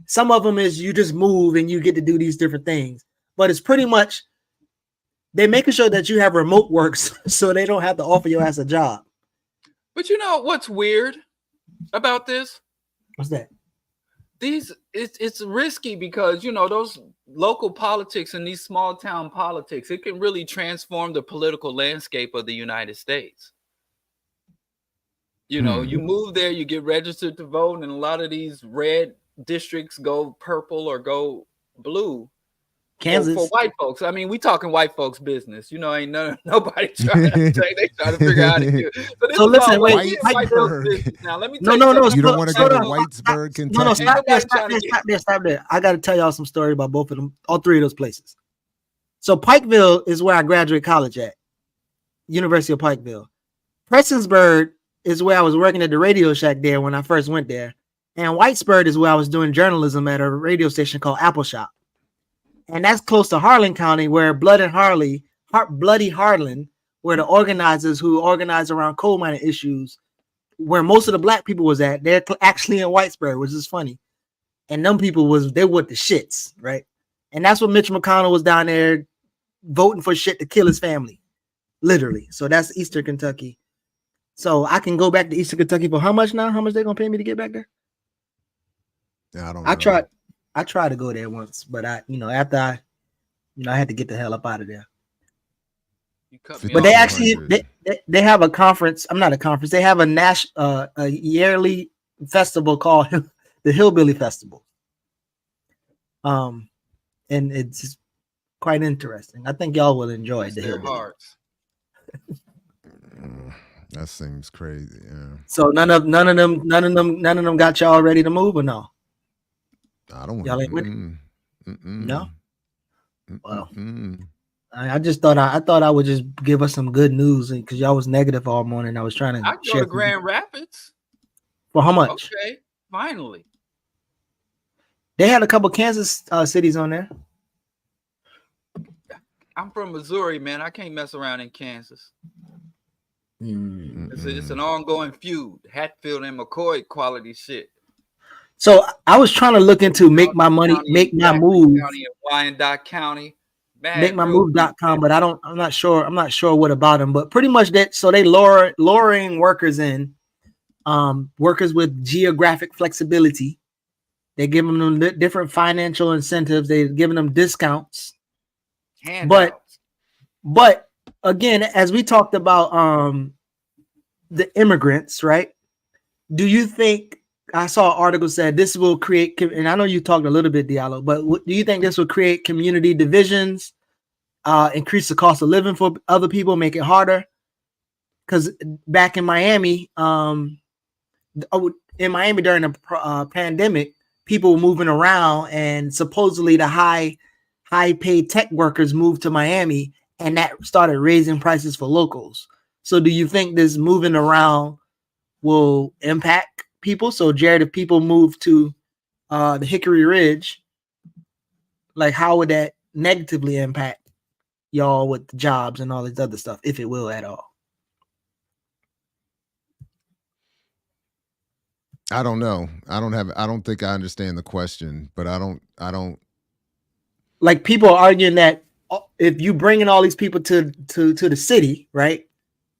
Some of them is you just move and you get to do these different things, but it's pretty much they're making sure that you have remote works so they don't have to offer your ass a job. But you know what's weird about this? What's that? It's risky because those local politics and these small town politics, it can really transform the political landscape of the United States. You move there, you get registered to vote, and a lot of these red districts go purple or go blue Kansas. For white folks. I mean, we talking white folks business. You know, ain't nobody trying to they trying to figure out how to do it. So this So is listen, all wait, white folks business. Now let me tell no, you no, something. You don't want to go to slow down. Whitesburg, No, Kentucky? no, stop there, Ain't nobody trying to stop there. I got to tell y'all some story about both of them, all three of those places. So Pikeville is where I graduated college at, University of Pikeville. Prestonsburg is where I was working at the Radio Shack there when I first went there. And Whitesburg is where I was doing journalism at a radio station called Apple Shop. And that's close to Harlan County, where Bloody Harlan, where the organizers who organize around coal mining issues, where most of the black people was at, they're actually in Whitesburg, which is funny. And them people they were the shits, right? And that's what Mitch McConnell was down there voting for shit to kill his family, literally. So that's Eastern Kentucky. So I can go back to Eastern Kentucky for how much now? How much they gonna pay me to get back there? Yeah, I don't know. I tried to go there once, but after I had to get the hell up out of there. But they actually they have a conference. I'm not a conference. They have a yearly festival called the Hillbilly Festival. And it's quite interesting. I think y'all will enjoy the Hillbilly. That seems crazy. Yeah. So none of them got y'all ready to move or no? I don't want y'all to. ain't with it? No. Well, I just thought I would just give us some good news because y'all was negative all morning. I was trying to. I go to Grand Rapids. For how much? Okay, finally. They had a couple Kansas cities on there. I'm from Missouri, man. I can't mess around in Kansas. It's an ongoing feud. Hatfield and McCoy quality shit. So I was trying to look into make my money, make my move. County and Wyandotte County. Make my move.com, but I'm not sure what about them, but pretty much that. So they luring workers in, workers with geographic flexibility. They're giving them different financial incentives. They're giving them discounts. Handouts. But again, as we talked about the immigrants, right? Do you think, I saw an article said this will create, and I know you talked a little bit, Diallo, but do you think this will create community divisions, increase the cost of living for other people, make it harder? Because back in Miami, during the pandemic, people were moving around, and supposedly the high paid tech workers moved to Miami, and that started raising prices for locals. So do you think this moving around will impact people? So Jared, if people move to the Hickory Ridge, like how would that negatively impact y'all with the jobs and all this other stuff, if it will at all? I don't know. I don't think I understand the question, but I don't like people are arguing that if you bring in all these people to the city, right?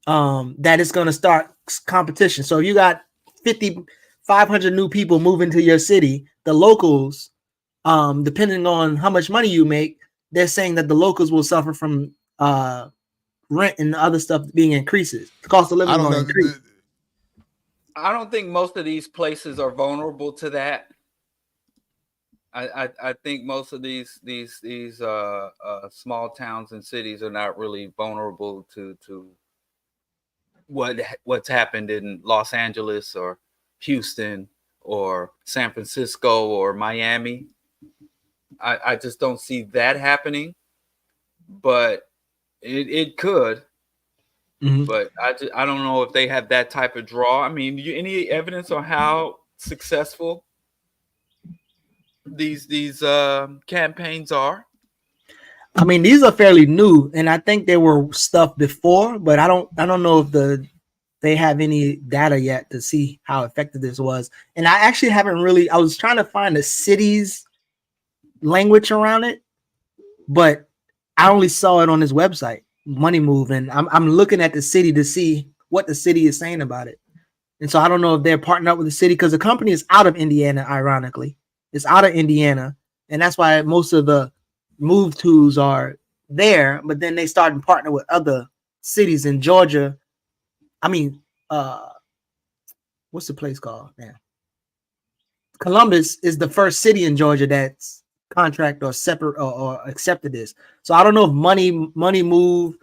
That it's going to start competition. So you got 500 new people moving to your city. The locals, depending on how much money you make, they're saying that the locals will suffer from rent and other stuff being increases. The cost of living will increase. I don't think most of these places are vulnerable to that. I think most of these small towns and cities are not really vulnerable to what's happened in Los Angeles or Houston or San Francisco or Miami. I just don't see that happening, but it could. Mm-hmm. But I don't know if they have that type of draw. I mean, any evidence on how successful these campaigns are? I mean, these are fairly new, and I think there were stuff before, but I don't know if they have any data yet to see how effective this was. And I actually haven't really. I was trying to find the city's language around it, but I only saw it on this website, Money Move, and I'm looking at the city to see what the city is saying about it. And so I don't know if they're partnering up with the city because the company is out of Indiana. Ironically, it's out of Indiana, and that's why most of the move tools are there. But then they started to partner with other cities in Georgia. I mean, what's the place called? Man, Columbus is the first city in Georgia that's contract or separate or accepted this. So I don't know if moneymove.org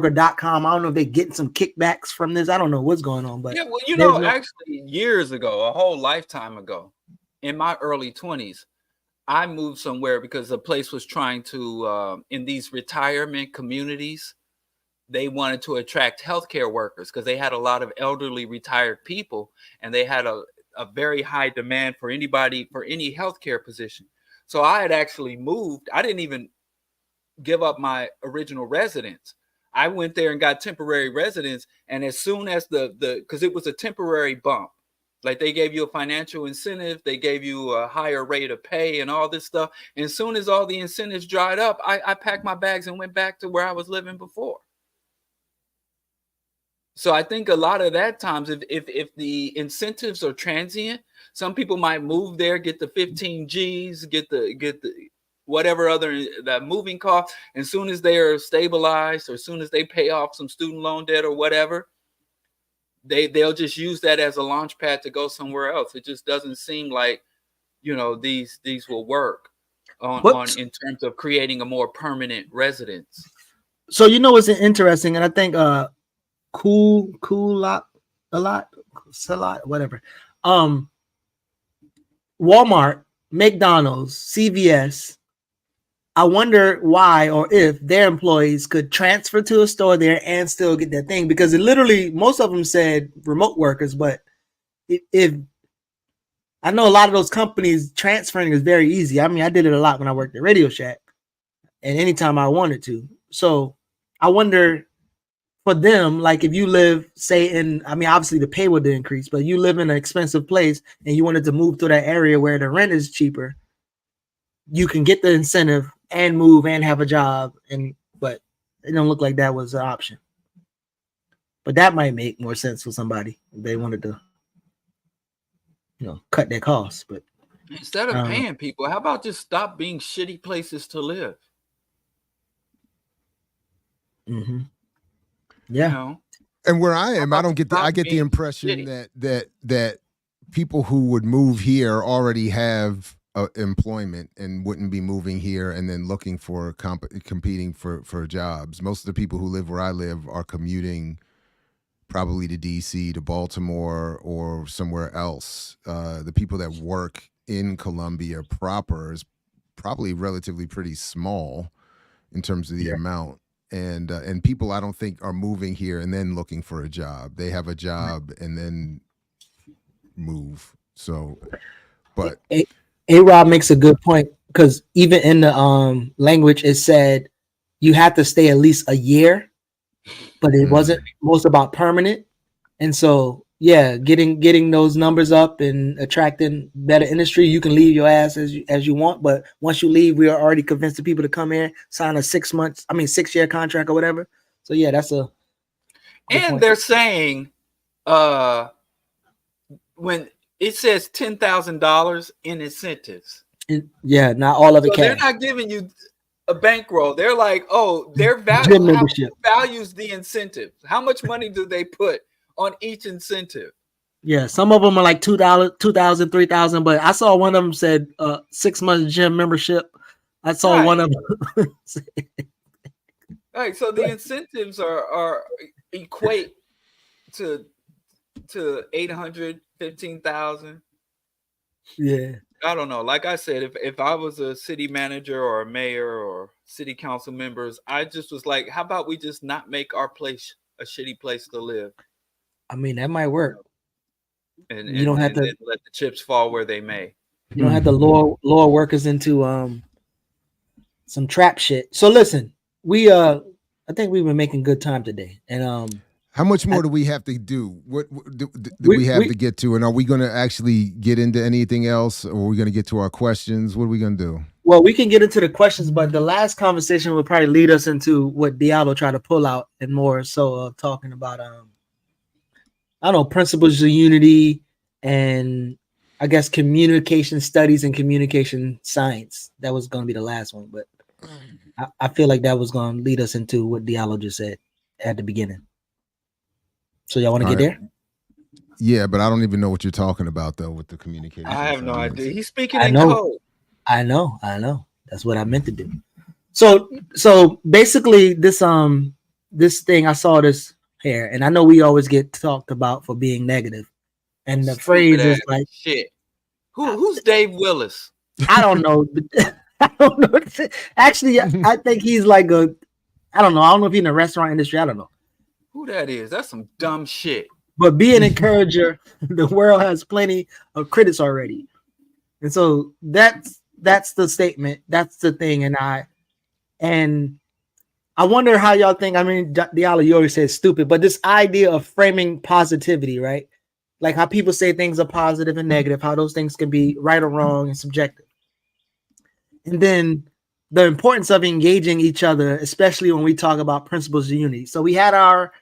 or .com. I don't know if they're getting some kickbacks from this. I don't know what's going on, but yeah, well, actually, years ago, a whole lifetime ago, in my early 20s, I moved somewhere because the place was trying to, in these retirement communities, they wanted to attract healthcare workers because they had a lot of elderly retired people, and they had a very high demand for anybody for any healthcare position. So I had actually moved. I didn't even give up my original residence. I went there and got temporary residence. And as soon as because it was a temporary bump, like they gave you a financial incentive, they gave you a higher rate of pay and all this stuff. And as soon as all the incentives dried up, I packed my bags and went back to where I was living before. So I think a lot of that times, if the incentives are transient, some people might move there, get the 15 G's, get the whatever other that moving cost. And as soon as they are stabilized, or as soon as they pay off some student loan debt or whatever, they'll just use that as a launch pad to go somewhere else. It just doesn't seem like, these will work on in terms of creating a more permanent residence. So it's interesting, and I think cool a lot, whatever. Walmart, McDonald's, CVS. I wonder why or if their employees could transfer to a store there and still get that thing, because it literally, most of them said remote workers, but if I know a lot of those companies, transferring is very easy. I mean, I did it a lot when I worked at Radio Shack, and anytime I wanted to. So I wonder for them, like if you live, say obviously the pay would increase, but you live in an expensive place and you wanted to move to that area where the rent is cheaper, you can get the incentive and move and have a job. But it don't look like that was an option. But that might make more sense for somebody if they wanted to, cut their costs. But instead of paying people, how about just stop being shitty places to live? Mm-hmm. Yeah. And where I am, I don't get I get the impression that people who would move here already have employment and wouldn't be moving here and then looking for competing for jobs. Most of the people who live where I live are commuting probably to DC, to Baltimore, or somewhere else. The people that work in Columbia proper is probably relatively pretty small in terms of the amount. And people I don't think are moving here and then looking for a job. They have a job and then move. So, but A-Rob makes a good point, because even in the language it said you have to stay at least a year, but it wasn't most about permanent. And so getting those numbers up and attracting better industry, you can leave your ass as you want, but once you leave, we are already convinced the people to come here, sign a 6-year contract or whatever. So that's a and point. They're saying when it says $10,000 in incentives, not all of it. So they're not giving you a bankroll. They're like, their value values the incentive. How much money do they put on each incentive? Yeah, some of them are like $2,000, $3,000, but I saw one of them said 6 months gym membership. I saw one of them. Right, so the incentives are equate to 800, 15,000. Yeah. I don't know. Like I said, if I was a city manager or a mayor or city council members, I just was like, how about we just not make our place a shitty place to live? I mean, that might work. And you don't have to let the chips fall where they may. You don't have to lure workers into some trap shit. So listen, I think we've been making good time today. And how much more do we have to do? What do we have to get to? And are we going to actually get into anything else, or are we going to get to our questions? What are we going to do? Well, we can get into the questions, but the last conversation will probably lead us into what Diallo tried to pull out, and more so talking about I don't know, principles of unity and I guess communication studies and communication science. That was going to be the last one, but I feel like that was going to lead us into what Diallo just said at the beginning. So y'all want to get there? Yeah, but I don't even know what you're talking about though with the communication. I have no idea. He's speaking in code. I know. That's what I meant to do. So basically, this thing, I saw this here, and I know we always get talked about for being negative, and the Stupid phrase ass is like, shit. Who's Dave Willis? I don't know. I don't know. Actually, I think he's like I don't know. I don't know if he's in the restaurant industry. I don't know. Who that is? That's some dumb shit. But be an encourager. The world has plenty of critics already, and so that's the statement. That's the thing, and I wonder how y'all think. I mean, Diallo, you always said stupid, but this idea of framing positivity, right? Like how people say things are positive and negative, how those things can be right or wrong and subjective. And then the importance of engaging each other, especially when we talk about principles of unity. So we had our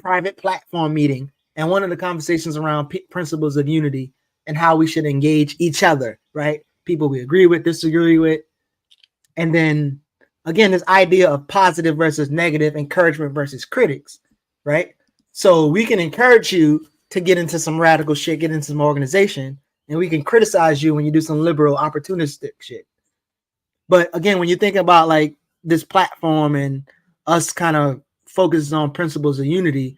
private platform meeting, and one of the conversations around principles of unity and how we should engage each other, right? People we agree with, disagree with. And then again, this idea of positive versus negative, encouragement versus critics, right? So we can encourage you to get into some radical shit, get into some organization, and we can criticize you when you do some liberal, opportunistic shit. But again, when you think about like this platform and us kind of focuses on principles of unity,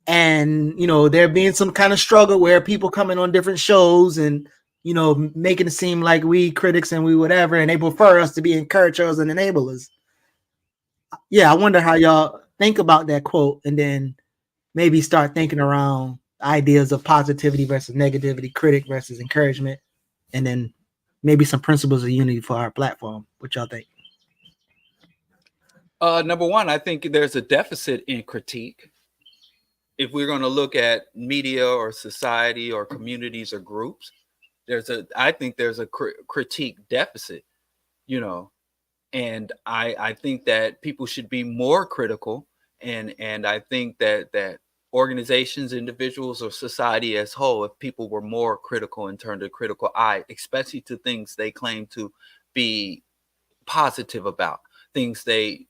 and you know, there being some kind of struggle where people coming on different shows and you know, making it seem like we critics and we whatever, and they prefer us to be encouragers and enablers. Yeah, I wonder how y'all think about that quote, and then maybe start thinking around ideas of positivity versus negativity, critic versus encouragement, and then maybe some principles of unity for our platform. What y'all think? Number one, I think there's a deficit in critique. If we're going to look at media or society or communities or groups, I think there's a critique deficit, you know, and I think that people should be more critical, and I think that organizations, individuals, or society as whole, if people were more critical and turned a critical eye, especially to things they claim to be positive about, things they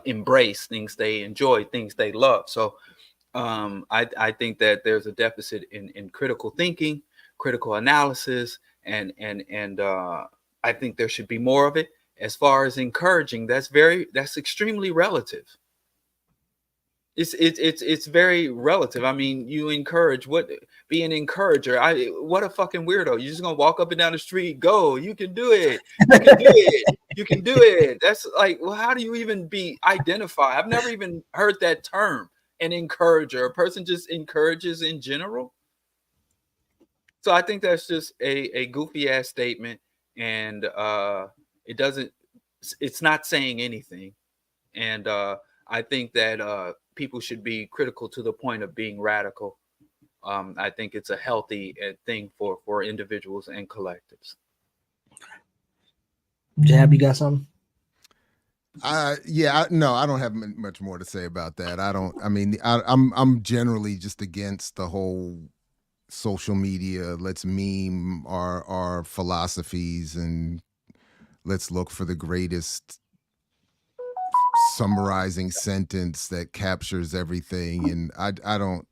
embrace, things they enjoy, things they love. So I think that there's a deficit in critical thinking, critical analysis, and I think there should be more of it. As far as encouraging, that's extremely relative. It's very relative. I mean, you encourage be an encourager. What a fucking weirdo. You're just gonna walk up and down the street, go, you can do it, you can do it, you can do it. That's like, well, how do you even identify? I've never even heard that term, an encourager. A person just encourages in general. So I think that's just a goofy ass statement, and it's not saying anything. And I think that people should be critical to the point of being radical. I think it's a healthy thing for individuals and collectives. Jab, you got something? No, I don't have much more to say about that. I'm generally just against the whole social media. Let's meme our philosophies and let's look for the greatest summarizing sentence that captures everything. And I don't,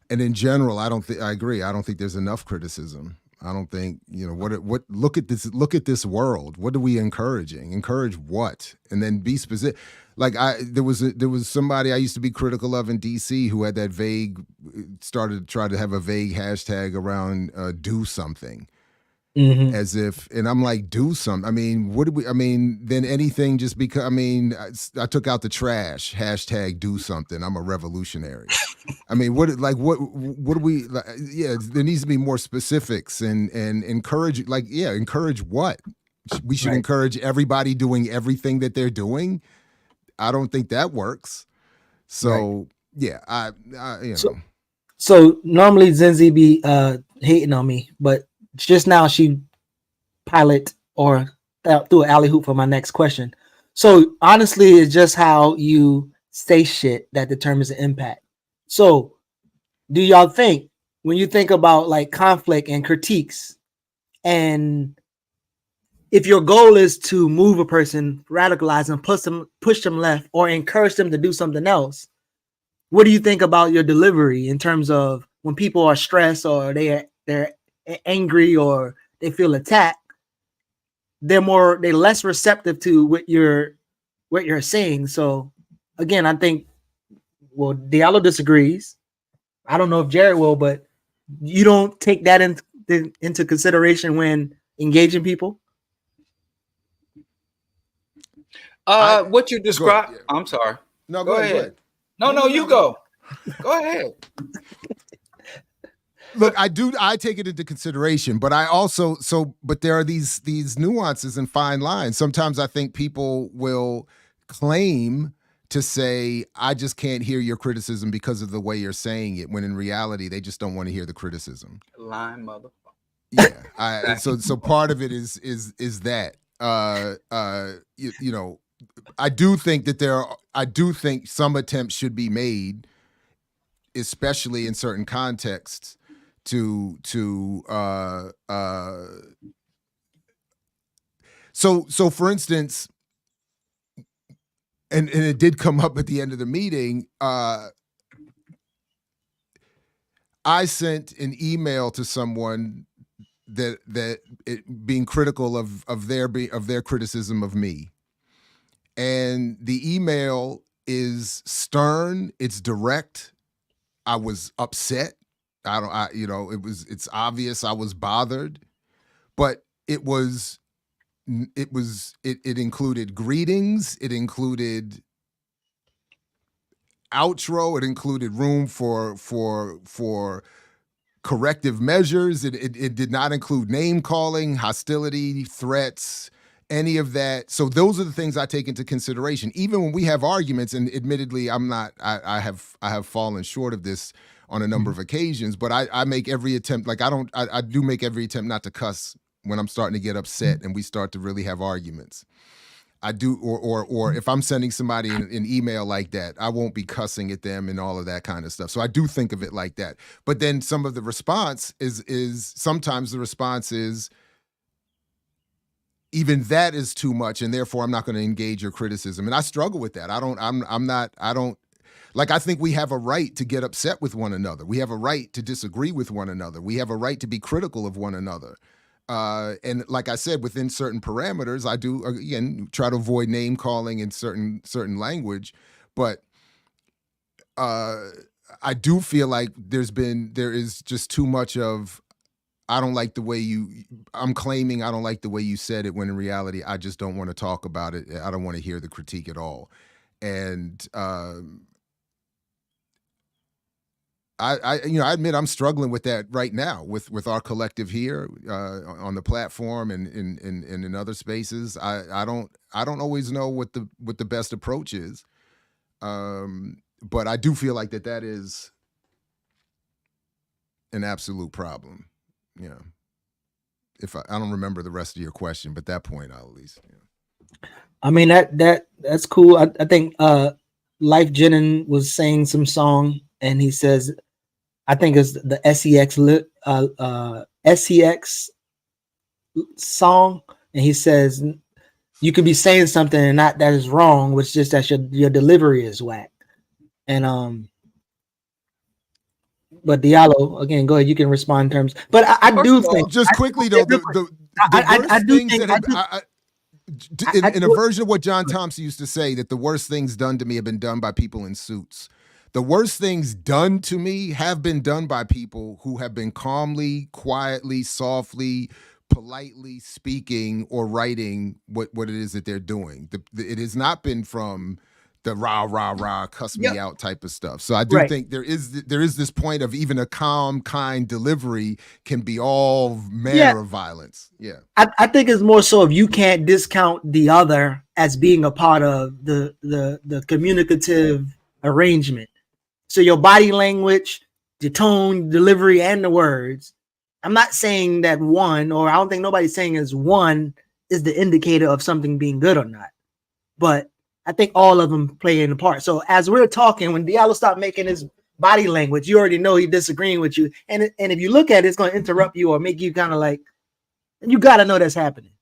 and in general, I agree. I don't think there's enough criticism. I don't think, you know, what look at this world. What are we encouraging? Encourage what? And then be specific. Like there was somebody I used to be critical of in DC who had that started to try to have a vague hashtag around do something. Mm-hmm. As if, and I'm like, do something. I mean, then anything just because, I took out the trash, hashtag do something. I'm a revolutionary. I mean, what do we, like, yeah, there needs to be more specifics and encourage, encourage what? We should encourage everybody doing everything that they're doing. I don't think that works. So, I you know. So normally Zenzi be hating on me, but just now she pilot or threw an alley hoop for my next question. So honestly, it's just how you say shit that determines the impact. So do y'all think when you think about like conflict and critiques, and if your goal is to move a person, radicalize them, push them left, or encourage them to do something else, what do you think about your delivery in terms of when people are stressed or they're angry or they feel attacked, they're less receptive to what you're saying. So again, I think, well, Diallo disagrees. I don't know if Jared will, but you don't take that into consideration when engaging people. What you describe? Yeah. I'm sorry. No, go ahead. ahead. No, you go. Go ahead. Look, I take it into consideration, but but there are these nuances and fine lines. Sometimes I think people will claim to say, I just can't hear your criticism because of the way you're saying it, when in reality, they just don't want to hear the criticism. Lying motherfucker. Yeah. So part of it is that, you know, I do think some attempts should be made, especially in certain contexts, so for instance, and it did come up at the end of the meeting, I sent an email to someone that being critical of their criticism of me. And the email is stern, it's direct. I was upset. It's obvious I was bothered, but it included greetings, it included outro, it included room for corrective measures. It did not include name calling, hostility, threats, any of that. So those are the things I take into consideration, even when we have arguments. And admittedly, I have fallen short of this on a number of occasions, but I make every attempt. Like I do make every attempt not to cuss when I'm starting to get upset and we start to really have arguments. I do, or if I'm sending somebody an email like that, I won't be cussing at them and all of that kind of stuff. So I do think of it like that. But then some of the response is sometimes the response is, even that is too much, and therefore I'm not going to engage your criticism. And I struggle with that. I think we have a right to get upset with one another. We have a right to disagree with one another. We have a right to be critical of one another. And like I said, within certain parameters, I do, again, try to avoid name calling in certain language. But I do feel like there is just too much of, I don't like the way I'm claiming I don't like the way you said it, when in reality, I just don't want to talk about it. I don't want to hear the critique at all. And I admit I'm struggling with that right now with our collective here on the platform and in other spaces. I don't always know what the best approach is, but I do feel like that is an absolute problem. Yeah. If I don't remember the rest of your question, but that point I'll at least. Yeah. I mean that's cool. I think Life Jennings was saying some song, and he says, I think it's the SEX song, and he says you could be saying something and not that is wrong, which just that your delivery is whack. And but Diallo, again, go ahead, you can respond in terms. But I do think, just quickly though, in a version of what John Thompson used to say, that the worst things done to me have been done by people in suits. The worst things done to me have been done by people who have been calmly, quietly, softly, politely speaking or writing what it is that they're doing. It has not been from the rah, rah, rah, cuss me out type of stuff. So I do think there is this point of even a calm, kind delivery can be all manner of violence. Yeah. I think it's more so if you can't discount the other as being a part of the communicative arrangement. So your body language, the tone, delivery, and the words. I'm not saying that one, or I don't think nobody's saying is one is the indicator of something being good or not. But I think all of them play in a part. So as we're talking, when Diallo stopped making his body language, you already know he's disagreeing with you. And if you look at it, it's going to interrupt you or make you kind of like, and you got to know that's happening.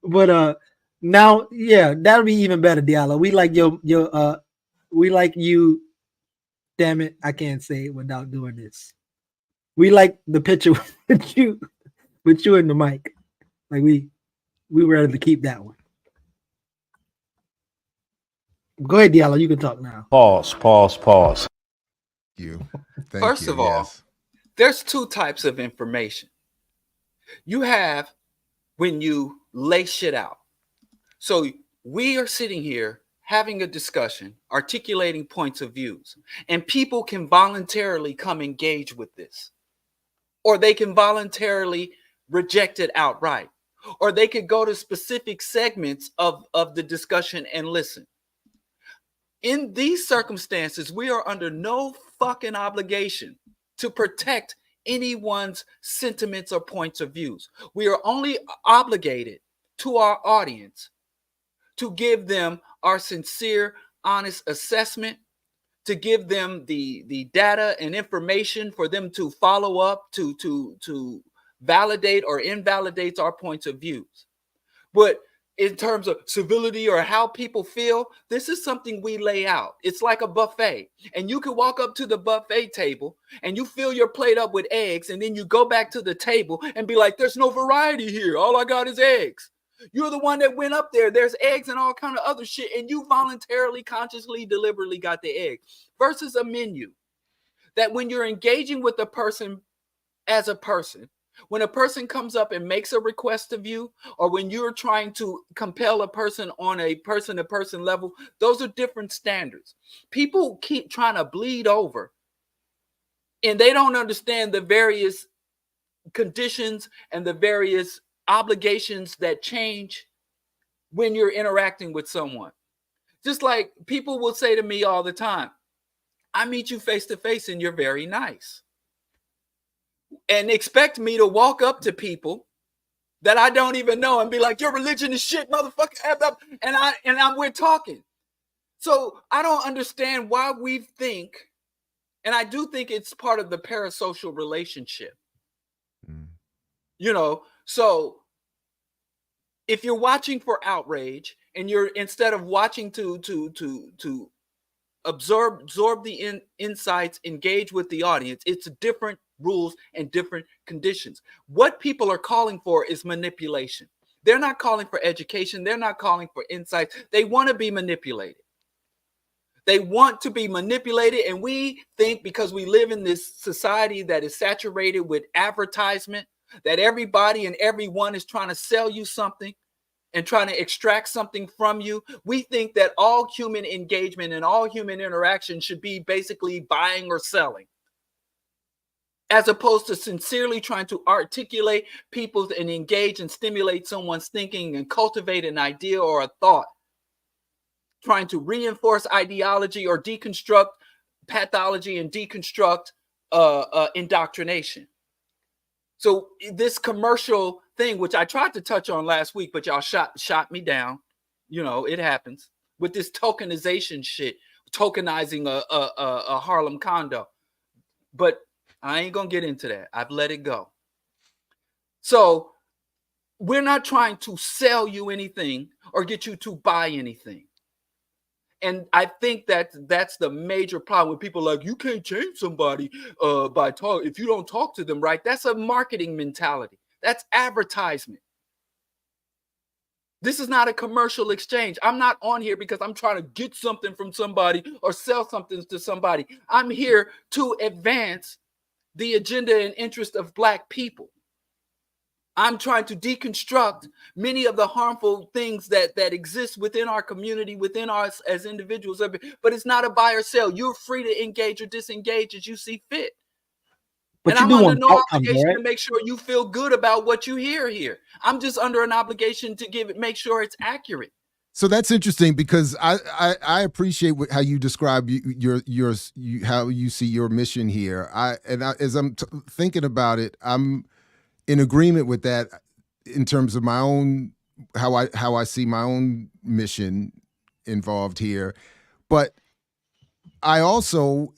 But now, yeah, that'll be even better, Diallo. We like we like you Damn it, I can't say it without doing this. We like the picture with you and the mic. Like we were able to keep that one. Go ahead, Diallo. You can talk now. Pause. First of all, there's two types of information. You have when you lay shit out. So we are sitting here having a discussion, articulating points of views, and people can voluntarily come engage with this, or they can voluntarily reject it outright, or they could go to specific segments of the discussion and listen. In these circumstances, we are under no fucking obligation to protect anyone's sentiments or points of views. We are only obligated to our audience to give them our sincere, honest assessment, to give them the data and information for them to follow up, to validate or invalidate our points of views. But in terms of civility or how people feel, this is something we lay out. It's like a buffet. And you can walk up to the buffet table and you fill your plate up with eggs, and then you go back to the table and be like, there's no variety here. All I got is eggs. You're the one that went up there. There's eggs and all kind of other shit, and you voluntarily, consciously, deliberately got the egg. Versus a menu that when you're engaging with a person as a person, when a person comes up and makes a request of you, or when you're trying to compel a person on a person-to-person level, those are different standards. People keep trying to bleed over, and they don't understand the various conditions and the various obligations that change when you're interacting with someone. Just like people will say to me all the time, I meet you face to face and you're very nice. And expect me to walk up to people that I don't even know and be like, your religion is shit, motherfucker. And we're talking. So I don't understand why we think, and I do think it's part of the parasocial relationship. You know, so if you're watching for outrage and you're, instead of watching to absorb the insights, engage with the audience, it's different rules and different conditions. What people are calling for is manipulation. They're not calling for education. They're not calling for insights. They want to be manipulated. They want to be manipulated. And we think because we live in this society that is saturated with advertisement, that everybody and everyone is trying to sell you something and trying to extract something from you. We think that all human engagement and all human interaction should be basically buying or selling, as opposed to sincerely trying to articulate people and engage and stimulate someone's thinking and cultivate an idea or a thought, trying to reinforce ideology or deconstruct pathology and deconstruct indoctrination. So this commercial thing, which I tried to touch on last week, but y'all shot me down. You know, it happens with this tokenization shit, tokenizing a Harlem condo. But I ain't gonna get into that. I've let it go. So we're not trying to sell you anything or get you to buy anything. And I think that's the major problem when people are like, you can't change somebody by talk if you don't talk to them right. That's a marketing mentality. That's advertisement. This is not a commercial exchange. I'm not on here because I'm trying to get something from somebody or sell something to somebody. I'm here to advance the agenda and interest of Black people. I'm trying to deconstruct many of the harmful things that exist within our community, within us as individuals. But it's not a buy or sell. You're free to engage or disengage as you see fit. But and I'm under no obligation to make sure you feel good about what you hear here. I'm just under an obligation to make sure it's accurate. So that's interesting because I appreciate how you describe how you see your mission here. As I'm thinking about it, I'm in agreement with that in terms of my own how I see my own mission involved here. But I also,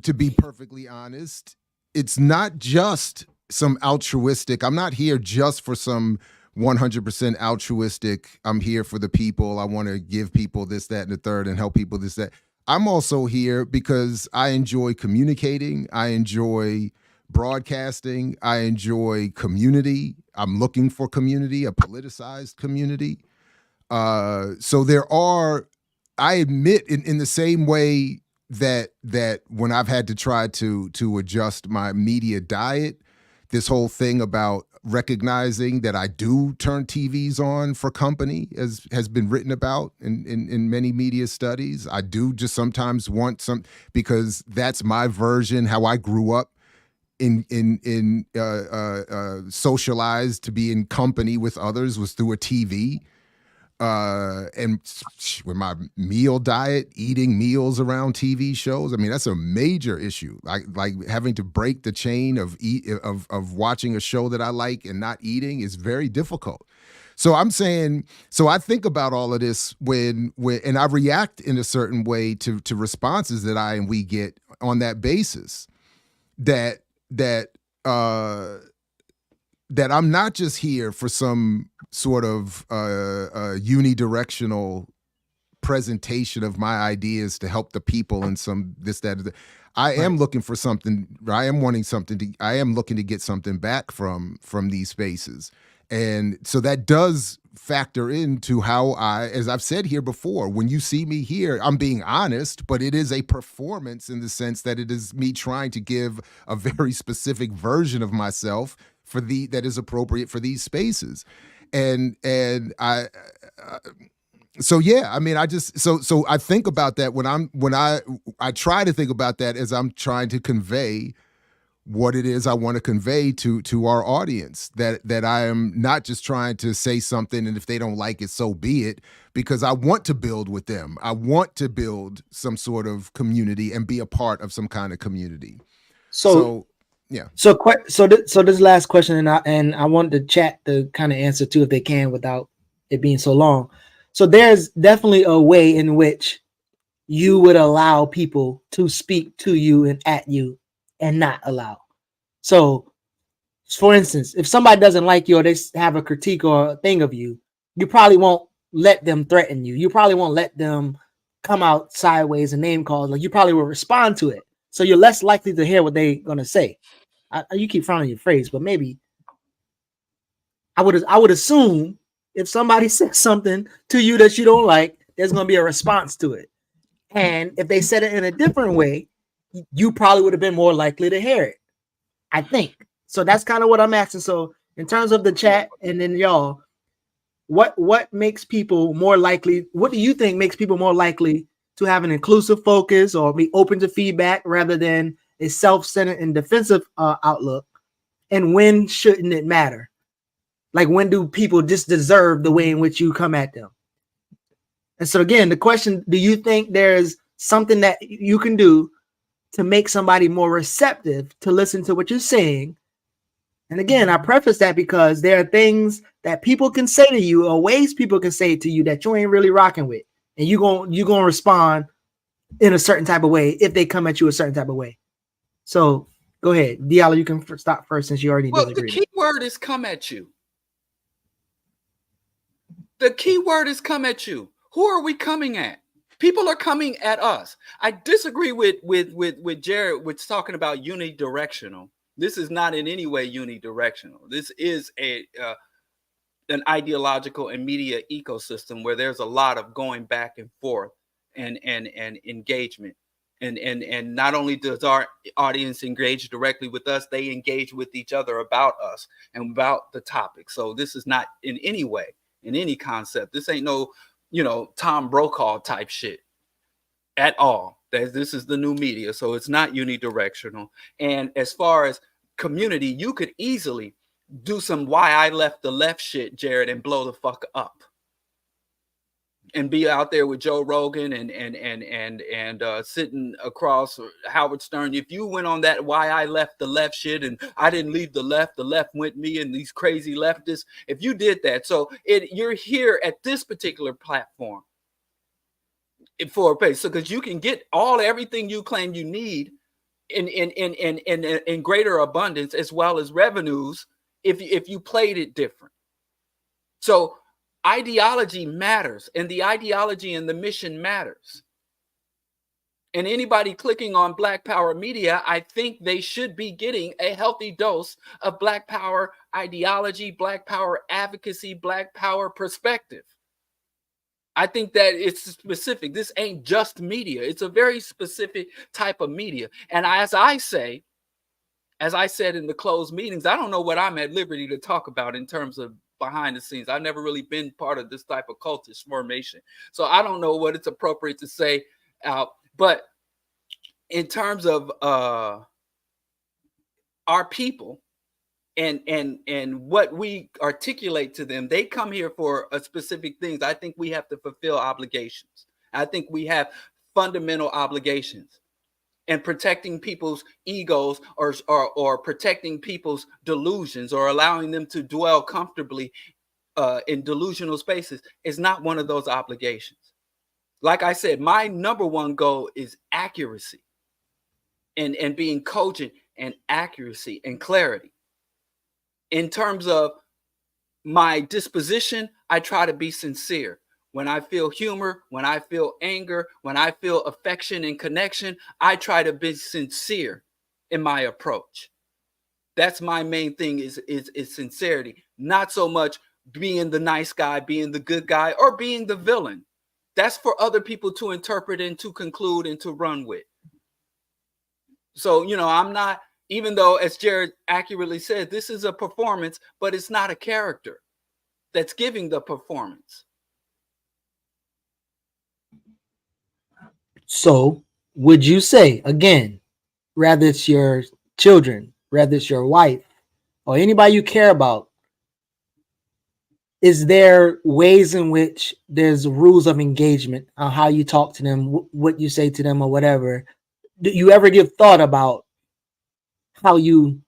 to be perfectly honest, it's not just some altruistic. I'm not here just for some 100% altruistic. I'm here for the people. I want to give people this, that, and the third and help people this, that. I'm also here because I enjoy communicating. I enjoy broadcasting. I enjoy community. I'm looking for community, a politicized community. So there are, I admit, in the same way that when I've had to try to adjust my media diet, this whole thing about recognizing that I do turn TVs on for company, as has been written about in many media studies. I do just sometimes want some, because that's my version, how I grew up socialized to be in company with others was through a TV. And with my meal diet, eating meals around TV shows, I mean, that's a major issue. Like having to break the chain of watching a show that I like and not eating is very difficult. So I'm saying, so I think about all of this when and I react in a certain way to responses that I and we get on that basis. That I'm not just here for some sort of unidirectional presentation of my ideas to help the people in some this, that. I am looking for something. I am wanting something. I am looking to get something back from these spaces. And so that does factor into how as I've said here before, when you see me here, I'm being honest, but it is a performance in the sense that it is me trying to give a very specific version of myself that is appropriate for these spaces. And so yeah, I mean, I just so I think about that when I try to think about that as I'm trying to convey what it is I want to convey to our audience, that I am not just trying to say something and if they don't like it, so be it, because I want to build with them. I want to build some sort of community and be a part of some kind of community. So yeah. So this last question, and I want the chat to kind of answer too, if they can, without it being so long. So there's definitely a way in which you would allow people to speak to you and at you, and not allow. So, for instance, if somebody doesn't like you or they have a critique or a thing of you, you probably won't let them threaten you. You probably won't let them come out sideways and name calls. Like, you probably will respond to it. So you're less likely to hear what they're gonna say. You keep frowning your phrase, but maybe I would assume if somebody says something to you that you don't like, there's gonna be a response to it. And if they said it in a different way, you probably would have been more likely to hear it, I think. So that's kind of what I'm asking. So in terms of the chat and then y'all, what makes people more likely? What do you think makes people more likely to have an inclusive focus or be open to feedback rather than a self-centered and defensive outlook? And when shouldn't it matter? Like, when do people just deserve the way in which you come at them? And so again, the question, do you think there's something that you can do to make somebody more receptive to listen to what you're saying? And again, I preface that because there are things that people can say to you, or ways people can say to you that you ain't really rocking with. And you're gonna respond in a certain type of way if they come at you a certain type of way. So go ahead. Diallo, you can stop first since you already disagreed. The key word is come at you. The key word is come at you. Who are we coming at? People are coming at us. I disagree with Jared with talking about unidirectional. This is not in any way unidirectional. This is an ideological and media ecosystem where there's a lot of going back and forth and engagement. And not only does our audience engage directly with us, they engage with each other about us and about the topic. So this is not in any way, in any concept. This ain't no, Tom Brokaw type shit at all. This is the new media, so it's not unidirectional. And as far as community, you could easily do some why I left the left shit, Jared, and blow the fuck up. And be out there with Joe Rogan and sitting across Howard Stern. If you went on that why I left the left shit and I didn't leave the left went me and these crazy leftists. If you did that, so you're here at this particular platform for a pay. So because you can get everything you claim you need in greater abundance, as well as revenues if you played it different. So ideology matters, and the ideology and the mission matters. And anybody clicking on Black Power Media, I think they should be getting a healthy dose of Black Power ideology, Black Power advocacy, Black Power perspective. I think that it's specific. This ain't just media. It's a very specific type of media. And as I said in the closed meetings, I don't know what I'm at liberty to talk about in terms of behind the scenes. I've never really been part of this type of cultish formation. So I don't know what it's appropriate to say out. But in terms of our people and what we articulate to them, they come here for a specific things. I think we have to fulfill obligations. I think we have fundamental obligations. And protecting people's egos or protecting people's delusions or allowing them to dwell comfortably in delusional spaces is not one of those obligations. Like I said, my number one goal is accuracy and being cogent and accuracy and clarity. In terms of my disposition, I try to be sincere. When I feel humor, when I feel anger, when I feel affection and connection, I try to be sincere in my approach. That's my main thing is sincerity, not so much being the nice guy, being the good guy, or being the villain. That's for other people to interpret and to conclude and to run with. So, I'm not, even though, as Jared accurately said, this is a performance, but it's not a character that's giving the performance. So would you say, again, rather it's your children, rather it's your wife, or anybody you care about, is there ways in which there's rules of engagement on how you talk to them, what you say to them, or whatever? Do you ever give thought about how you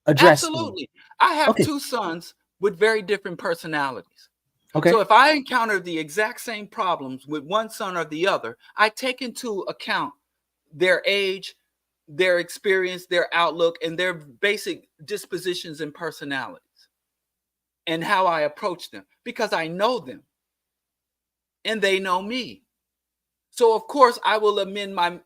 address Absolutely. them? I have two sons with very different personalities. Okay. So if I encounter the exact same problems with one son or the other, I take into account their age, their experience, their outlook, and their basic dispositions and personalities, and how I approach them, because I know them and they know me. So of course I will amend my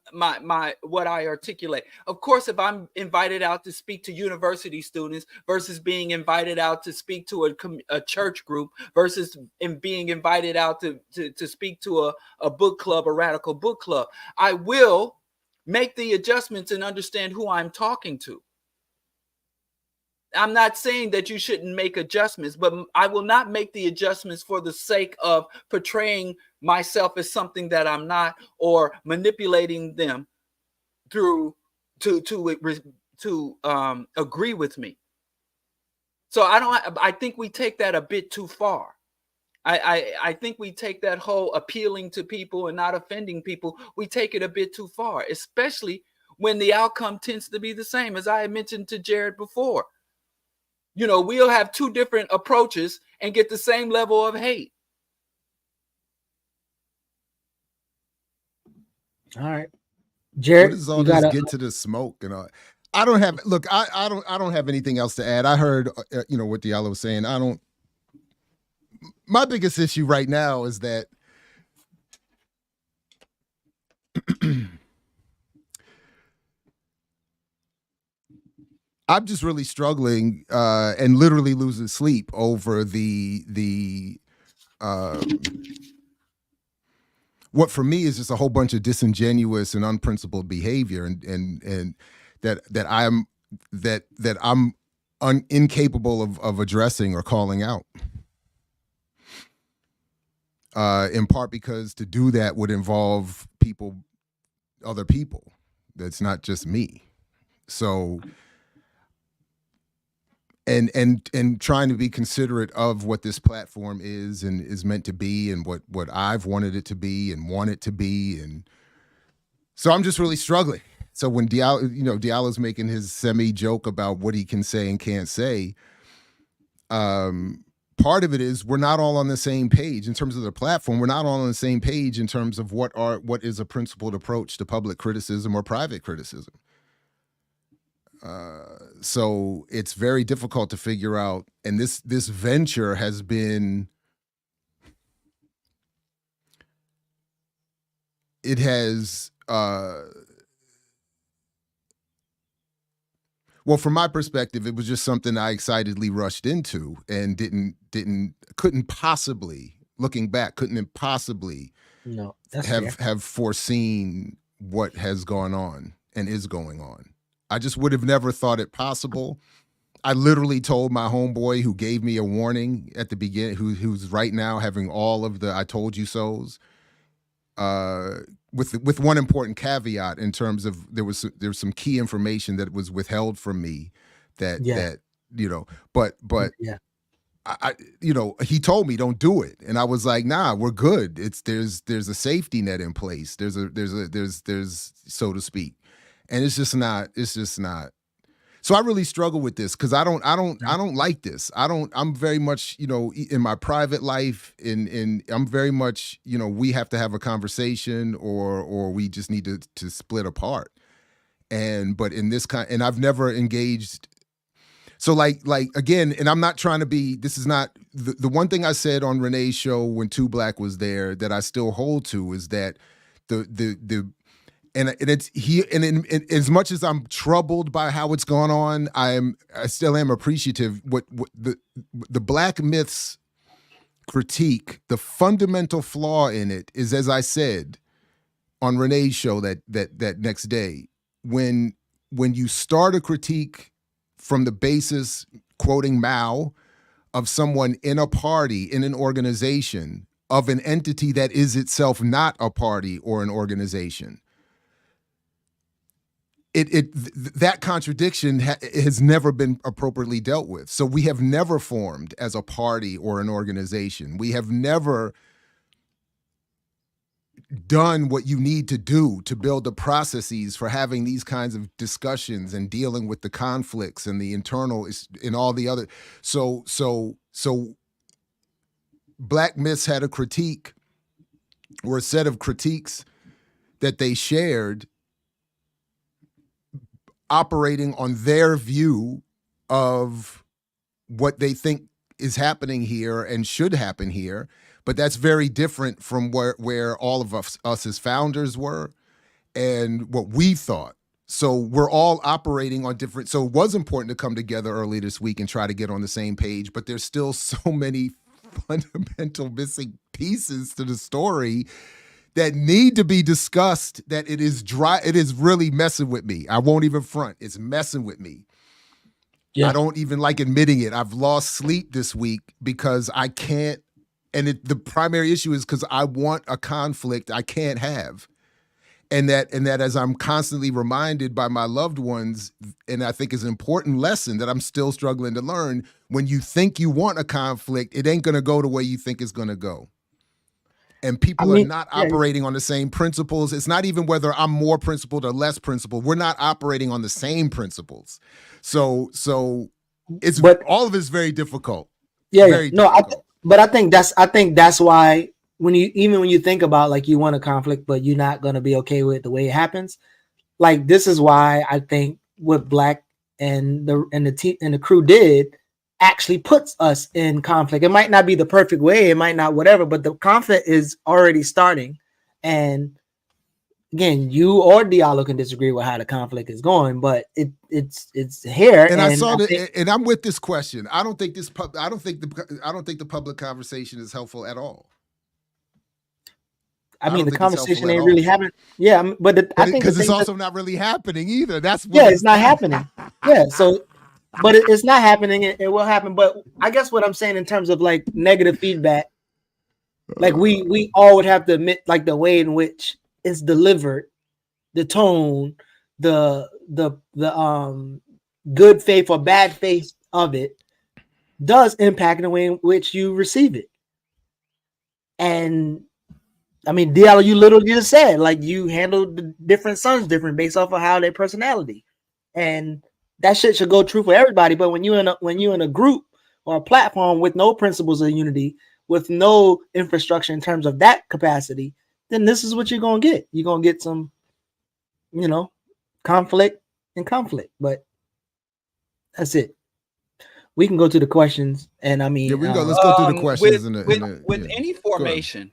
what I articulate. Of course, if I'm invited out to speak to university students versus being invited out to speak to a church group versus being invited out to speak to a book club, a radical book club, I will make the adjustments and understand who I'm talking to. I'm not saying that you shouldn't make adjustments, but I will not make the adjustments for the sake of portraying myself as something that I'm not, or manipulating them through to agree with me. So I think we take that a bit too far. I think we take that whole appealing to people and not offending people, we take it a bit too far, especially when the outcome tends to be the same, as I had mentioned to Jared before. We'll have two different approaches and get the same level of hate. All right, Jared, what does all this get to the smoke and all? I don't have. Look, I don't have anything else to add. I heard what Diallo was saying. My biggest issue right now is that I'm just really struggling and literally losing sleep over the what for me is just a whole bunch of disingenuous and unprincipled behavior, and that I'm incapable of addressing or calling out. In part because to do that would involve other people. That's not just me. So. And trying to be considerate of what this platform is and is meant to be, and what I've wanted it to be and want it to be, and so I'm just really struggling. So when Diallo's making his semi joke about what he can say and can't say, part of it is we're not all on the same page in terms of the platform. We're not all on the same page in terms of what is a principled approach to public criticism or private criticism. So it's very difficult to figure out, and this venture has been it has well, from my perspective, it was just something I excitedly rushed into and couldn't possibly, looking back, couldn't possibly have foreseen what has gone on and is going on. I just would have never thought it possible. I literally told my homeboy who gave me a warning at the beginning, who's right now having all of the "I told you so's," with one important caveat in terms of there was some key information that was withheld from me that but I he told me don't do it, and I was like, nah, we're good. There's a safety net in place. There's so to speak, and it's just not. So I really struggle with this because I don't like this. I'm very much, in my private life, I'm very much, we have to have a conversation or we just need to split apart. But in this and I've never engaged. So like again, and I'm not trying to be, this is not the one thing I said on Renee's show when Two Black was there that I still hold to is that and as much as I'm troubled by how it's gone on, I still am appreciative. What the Black myths critique, the fundamental flaw in it is, as I said on Renee's show that next day, when you start a critique from the basis, quoting Mao, of someone in a party, in an organization, of an entity that is itself not a party or an organization, that contradiction has never been appropriately dealt with. So we have never formed as a party or an organization. We have never done what you need to do to build the processes for having these kinds of discussions and dealing with the conflicts and the internal and all the other. So Black Myths had a critique or a set of critiques that they shared, operating on their view of what they think is happening here and should happen here. But that's very different from where all of us as founders were and what we thought. So we're all operating on different. So it was important to come together early this week and try to get on the same page, but there's still so many fundamental missing pieces to the story that need to be discussed, that it is really messing with me. I won't even front. It's messing with me. Yeah. I don't even like admitting it. I've lost sleep this week because I can't, and the primary issue is because I want a conflict I can't have. And that as I'm constantly reminded by my loved ones, and I think is an important lesson that I'm still struggling to learn, when you think you want a conflict, it ain't gonna go the way you think it's gonna go. And people are not operating on the same principles. It's not even whether I'm more principled or less principled. We're not operating on the same principles. So it's all of it's very difficult. Yeah, very difficult. But I think that's why when you think about like you want a conflict, but you're not gonna be okay with the way it happens. Like this is why I think what Black and the crew did actually puts us in conflict. It might not be the perfect way, it might not whatever, but the conflict is already starting. And again, you or Diallo can disagree with how the conflict is going, but it's here. And I saw that, and I'm with this question. I don't think the public conversation is helpful at all. I mean, the conversation ain't really happening. Yeah, but I think because it's also not really happening either. That's it's not happening. Yeah, so. But it's not happening. It will happen. But I guess what I'm saying in terms of like negative feedback, like we all would have to admit, like the way in which it's delivered, the tone, the good faith or bad faith of it does impact the way in which you receive it. And I mean, Diallo, you literally just said like you handle the different sons different based off of how their personality, and that shit should go true for everybody. But when you're in a group or a platform with no principles of unity, with no infrastructure in terms of that capacity, then this is what you're gonna get. You're gonna get some, conflict. But that's it. We can go to the questions, and I mean, yeah, we can go. Let's go through the questions. With any formation,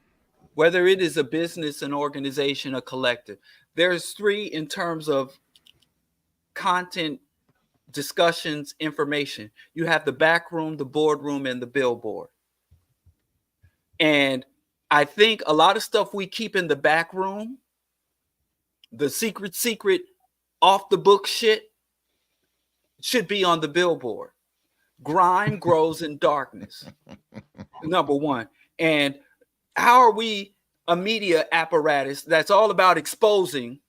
whether it is a business, an organization, a collective. There's three in terms of content, discussions, information. You have the back room, the boardroom, and the billboard. And I think a lot of stuff we keep in the back room, the secret, off the book shit, should be on the billboard. Grime grows in darkness. Number one. And how are we a media apparatus that's all about exposing?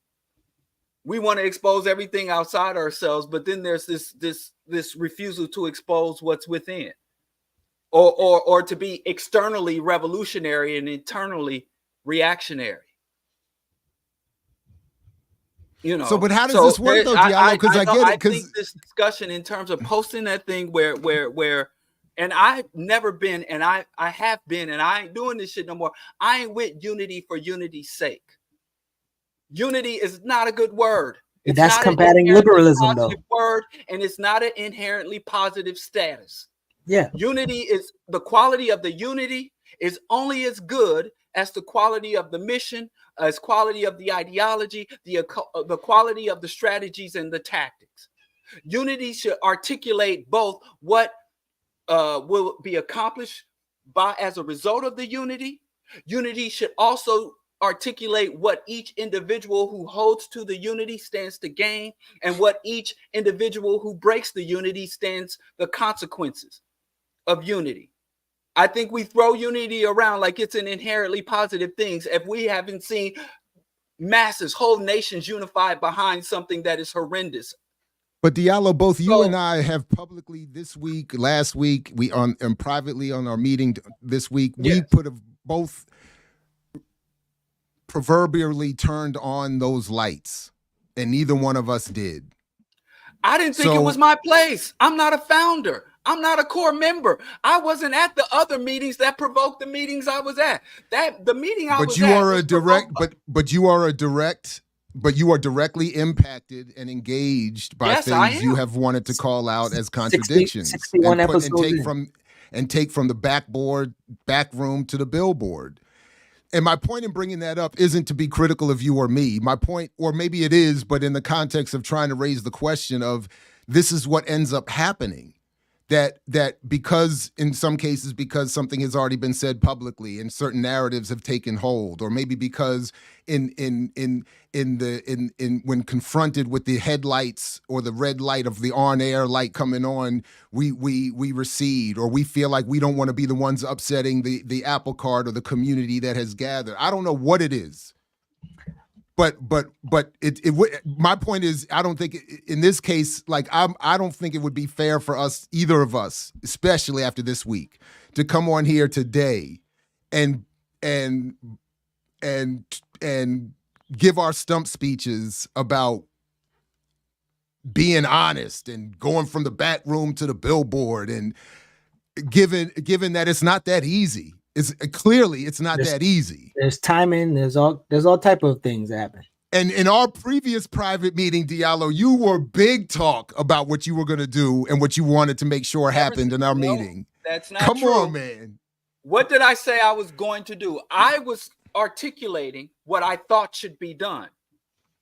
We want to expose everything outside ourselves, but then there's this refusal to expose what's within, or to be externally revolutionary and internally reactionary. You know. So, but how does this work though, Diallo? Because I get it. I think this discussion in terms of posting that thing where, and I've never been, and I have been, and I ain't doing this shit no more. I ain't with unity for unity's sake. Unity is not a good word. It's that's combating liberalism, though. Word, and it's not an inherently positive status. Yeah. Unity is the quality of the unity is only as good as the quality of the mission, as quality of the ideology, the quality of the strategies and the tactics. Unity should articulate both what will be accomplished as a result of the unity. Unity should also articulate what each individual who holds to the unity stands to gain, and what each individual who breaks the unity stands the consequences of unity. I think we throw unity around like it's an inherently positive thing if we haven't seen masses, whole nations unified behind something that is horrendous. But Diallo, both you and I have publicly this week, last week, and privately on our meeting this week, we put both proverbially turned on those lights, and neither one of us did. I didn't think it was my place. I'm not a founder. I'm not a core member. I wasn't at the other meetings that provoked the meetings I was at. The meeting I was at. But you are directly impacted and engaged by things you have wanted to call out as contradictions. 61 episodes and take from the back room to the billboard. And my point in bringing that up isn't to be critical of you or me. My point, or maybe it is, but in the context of trying to raise the question of this is what ends up happening. That because in some cases, because something has already been said publicly and certain narratives have taken hold, or maybe because when confronted with the headlights or the red light of the on-air light coming on, we recede, or we feel like we don't want to be the ones upsetting the apple cart or the community that has gathered. I don't know what it is. But my point is, I don't think in this case, like I don't think it would be fair for us, either of us, especially after this week, to come on here today and give our stump speeches about being honest and going from the back room to the billboard, and given that it's not that easy. It's not that easy. There's timing. There's all type of things that happen. And in our previous private meeting, Diallo, you were big talk about what you were going to do and what you wanted to make sure happened in our meeting. That's not true. Come on, man. What did I say I was going to do? I was articulating what I thought should be done.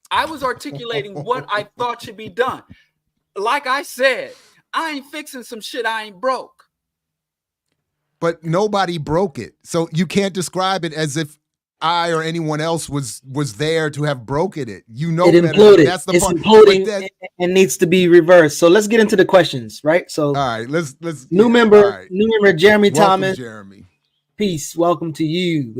I was articulating what I thought should be done. Like I said, I ain't fixing some shit I ain't broke. But nobody broke it. So you can't describe it as if I or anyone else was there to have broken it. You know, it imploded. That's the part. Imploding and needs to be reversed. So let's get into the questions, right? So all right, let's new member Jeremy welcome, Thomas. Jeremy. Peace. Welcome to you.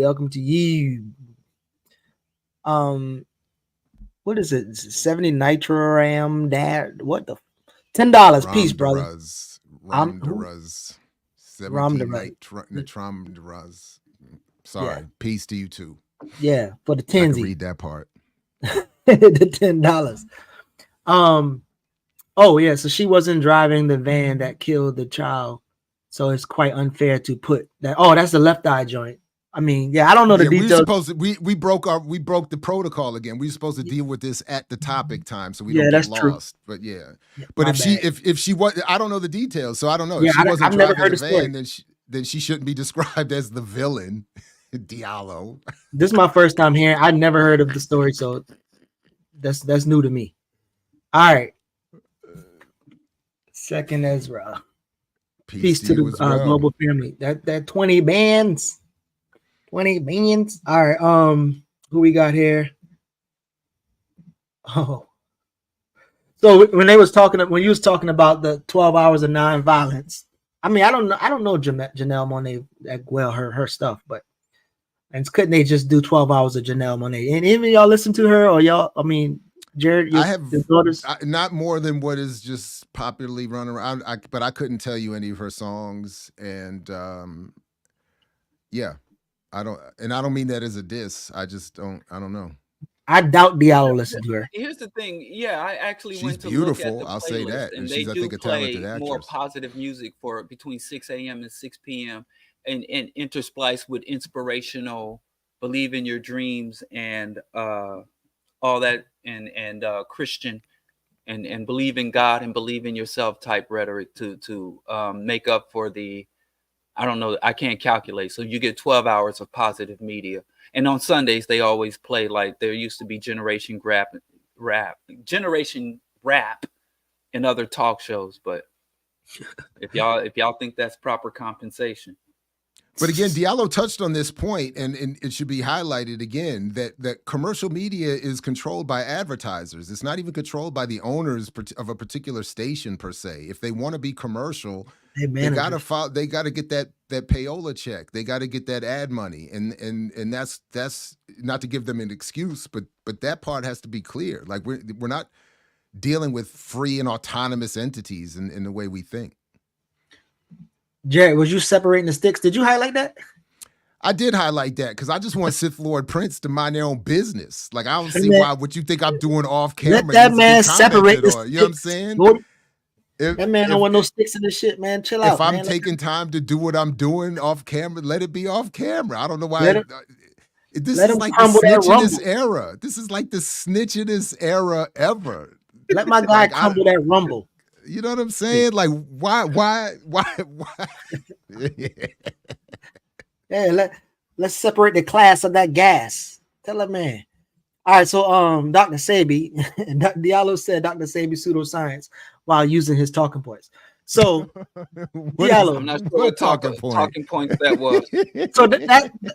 What is it? 70 nitroram dad. What the $10. Peace, brother. Sorry. Yeah. Peace to you too. Yeah, for the 10. Read that part. The $10. Oh yeah, so she wasn't driving the van that killed the child. So it's quite unfair to put that. Oh, that's the left eye joint. I mean, yeah, I don't know the details. We broke the protocol again. We were supposed to deal with this at the topic time, so we don't get lost. True. But but if she was, I don't know the details, so I don't know. If she wasn't driving the van, then she shouldn't be described as the villain. Diallo. This is my first time hearing. I never heard of the story, so that's new to me. All right. Second Ezra. Peace to you the as well. global family. That 20 bands. 20 bands. All right. Who we got here? Oh. So when you was talking about the 12 hours of nonviolence, I mean, I don't know Janelle Monáe that well, her stuff, but and couldn't they just do 12 hours of Janelle Monáe? And any of y'all listen to her, or y'all? I mean, Jared, your daughters? Not more than what is just popularly run around. But I couldn't tell you any of her songs, and yeah, I don't mean that as a diss. I don't know. I doubt Diallo listened to her. Here's the thing. Yeah, I actually She's went to beautiful. look at the I'll say that, and she's, they I do think, a play talented actress. more positive music for between 6 a.m. and 6 p.m. and interspliced with inspirational, believe in your dreams and all that, and Christian and believe in God and believe in yourself type rhetoric to make up for the, I don't know, I can't calculate. So you get 12 hours of positive media. And on Sundays, they always play, like, there used to be Generation Rap and other talk shows. But if y'all think that's proper compensation. But again, Diallo touched on this point, and it should be highlighted again, that commercial media is controlled by advertisers. It's not even controlled by the owners of a particular station per se. If they want to be commercial, they gotta get that payola check. They got to get that ad money, and that's not to give them an excuse, but that part has to be clear. Like we're not dealing with free and autonomous entities in the way we think. Jared, was you separating the sticks? Did you highlight that? I did highlight that because I just want Sith Lord Prince to mind their own business. Like, I don't see why what you think I'm doing off camera. Let that man separate the sticks. You know what I'm saying? That man don't want no sticks in this shit, man. Chill out. If I'm taking time to do what I'm doing off camera, let it be off camera. I don't know why. This is like the snitchiness era. This is like the snitchiness era ever. Let my guy crumble that rumble. You know what I'm saying? Like, why? Yeah, let's separate the class of that gas. Tell that man. All right, so Dr. Sebi, Diallo said Dr. Sebi pseudoscience while using his talking points. So Diallo, I'm not sure what talking points that was. So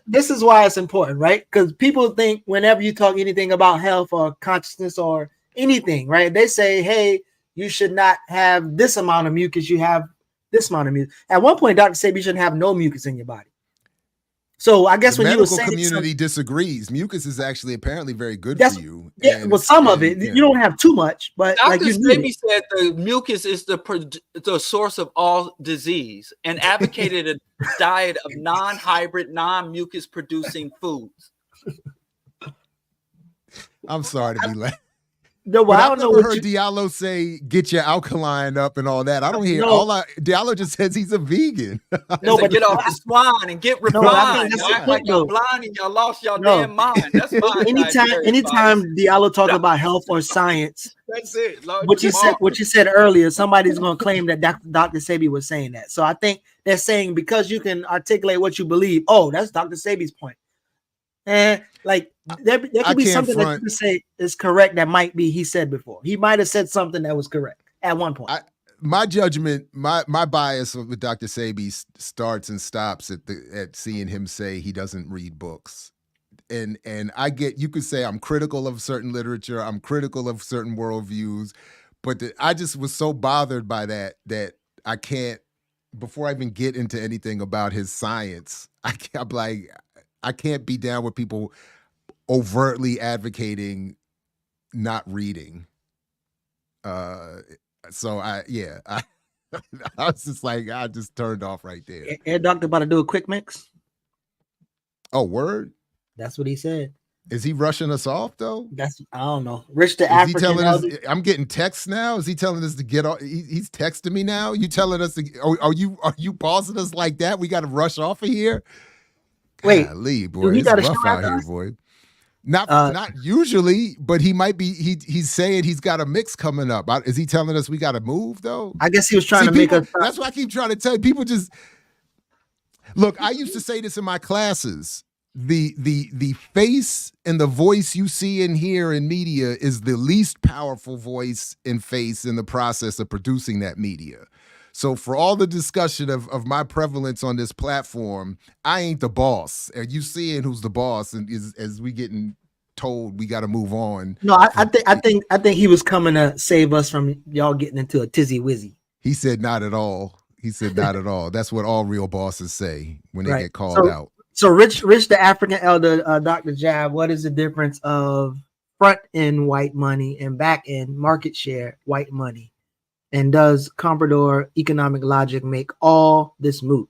this is why it's important, right? Because people think whenever you talk anything about health or consciousness or anything, right? They say, hey, you should not have this amount of mucus. You have this amount of mucus. At one point, Dr. said you shouldn't have no mucus in your body. So I guess the when you were medical saying community disagrees, mucus is actually apparently very good for you. Yeah, well, some of it you don't have too much, but Dr. Sebi said the mucus is the source of all disease and advocated a diet of non-hybrid, non-mucus producing foods. I'm sorry to be laughing. No, but I don't know what heard Diallo say get your alkaline up and all that. I don't hear Diallo just says he's a vegan. No, but get off the swine and get refined. Like y'all blind and y'all lost y'all damn mind. That's fine. Anytime Diallo talk about health or science, that's it. What you said earlier, somebody's gonna claim that Dr. Sebi was saying that. So I think they're saying because you can articulate what you believe, oh, that's Dr. Sebi's point. And like there could be something that you can say is correct that might be he said before. He might have said something that was correct at one point. My judgment, my bias with Dr. Sebi starts and stops at seeing him say he doesn't read books. And you could say I'm critical of certain literature, I'm critical of certain worldviews, but I just was so bothered by that I can't, before I even get into anything about his science, I'm like, I can't be down with people overtly not reading. So I was just like, I just turned off right there. Air Doctor about to do a quick mix. Oh, word? That's what he said. Is he rushing us off though? I don't know. Rich the African. He telling us? I'm getting texts now. Is he telling us to get off? He's texting me now. You telling us to? Are you pausing us like that? We got to rush off of here. Wait, Lee, boy, it's rough out here, boy. Not usually, but he might be. He's saying he's got a mix coming up. Is he telling us we got to move though? I guess he was trying to make us. That's why I keep trying to tell you. People just look. I used to say this in my classes. the face and the voice you see and hear in media is the least powerful voice and face in the process of producing that media. So for all the discussion of my prevalence on this platform, I ain't the boss. And you seeing who's the boss, and as we getting told we got to move on. No, I think he was coming to save us from y'all getting into a tizzy wizzy. He said not at all. He said not at all. That's what all real bosses say when they get called out. So Rich, the African elder, Dr. Jab, what is the difference of front end white money and back end market share white money? And does Comprador economic logic make all this moot?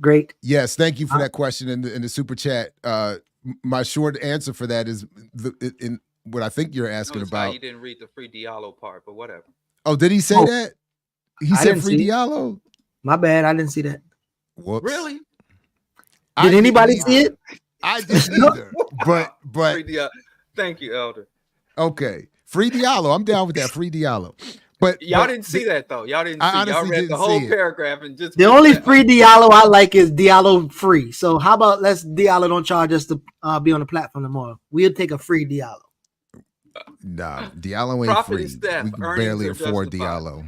Great. Yes, thank you for that question in the super chat. My short answer for that is in what I think you're asking about. You didn't read the free Diallo part, but whatever. Oh, did he say that? He said free Diallo? My bad, I didn't see that. Whoops. Really? Did anybody see it? I didn't either. But Free Diallo. Thank you, Elder. Okay. Free Diallo. I'm down with that. Free Diallo. But y'all didn't see that though. Y'all didn't see. Y'all read the whole paragraph and just the only free Diallo I like is Diallo free. So how about let's Diallo don't charge us to be on the platform tomorrow. We'll take a free Diallo. Nah, Diallo ain't free. We can barely afford Diallo.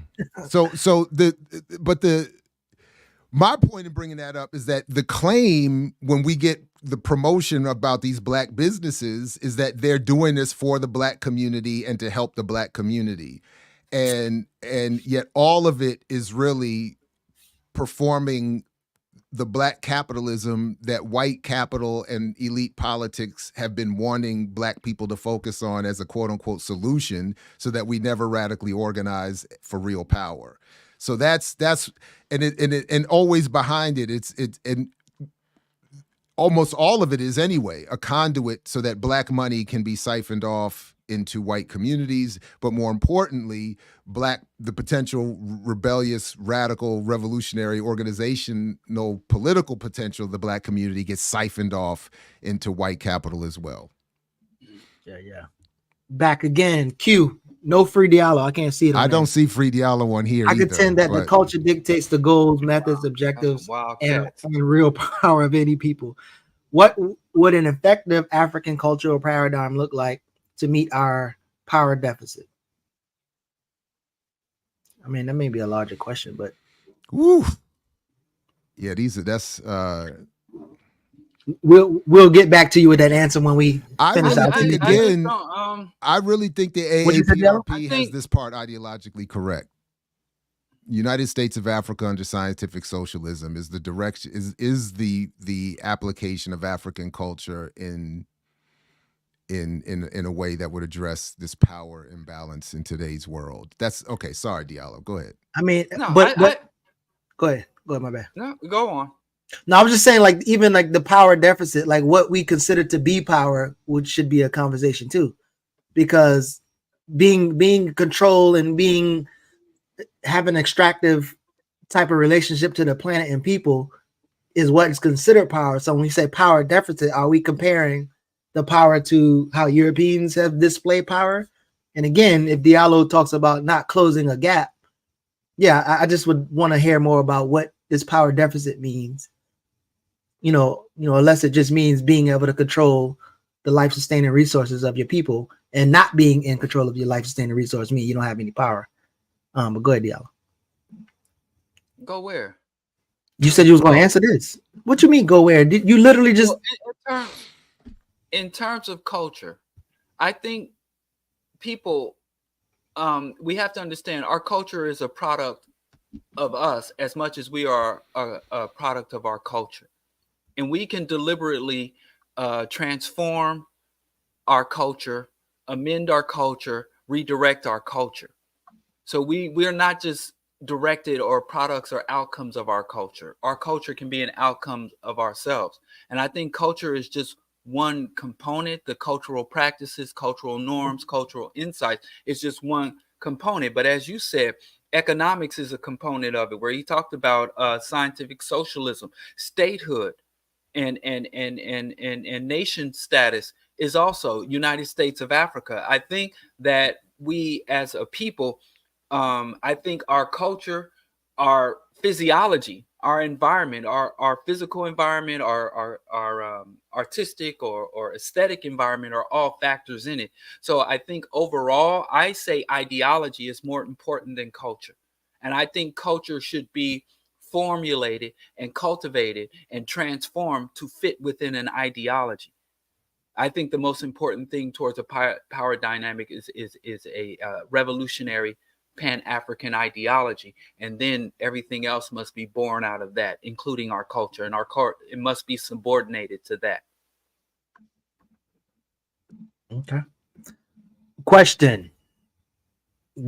My point in bringing that up is that the claim when we get the promotion about these black businesses is that they're doing this for the black community and to help the black community. And yet all of it is really performing the black capitalism that white capital and elite politics have been wanting black people to focus on as a quote unquote solution so that we never radically organize for real power. So that's and always behind it, it's and almost all of it is anyway a conduit so that black money can be siphoned off into white communities, but more importantly, the potential rebellious, radical, revolutionary, organizational, political potential of the black community gets siphoned off into white capital as well. Yeah. Back again, Q. No free Diallo. I can't see it. I don't see free Diallo on here. I contend that the culture dictates the goals, methods, objectives, and real power of any people. What would an effective African cultural paradigm look like to meet our power deficit? I mean, that may be a larger question, but yeah, we'll get back to you with that answer when we finish. I really think the AAPRP has this part ideologically correct. United States of Africa under scientific socialism is the direction is the application of African culture in a way that would address this power imbalance in today's world. That's okay. Sorry, Diallo. Go ahead. I mean, go ahead. My bad. No, go on. No, I was just saying, like, even like the power deficit, like what we consider to be power, which should be a conversation too, because being control and having extractive type of relationship to the planet and people is what is considered power. So when we say power deficit, are we comparing the power to how Europeans have displayed power? And again, if Diallo talks about not closing a gap, yeah, I just would want to hear more about what this power deficit means. Unless it just means being able to control the life-sustaining resources of your people and not being in control of your life-sustaining resource mean you don't have any power. But go ahead, Diallo. Go where? You said you was going to answer this. What you mean go where? Did you literally just... In terms of culture, I think people, we have to understand our culture is a product of us as much as we are a product of our culture. And we can deliberately transform our culture, amend our culture, redirect our culture. So we're not just directed or products or outcomes of our culture. Our culture can be an outcome of ourselves. And I think culture is just one component. The cultural practices, cultural norms, cultural insights is just one component. But as you said, economics is a component of it, where he talked about scientific socialism, statehood, and nation status is also United States of Africa. I think that we as a people, I think our culture, our physiology, our environment, our physical environment, our artistic or aesthetic environment are all factors in it. So I think overall, I say ideology is more important than culture. And I think culture should be formulated and cultivated and transformed to fit within an ideology. I think the most important thing towards a power dynamic is a revolutionary Pan-African ideology, and then everything else must be born out of that, including our culture, and it must be subordinated to that. Okay. Question: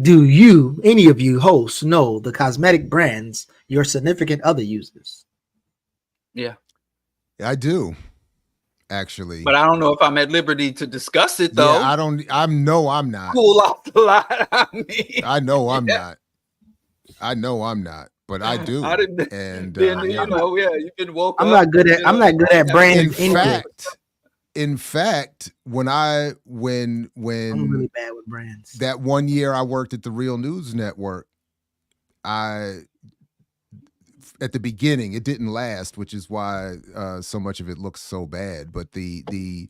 do you, any of you hosts, know the cosmetic brands your significant other uses? Yeah, I do, actually. but I don't know if I'm at liberty to discuss it though. Yeah, I'm not. Cool off the line. I mean, I know I'm not. I know I'm not, but I do. And then, you know, yeah, you've been woke I'm up. not good at. I'm not good at brands. In fact, when I'm really bad with brands. That one year I worked at the Real News Network, at the beginning it didn't last, which is why so much of it looks so bad. But we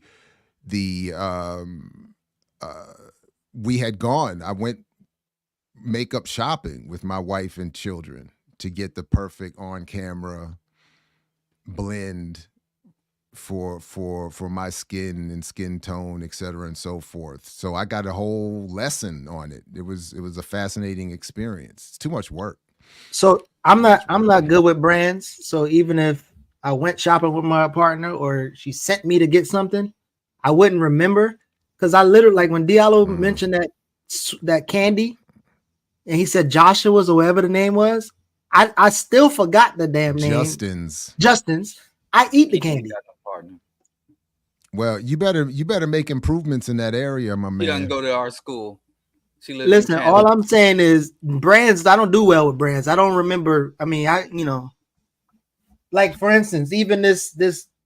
had gone. I went makeup shopping with my wife and children to get the perfect on-camera blend for my skin and skin tone, et cetera, and so forth. So I got a whole lesson on it. It was a fascinating experience. It's too much work. So I'm not good with brands. So even if I went shopping with my partner or she sent me to get something, I wouldn't remember, because I literally, like when Diallo mentioned that candy, and he said Joshua's or whatever the name was, I still forgot the damn name. Justin's. I eat the candy. Well, you better make improvements in that area, my man. She doesn't go to our school. She lives. Listen, all I'm saying is brands. I don't do well with brands. I don't remember. I mean, like for instance, even this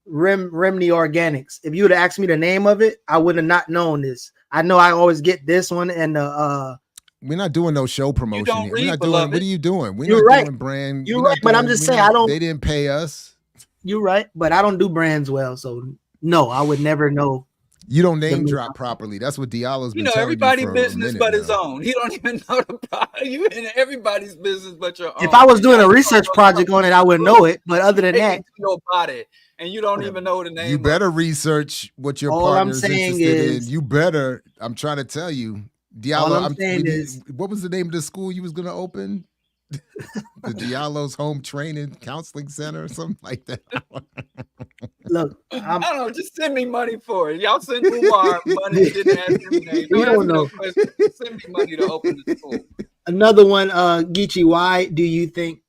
Remedy Organics. If you would have asked me the name of it, I would have not known this. I know I always get this one and we're not doing no show promotion here. We're not doing. What are you doing? We're You're not right. doing brand. You're right, but I'm just saying I don't. They didn't pay us. You're right, but I don't do brands well, so no, I would never know. You don't name drop properly. That's what Diallo's been telling you. Everybody's for business but now. his own. He don't even know the product. You in everybody's business but your own. If I was doing a research project on it, I would know it. But other than that, your body, and you don't even know the name. You better research what your partner's interested in. You better. I'm trying to tell you, Diallo. What was the name of the school you was going to open? The Diallo's Home Training Counseling Center or something like that. Look, I don't know. Just send me money for it. Y'all send Uwar money. Didn't ask me name. You don't know. Send me money to open the school. Another one, Geechee. Why do you think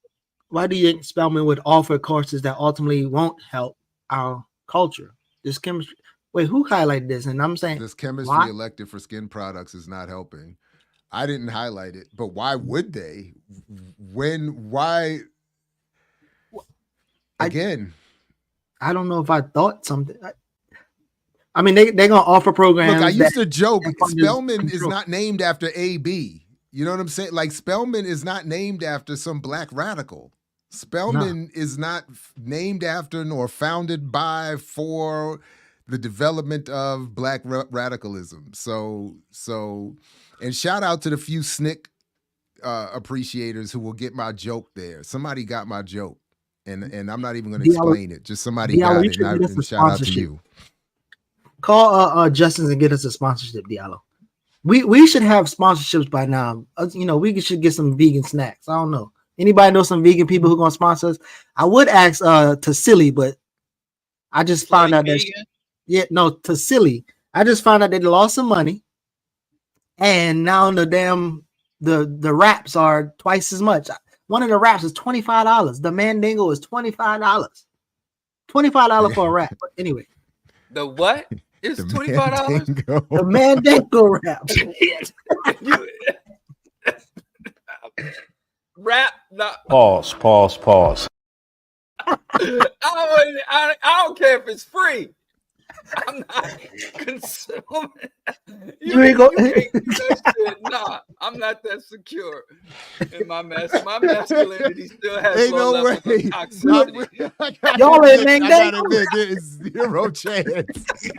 Spelman would offer courses that ultimately won't help our culture? This chemistry. Wait, who highlighted this? And I'm saying this chemistry elective for skin products is not helping. I didn't highlight it, but why would they? Why? Again, I don't know if I thought something. I mean, they're gonna offer programs. Look, I used to joke. Spelman is not named after AB. You know what I'm saying? Like Spelman is not named after some black radical. Spelman is not named after nor founded by for the development of black radicalism. So. And shout out to the few SNCC appreciators who will get my joke there. Somebody got my joke, and I'm not even going to explain it. Just somebody got it, and shout out to you. Call Justin and get us a sponsorship, Diallo. We should have sponsorships by now. We should get some vegan snacks. I don't know. Anybody know some vegan people who are going to sponsor us? I would ask Tassili, but I just found out that Tassili. I just found out they lost some money. And now the wraps are twice as much. One of the wraps is $25. The Mandingo is $25. $25 for a wrap. But anyway, the what is $25? The Mandingo wrap. Wrap. Pause. I don't care if it's free. I'm not consuming. You ain't go. You can't do that shit. Nah, I'm not that secure. And my masculinity still has Ain't low no levels of way. toxicity. Y'all ain't I man gotta admit, there is zero chance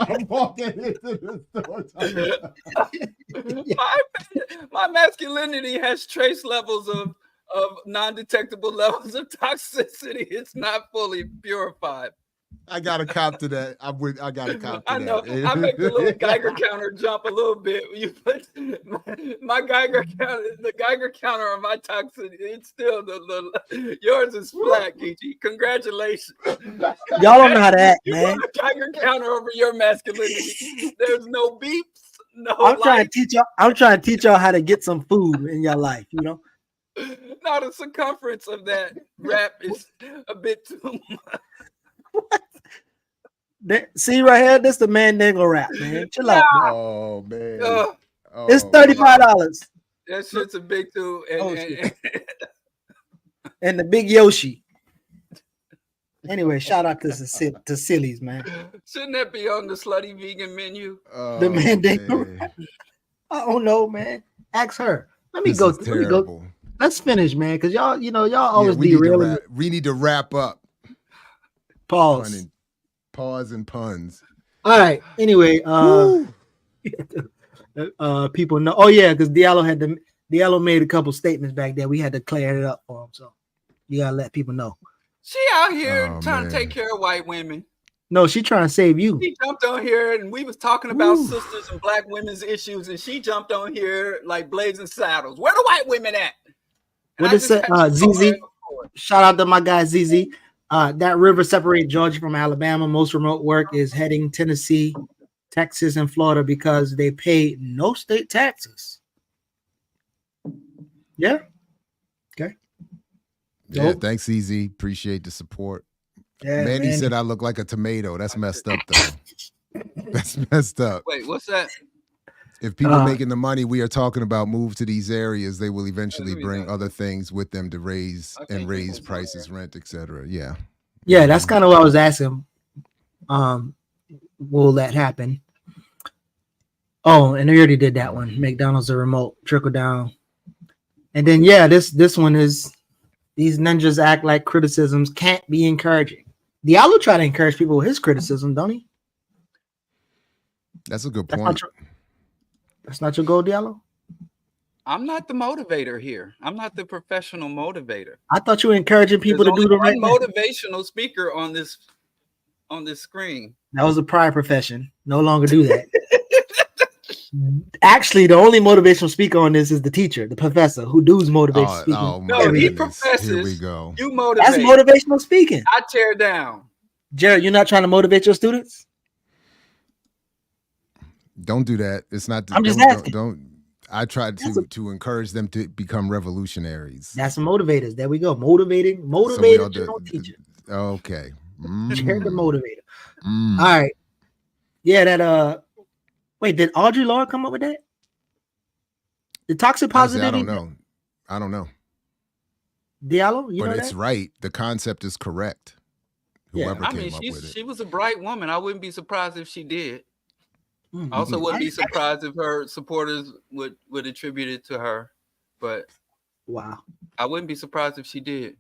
I'm walking into the store talking about my masculinity has trace levels of non-detectable levels of toxicity. It's not fully purified. I gotta cop to that. I gotta cop to I that. know. I make the little Geiger counter jump a little bit. You put my Geiger counter, the Geiger counter on my toxicity. It's still the yours is flat, Geechee. Congratulations. Y'all don't know how to act, You man. put a Geiger counter over your masculinity. There's no beeps, no I'm trying to lights. teach y'all. I'm trying to teach y'all how to get some food in your life. You know. Now the circumference of that wrap is a bit too much. See right here, this the Mandingo rap, man. Chill out, man. Oh man. It's Oh, $35. That shit's a big too. And the big Yoshi. Anyway, shout out to Sillies, man. Shouldn't that be on the slutty vegan menu? The Mandingo rap. I don't know, man. Ask her. Let me go. Let's finish, man, because y'all, y'all always derailing. We need to wrap up. Pause. Pause and puns. All right. Anyway, people know. Oh yeah, because Diallo made a couple statements back there. We had to clear it up for him, so you gotta let people know. She out here trying to take care of white women. No, she trying to save you. She jumped on here, and we was talking about sisters and black women's issues, and she jumped on here like blazing saddles. Where the white women at? What did say, ZZ? Shout out to my guy ZZ. That river separates Georgia from Alabama. Most remote work is heading Tennessee, Texas, and Florida because they pay no state taxes. Yeah. Okay. Yeah. Thanks, ZZ. Appreciate the support. Yeah, Mandy said I look like a tomato. That's messed up, though. That's messed up. Wait, what's that? If people making the money we are talking about move to these areas, they will eventually bring other things with them to raise prices, rent, etc. Yeah. Yeah, that's kind of what I was asking. Will that happen? Oh, and they already did that one. McDonald's a remote trickle down. And then this one is these ninjas act like criticisms can't be encouraging. Diallo try to encourage people with his criticism, don't he? That's a good point. That's not your goal, Diallo? I'm not the motivator here. I'm not the professional motivator. I thought you were encouraging people to do the right motivational speaker on this screen. That was a prior profession. No longer do that. Actually, the only motivational speaker on this is the teacher, the professor, who does motivational speaking. Oh no, he professes. Here we go. You motivate. That's motivational speaking. I tear down. Jared, you're not trying to motivate your students? Don't do that. It's not. I'm just asking. Don't. I tried to encourage them to become revolutionaries. That's motivators. There we go. Motivated teacher. Okay. Jared the motivator. All right. Yeah, that wait, did Audre Lorde come up with that? The toxic positivity? I don't know. Diallo, but it's right. The concept is correct. Whoever came up with it. She was a bright woman. I wouldn't be surprised if she did. I also wouldn't be surprised if her supporters would attribute it to her. But wow, I wouldn't be surprised if she did.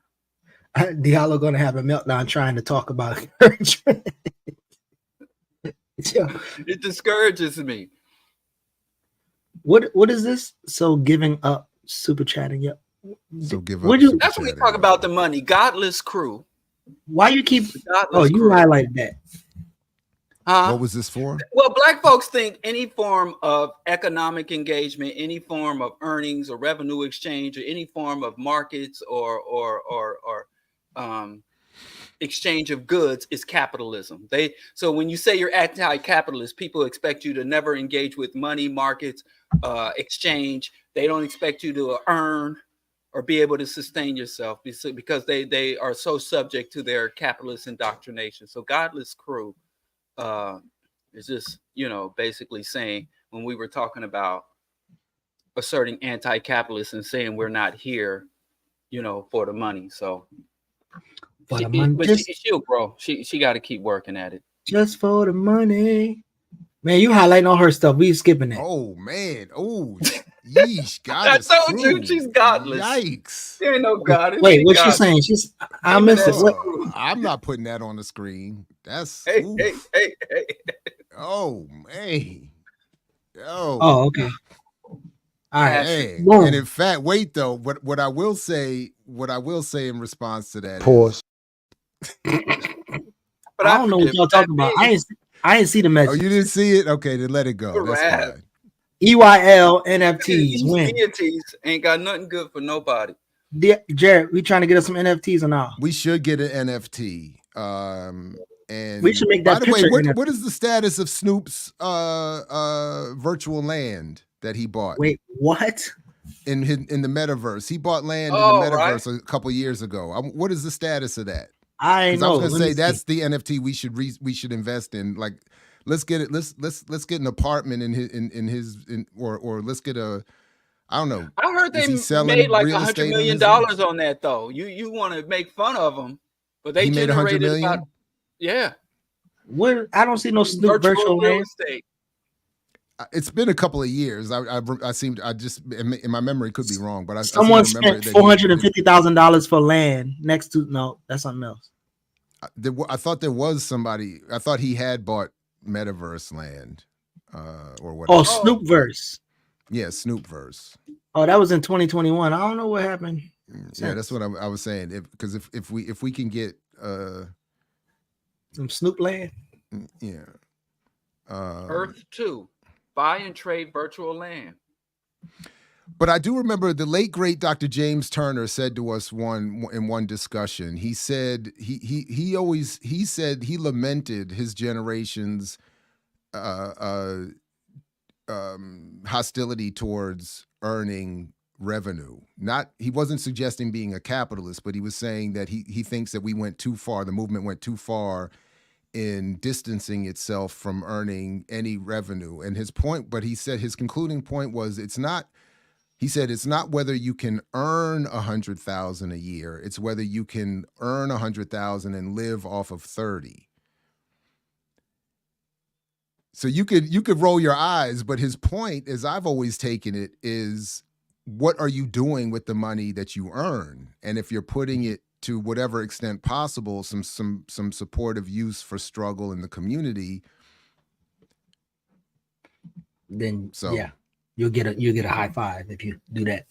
Diallo gonna have a meltdown trying to talk about encouragement. It discourages me. What is this? So giving up super chatting? Yep. So give up. That's when we talk about the money. Godless crew. Why you keep? Oh, you highlighted that. What was this for? Well, black folks think any form of economic engagement, any form of earnings or revenue exchange, or any form of markets or exchange of goods is capitalism. So when you say you're anti-capitalist, people expect you to never engage with money, markets, exchange. They don't expect you to earn or be able to sustain yourself because they are so subject to their capitalist indoctrination. So Godless crew is just, basically saying when we were talking about asserting anti-capitalist and saying we're not here, for the money. So she'll grow. She got to keep working at it. Just for the money. Man, you highlighting all her stuff. We skipping that. Oh man. Oh, yeesh. God I is told cruel. you she's godless. Yikes. There ain't no goddess. Wait, She what's she godless. saying? I missed it. What? I'm not putting that on the screen. That's Hey, oof. hey. Oh man. Oh. Oh, okay. All right. Dang. Boom. And in fact, wait though. What I will say in response to that Pause. But I don't know what y'all talking about. I ain't see the Oh, message. you didn't see it? Okay, then let it go. That's fine. EYL NFTs These win. deities ain't got nothing good for nobody. Jared, we trying to get us some NFTs or not? We should get an NFT. And We should make by that the way, picture what is the status of Snoop's virtual land that he bought? Wait, what? In the metaverse. He bought land in Oh, the metaverse a couple years ago. What is the status of that? I know. I was gonna say that's the NFT we should invest in. Like, let's get it. Let's get an apartment or let's get a. I don't know. I heard they made like $100 million on that though. You want to make fun of them, but they made $100 million. About, yeah. What? I don't see no Snoop virtual real land. estate. It's been a couple of years. I just in my memory could be wrong, but Someone spent $450,000 for land next to no. That's something else. I thought there was somebody. I thought he had bought metaverse land, or whatever. Oh, Snoopverse. Yeah, Snoopverse. Oh, that was in 2021. I don't know what happened. Yeah, that's what I was saying. Because if we can get some Snoop land, yeah. Earth 2, buy and trade virtual land. But I do remember the late great Dr. James Turner said to us in one discussion. He said he lamented his generation's hostility towards earning revenue. He wasn't suggesting being a capitalist, but he was saying that he thinks that we went too far. The movement went too far in distancing itself from earning any revenue. And his concluding point was it's not whether you can earn $100,000 a year. It's whether you can earn $100,000 and live off of 30. So you could roll your eyes, but his point, as I've always taken it, is what are you doing with the money that you earn? And if you're putting it to whatever extent possible, some supportive use for struggle in the community, then yeah, you'll get a high five if you do that.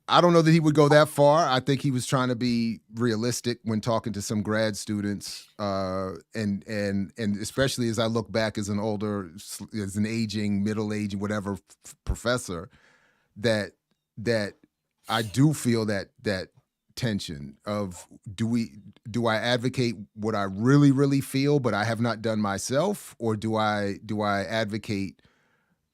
I don't know that he would go that far. I think he was trying to be realistic when talking to some grad students, and especially as I look back as an aging, middle-aged, whatever professor, that I do feel that tension of do I advocate what I really, really feel, but I have not done myself, or do I advocate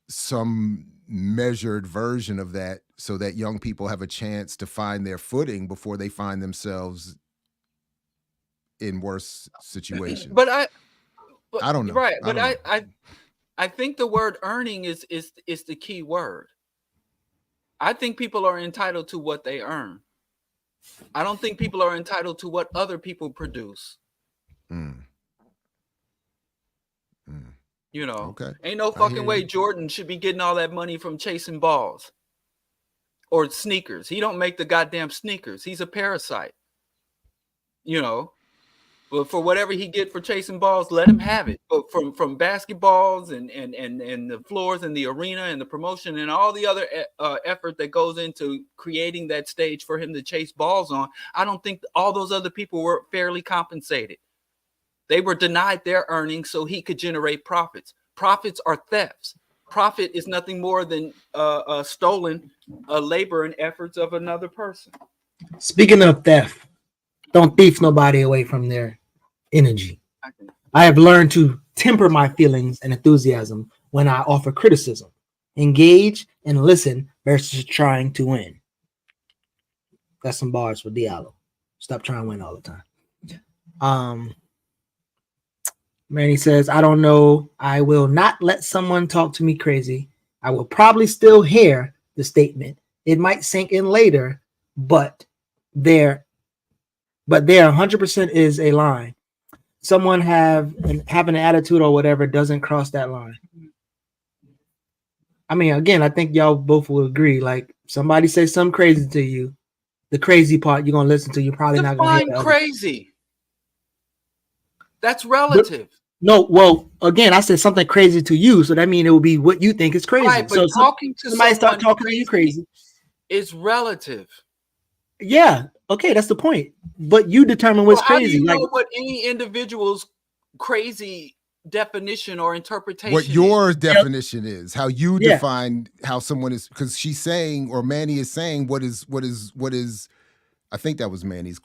some measured version of that so that young people have a chance to find their footing before they find themselves in worse situations. But I don't know. Right. But I think the word earning is the key word. I think people are entitled to what they earn. I don't think people are entitled to what other people produce. You know, ain't no fucking way Jordan should be getting all that money from chasing balls or sneakers. He don't make the goddamn sneakers. He's a parasite. You know, but for whatever he get for chasing balls, let him have it. But from basketballs and the floors and the arena and the promotion and all the other effort that goes into creating that stage for him to chase balls on, I don't think all those other people were fairly compensated. They were denied their earnings so he could generate profits. Profits are thefts. Profit is nothing more than stolen labor and efforts of another person. Speaking of theft, don't thief nobody away from their energy. I have learned to temper my feelings and enthusiasm when I offer criticism. Engage and listen versus trying to win. That's some bars for Diallo. Stop trying to win all the time. Manny says, I don't know. I will not let someone talk to me crazy. I will probably still hear the statement. It might sink in later, but there 100% is a line. someone having an attitude or whatever doesn't cross that line. I mean, again, I think y'all both will agree. Like somebody say something crazy to you, the crazy part you're gonna listen to. You're probably not gonna hear Define the other. crazy. That's relative. No, well, again, I said something crazy to you, so that means it will be what you think is crazy. Right, but so talking to somebody start someone talking to you crazy is relative. Yeah, okay, that's the point. But you determine what's How do crazy. you know Like what any individual's crazy definition or interpretation what your definition is, how you Yeah. define how someone is, because she's saying, or Manny is saying, what is I think that was Manny's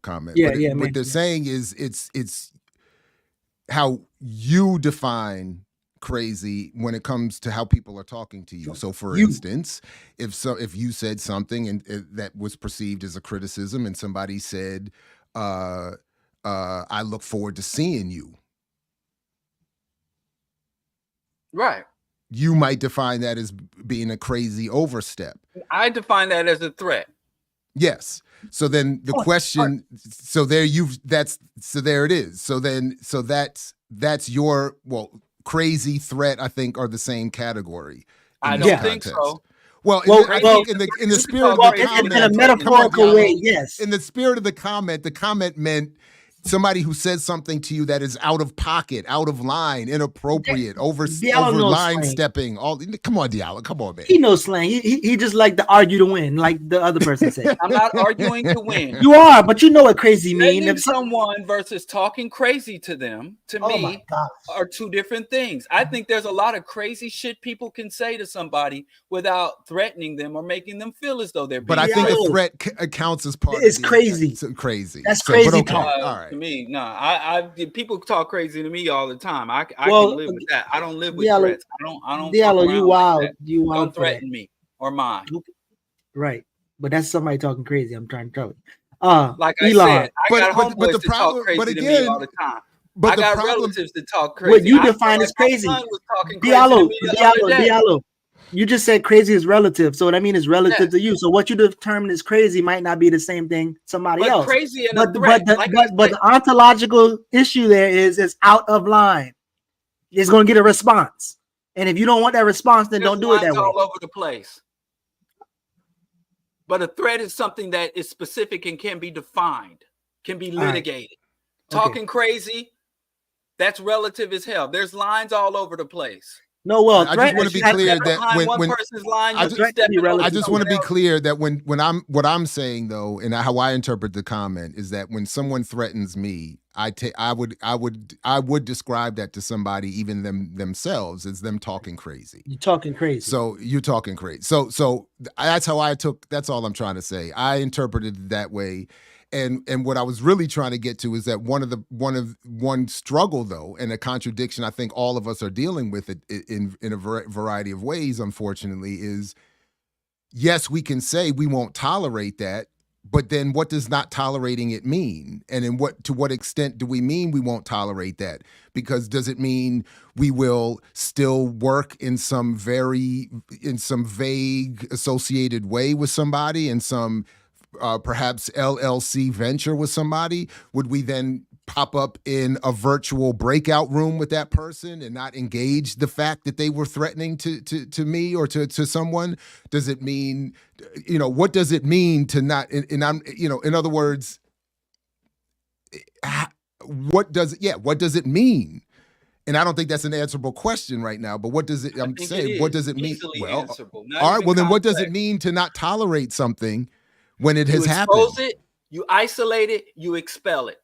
comment. Yeah, but yeah, what Manny, they're yeah. saying is it's how you define crazy when it comes to how people are talking to you. So for instance, if you said something and that was perceived as a criticism and somebody said, I look forward to seeing you. Right. You might define that as being a crazy overstep. I define that as a threat. Yes. So then the question, so there it is. So that's your, crazy, threat, I think are the same category. I don't think so. Well, I think in the spirit of the comment, in a metaphorical way, yes. In the spirit of the comment meant somebody who says something to you that is out of pocket, out of line, inappropriate, over line slang. stepping. Come on, Diallo, come on, man. He knows slang. He just like to argue to win, like the other person said. I'm not arguing to win. You are, but you know what crazy mean. If someone versus talking crazy to them, to me, are two different things. I think there's a lot of crazy shit people can say to somebody without threatening them or making them feel as though they're being. But I think a threat counts as part. It's of crazy. Crazy. That's crazy. But okay, all right. To me, no. I people talk crazy to me all the time. I can live with that. I don't live with threats. I don't. Diallo, you wild. Like you wild. Don't threaten me or mine. Right, but that's somebody talking crazy. I'm trying to tell you. Like Elon, I said, I got homeboys that talk crazy to me all the time. I got relatives that talk crazy. What you define as crazy. Diallo. You just said crazy is relative, so what I mean is relative to you. So what you determine as crazy might not be the same thing somebody else. Crazy and but the ontological issue there is it's out of line. It's going to get a response, and if you don't want that response, then don't do it that way. All over the place. But a threat is something that is specific and can be defined, can be litigated. Talking crazy, that's relative as hell. There's lines all over the place. No, well, I just want to be clear that when person's line, I just want to be clear that when what I'm saying though, and how I interpret the comment is that when someone threatens me, I would describe that to somebody, even themselves, as them talking crazy. You're talking crazy. So you're talking crazy. So that's how I took. That's all I'm trying to say. I interpreted it that way. And what I was really trying to get to is that one struggle though, and a contradiction I think all of us are dealing with it in a variety of ways, unfortunately, is yes, we can say we won't tolerate that, but then what does not tolerating it mean? And to what extent do we mean we won't tolerate that? Because does it mean we will still work in some vague associated way with somebody, in some perhaps LLC venture with somebody? Would we then pop up in a virtual breakout room with that person and not engage the fact that they were threatening to me or to someone? Does it mean, what does it mean to not, and I'm, in other words, what does it mean? And I don't think that's an answerable question right now, but what does it, I'm saying, what does it mean? Well, all right, well then what does it mean to not tolerate something when it has happened? You expose it, you isolate it, you expel it.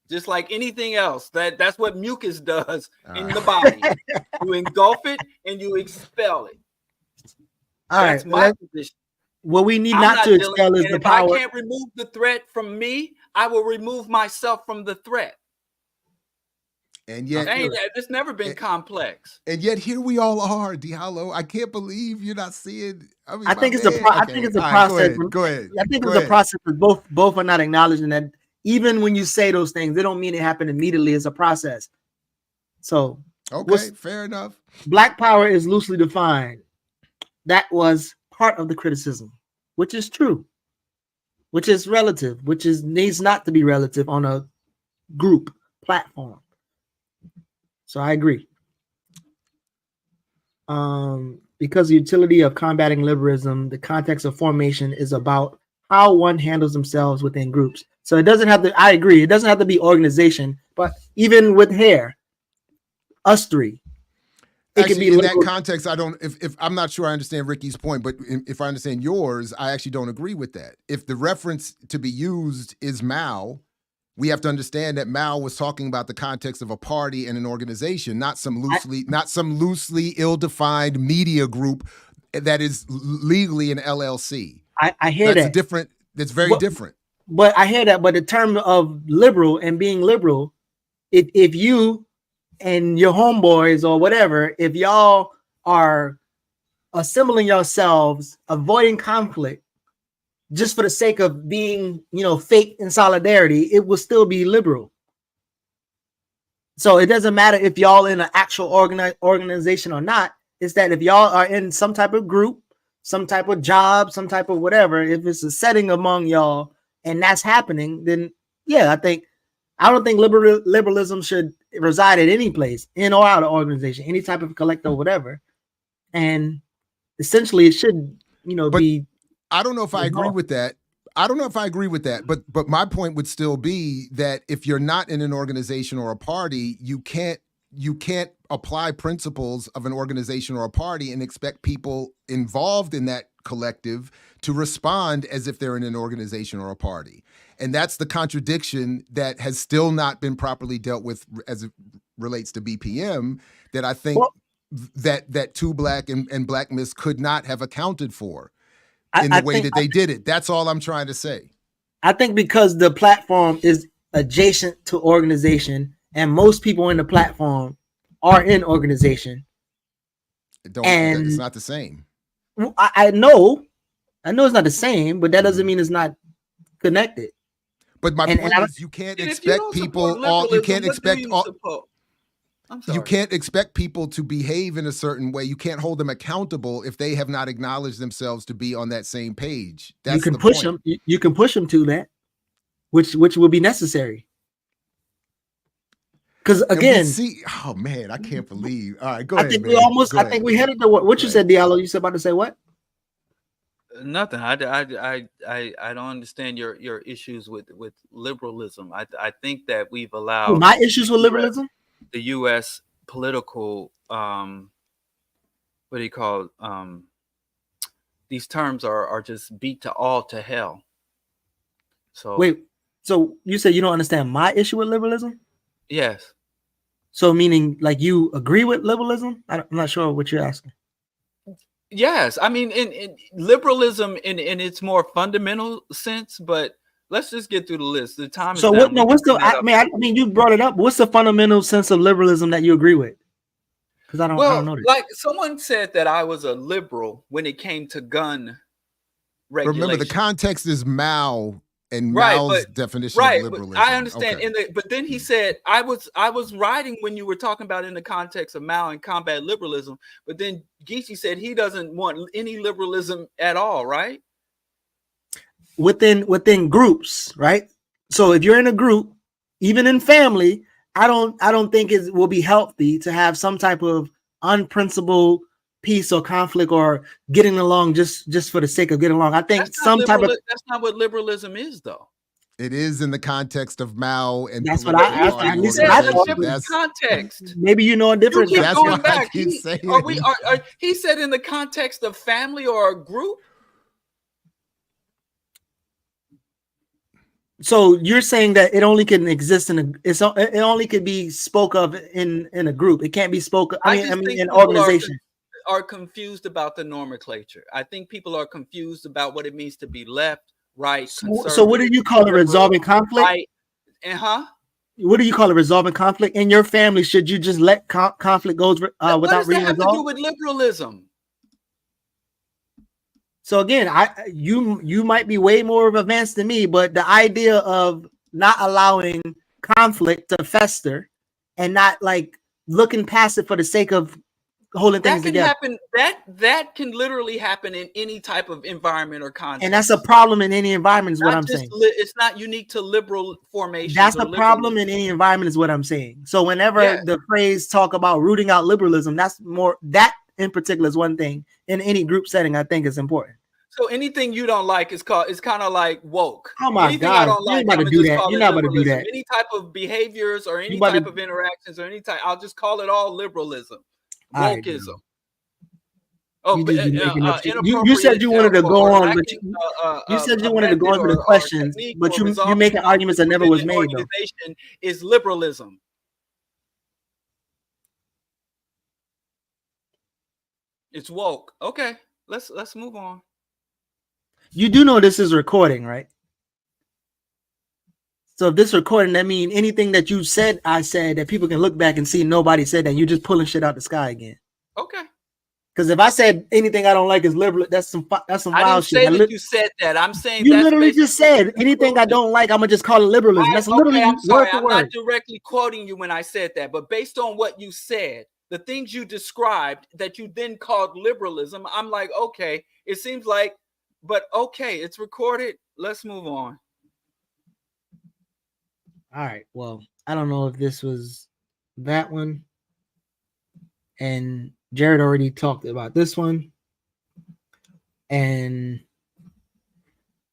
Just like anything else. That's what mucus does in the body. You engulf it and you expel it. That's my position. What we need not to expel is the power. If I can't remove the threat from me, I will remove myself from the threat. And yet, it's never been complex. And yet, here we all are, Diallo. I can't believe you're not seeing. I think it's a process. Go ahead. I think it's a process. Both are not acknowledging that even when you say those things, they don't mean it happened immediately. It's a process. So, fair enough. Black power is loosely defined. That was part of the criticism, which is true, which is relative, needs not to be relative on a group platform. So I agree. Because the utility of combating liberalism, the context of formation is about how one handles themselves within groups. So it doesn't have to, I agree, it doesn't have to be organization, but even with hair, us three, it actually, can be in liberal. that context, I don't, if I'm not sure I understand Ricky's point, but if I understand yours, I actually don't agree with that. If the reference to be used is Mao, we have to understand that Mao was talking about the context of a party and an organization, not some loosely ill-defined media group that is legally an LLC. I hear that's that. That's very different. But I hear that. But the term of liberal and being liberal, if you and your homeboys or whatever, if y'all are assembling yourselves, avoiding conflict, just for the sake of being, fake in solidarity, it will still be liberal. So it doesn't matter if y'all in an actual organization or not. It's that if y'all are in some type of group, some type of job, some type of whatever, if it's a setting among y'all and that's happening, then yeah, I don't think liberalism should reside at any place, in or out of organization, any type of collective or whatever. And essentially it should, be. I don't know if I agree with that. But my point would still be that if you're not in an organization or a party, you can't apply principles of an organization or a party and expect people involved in that collective to respond as if they're in an organization or a party. And that's the contradiction that has still not been properly dealt with as it relates to BPM, that I think that Two Black and Black Miss could not have accounted for in the way that they did it. That's all I'm trying to say. I think because the platform is adjacent to organization and most people in the platform are in organization. It's not the same. I know it's not the same, but that doesn't mean it's not connected. But my point is, you can't expect people you can't expect people to behave in a certain way. You can't hold them accountable if they have not acknowledged themselves to be on that same page. That's you can push them. You can push them to that, which will be necessary. Because again, oh man, I can't believe. All right, go ahead. I think we headed to what you said, Diallo. You said about to say what? Nothing. I don't understand your issues with liberalism. I think that we've allowed my issues with liberalism. The U.S. political, what do you call these terms are just beat to hell. So wait, so you said you don't understand my issue with liberalism? Yes. So meaning like you agree with liberalism? I'm not sure what you're asking. Yes, I mean in liberalism in its more fundamental sense, but let's just get through the list. The time is so down. what's the? I mean, you brought it up. What's the fundamental sense of liberalism that you agree with? Because I don't know this. Like someone said that I was a liberal when it came to gun regulation. Remember, the context is Mao and Mao's definition of liberalism. But I understand. Okay. But then he said I was writing when you were talking about in the context of Mao and combat liberalism. But then Geechee said he doesn't want any liberalism at all, right? Within groups, right? So if you're in a group, even in family, I don't think it will be healthy to have some type of unprincipled peace or conflict or getting along just for the sake of getting along. I think that's not what liberalism is, though. It is in the context of Mao, and that's what I different context. Maybe you know a different. That's going what back. I keep saying. He said in the context of family or a group. So you're saying that it only can exist it only could be spoke of in a group. It can't be spoken. I mean, in organization. Are confused about the nomenclature. I think people are confused about what it means to be left, right. So what do you call it? Resolving conflict? Right. What do you call it? Resolving conflict in your family? Should you just let conflict go without being resolved? What does that have to do with liberalism? So again, you might be way more advanced than me, but the idea of not allowing conflict to fester and not like looking past it for the sake of holding That things can together. happen. That can literally happen in any type of environment or context. And that's a problem in any environment, is what Not I'm just saying. It's not unique to liberal formations. That's or the problem in any environment, is what I'm saying. So whenever the phrase talk about rooting out liberalism, that's more, that in particular is one thing in any group setting I think is important. So anything you don't like is called, it's kind of like woke. Oh my Anything God, I don't you ain't like, about I'm to gonna do just that. call You're it not about to do liberalism. that. Any type of behaviors or any about type to- of interactions or any type, I'll just call it all liberalism, All right, wokeism. You just be making up shit. You inappropriate said you wanted to go or on, but lacking, you said you a wanted to go method into the or questions, technique but or you resolving making arguments that never was within an made though. organization is liberalism. It's woke. Okay, let's move on. You do know this is recording, right? So if this recording, that means anything that you said, I said, that people can look back and see nobody said that. You're just pulling shit out the sky again. Okay. Because if I said anything I don't like is liberal, that's some I wild didn't shit. say that you said that. I'm saying You that's literally basically just said anything I don't like, I'm gonna just call it liberalism. That's literally I'm sorry. word for I'm not word. directly quoting you when I said that, but based on what you said, the things you described that you then called liberalism, I'm like, okay, it seems like, but okay, it's recorded. Let's move on. All right. Well, I don't know if this was that one. And Jared already talked about this one. And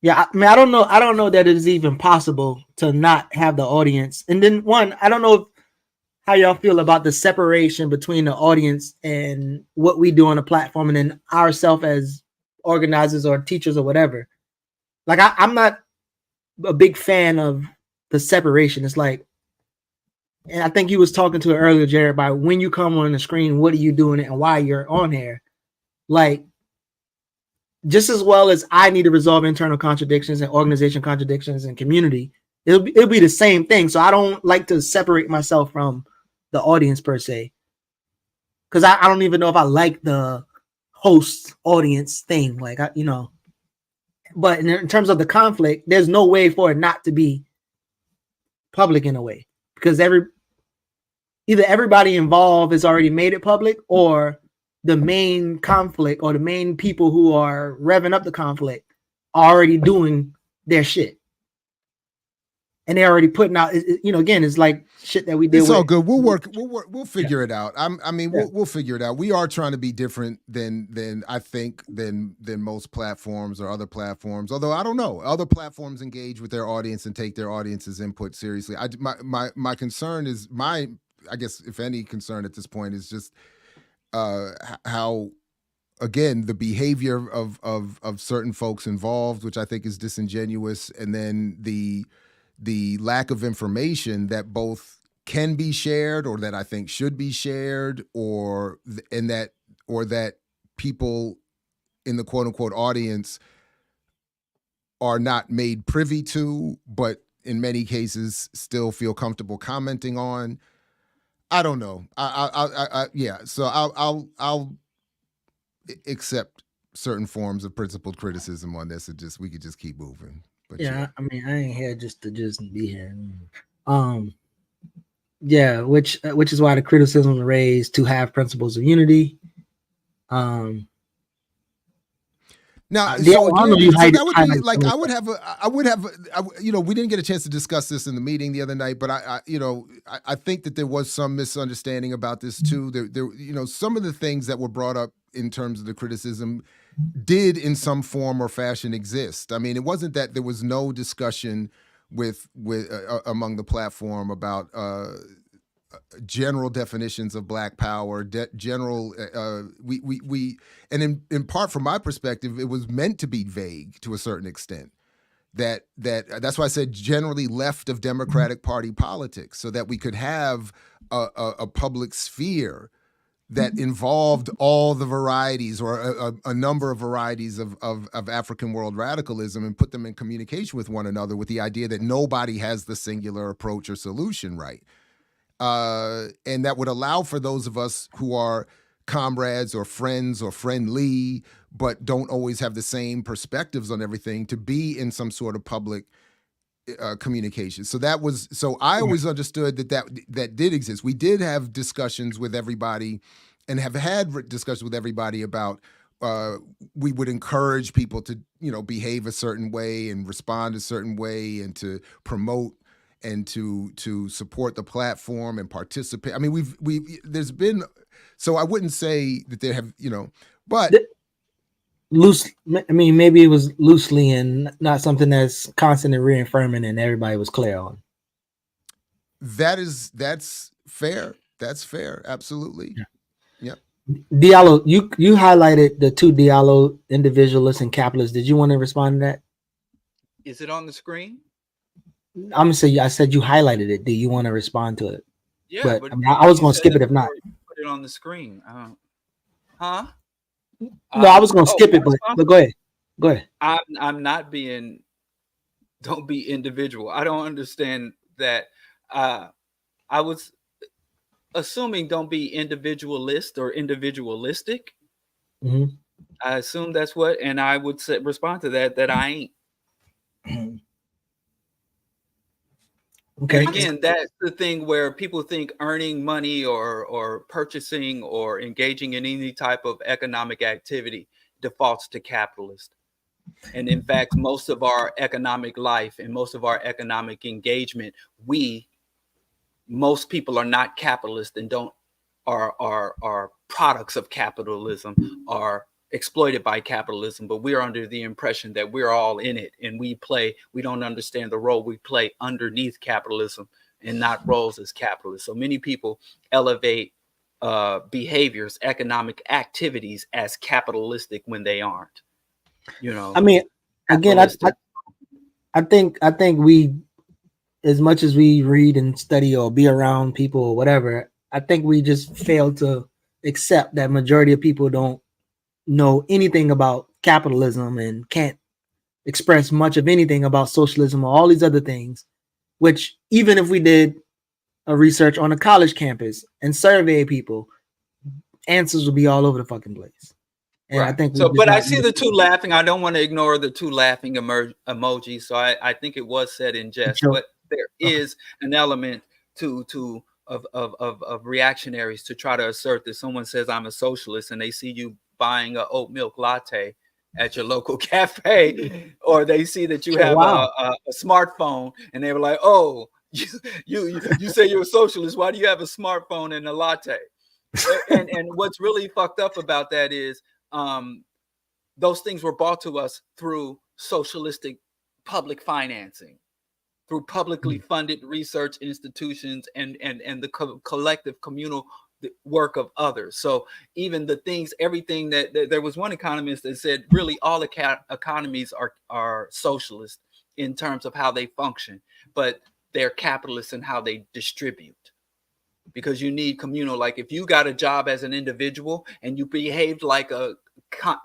yeah, I mean, I don't know that it is even possible to not have the audience. And then one, I don't know how y'all feel about the separation between the audience and what we do on the platform, and then ourselves as organizers or teachers or whatever. Like I'm not a big fan of the separation. It's like, and I think you was talking to it earlier, Jared, about when you come on the screen, what are you doing and why you're on here. Like, just as well as I need to resolve internal contradictions and organization contradictions and community, it'll be the same thing. So I don't like to separate myself from the audience per se, because I don't even know if I like the host audience thing. Like, but in terms of the conflict, there's no way for it not to be public in a way, because either everybody involved has already made it public, or the main conflict or the main people who are revving up the conflict are already doing their shit. And they're already putting out, again, it's like shit that we did. It's all good. We'll figure it out. We'll figure it out. We are trying to be different than I think than most platforms or other platforms. Although I don't know, other platforms engage with their audience and take their audience's input seriously. My concern is I guess if any concern at this point is just how, again, the behavior of certain folks involved, which I think is disingenuous, and then the lack of information that both can be shared or that I think should be shared, or that people in the quote unquote audience are not made privy to, but in many cases still feel comfortable commenting on. I don't know. So I'll accept certain forms of principled criticism on this, and we could just keep moving. But yeah, I mean, I ain't here just to be here. Which is why the criticism was raised to have principles of unity. Now, that would be like I would have we didn't get a chance to discuss this in the meeting the other night, but I think that there was some misunderstanding about this too. There some of the things that were brought up in terms of the criticism did in some form or fashion exist. I mean, it wasn't that there was no discussion with among the platform about general definitions of Black power, general and in part from my perspective, it was meant to be vague to a certain extent. That's why I said generally left of Democratic Party politics, so that we could have a public sphere that involved all the varieties or a number of varieties of African world radicalism, and put them in communication with one another with the idea that nobody has the singular approach or solution right. And that would allow for those of us who are comrades or friends or friendly, but don't always have the same perspectives on everything, to be in some sort of public communication. So I always understood that did exist. We did have discussions with everybody and have had discussions with everybody about we would encourage people to, behave a certain way and respond a certain way and to promote and to support the platform and participate. I mean, there's been, so I wouldn't say that there have, but loose. I mean, maybe it was loosely and not something that's constant and reaffirming and everybody was clear on. That's fair. That's fair. Absolutely. Yeah. Diallo, you highlighted the two Diallo individualists and capitalists. Did you want to respond to that? Is it on the screen? I'm gonna say I said you highlighted it. Do you want to respond to it? Yeah, but I mean, I was gonna skip it if not. Put it on the screen. Huh? No, I was gonna skip it, but go ahead. Go ahead. I'm not being. Don't be individual. I don't understand that. I was assuming don't be individualist or individualistic. Mm-hmm. I assume that's what, and I would respond to that I ain't. Okay. And again, that's the thing where people think earning money or purchasing or engaging in any type of economic activity defaults to capitalist. And in fact, most of our economic life and most of our economic engagement, most people are not capitalist and are products of capitalism, are exploited by capitalism, but we're under the impression that we're all in it and we don't understand the role we play underneath capitalism and not roles as capitalists. So many people elevate behaviors, economic activities as capitalistic when they aren't. I mean, again, I think we, as much as we read and study or be around people or whatever, I think we just fail to accept that majority of people don't know anything about capitalism and can't express much of anything about socialism or all these other things, which even if we did a research on a college campus and survey people, answers will be all over the fucking place. And right. I think so, but I see the two laughing. I don't want to ignore the two laughing emojis. So I think it was said in jest, sure. But there is an element of reactionaries to try to assert that someone says I'm a socialist and they see you buying an oat milk latte at your local cafe, or they see that you have a smartphone and they were like, oh, you say you're a socialist. Why do you have a smartphone and a latte? And what's really fucked up about that is those things were brought to us through socialistic public financing, through publicly funded research institutions and the collective communal work of others. So even the things, everything that there was one economist that said really all economies are socialist in terms of how they function, but they're capitalist in how they distribute. Because you need communal, like if you got a job as an individual and you behaved like a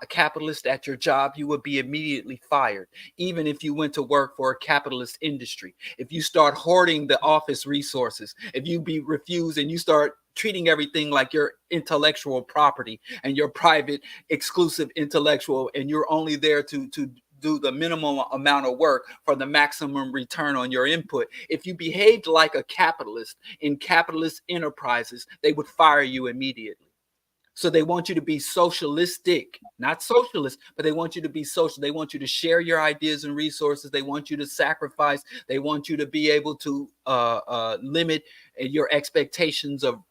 capitalist at your job, you would be immediately fired. Even if you went to work for a capitalist industry, if you start hoarding the office resources, if you refuse and you start treating everything like your intellectual property and your private exclusive intellectual, and you're only there to do the minimum amount of work for the maximum return on your input. If you behaved like a capitalist in capitalist enterprises, they would fire you immediately. So they want you to be socialistic, not socialist, but they want you to be social. They want you to share your ideas and resources. They want you to sacrifice. They want you to be able to limit your expectations of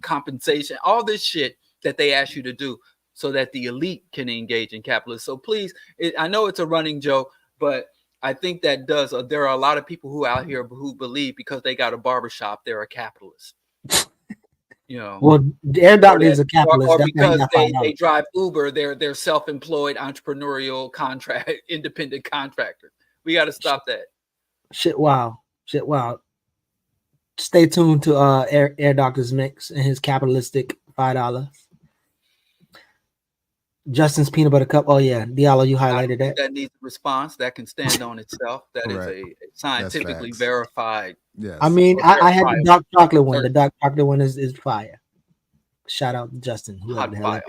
compensation, all this shit that they ask you to do, so that the elite can engage in capitalism. So please, I know it's a running joke, but I think that there are a lot of people who out here who believe because they got a barbershop, they're a capitalist. Well, Air Doctor is a capitalist. Or because they drive Uber, they're self-employed, entrepreneurial independent contractor. We got to stop that. Shit, wow. Stay tuned to Air Doctor's mix and his capitalistic $5. Justin's peanut butter cup. Oh yeah, Diallo, you highlighted that. That needs a response that can stand on itself. That is a scientifically verified. Yes. I mean, I had the dark chocolate one. The dark chocolate one is fire. Shout out to Justin, whoever the hell it.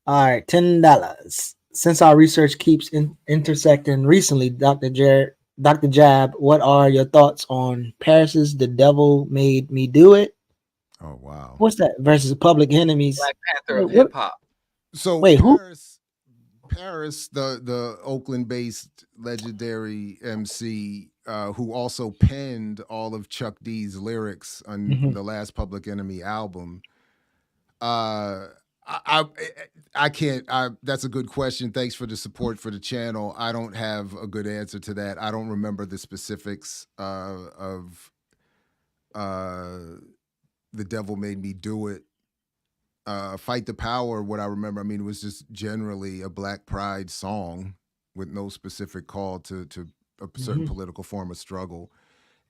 All right, $10. Since our research keeps intersecting recently, Dr. Jab, what are your thoughts on Paris's "The Devil Made Me Do It" Oh wow. What's that versus Public Enemies? Black Panther of What- hip hop. So Wait, who? Paris, the Oakland-based legendary MC, who also penned all of Chuck D's lyrics on the last Public Enemy album. I can't. That's a good question. Thanks for the support for the channel. I don't have a good answer to that. I don't remember the specifics of The Devil Made Me Do It. Fight the Power, what I remember, I mean, it was just generally a Black Pride song with no specific call to a certain political form of struggle.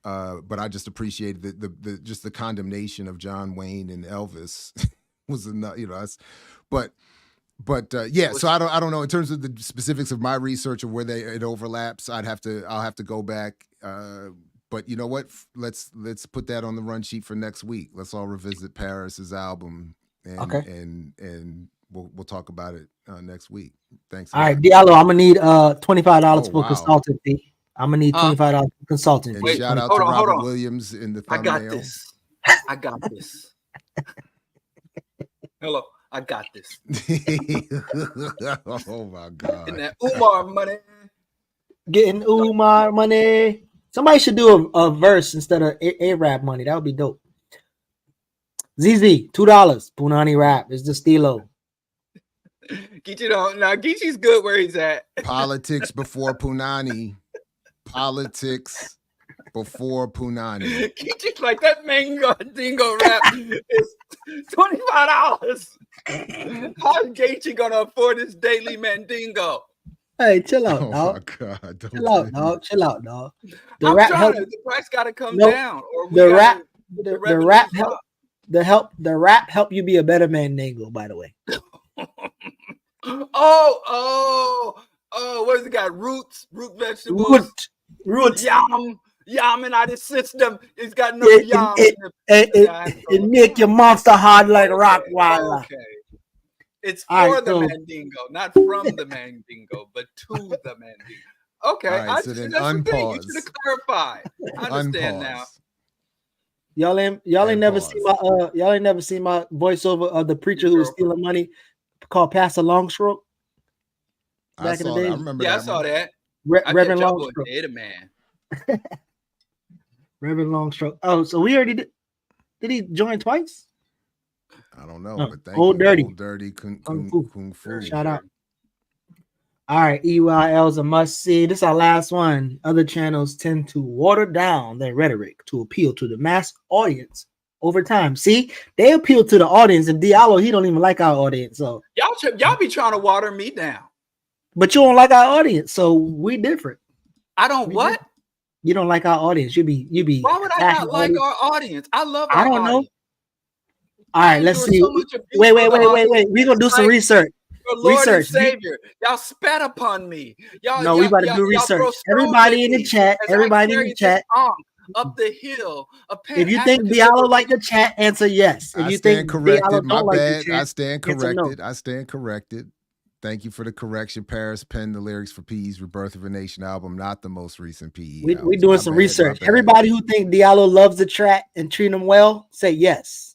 But I just appreciated the just the condemnation of John Wayne and Elvis was enough, you know. But yeah, so I don't know in terms of the specifics of my research or where it overlaps. I'll have to go back. But you know what? Let's put that on the run sheet for next week. Let's all revisit Paris's album. And we'll talk about it next week. Thanks. All right, Diallo, I'm gonna need $25 for wow. consultant fee. I'm gonna need $25 for consultant And fee. shout out to Robert Williams in the thumbnail. I got this. I got this. Hello, I got this. Oh my God. And that Umar money. Getting Umar money. Somebody should do a verse instead of A-Rap money. That would be dope. ZZ, $2. Punani rap is the stilo. Geechee don't. Now Geechee's good where he's at. Politics before Punani. Politics before Punani. Geechee's like that mango dingo rap is $25. How is Geechee gonna afford his daily mandingo? Hey, chill out, Oh dog. my God. Chill out, dog. Chill out, dog. The I'm rap trying help. to, the price gotta come Nope. down. Or we The gotta, rap. the The revenues rap up. help. The rap help you be a better mandingo. By the way. Oh, what has it got? Root vegetables. Root. Yam in out his system. It's got no It, yam. it make your monster hard like rock wire. Okay. It's for All right, the so- mandingo, not from the mandingo, but to the mandingo. Okay, All right, so then unpause. You should have clarified. I understand now. Y'all ain't never seen my voiceover of the preacher who was stealing money called Pastor Longstroke. Back in the day. I remember Yeah, that I saw one. that. Reverend I Longstroke. did a man. Reverend Longstroke. Oh, so we already did he join twice? I don't know, Oh, but thank Old you. Dirty. Old Dirty Kung Fu. Shout out. All right, EYL is a must see. This is our last one. Other channels tend to water down their rhetoric to appeal to the mass audience over time. See, they appeal to the audience, and Diallo, he don't even like our audience. So Y'all be trying to water me down. but you don't like our audience, so we different. I don't what? You don't like our audience. You be. Why would I not like our audience? I love our I don't know. audience. All right, let's see. So much abuse Wait. for the audience. We're gonna do some Like research. your Lord Research. and Savior. Y'all spat upon me. No, we about to do research. Everybody in the chat. Everybody in the chat. Up the hill. If you think Diallo like the chat, answer yes. If I you stand think corrected. Diallo My don't like the bad. chat, I stand answer no. corrected. I stand corrected. Thank you for the correction. Paris penned the lyrics for PE's Rebirth of a Nation album, not the most recent PE. We're album. doing My some bad, research. my bad. Everybody who think Diallo loves the chat and treat him well, say yes.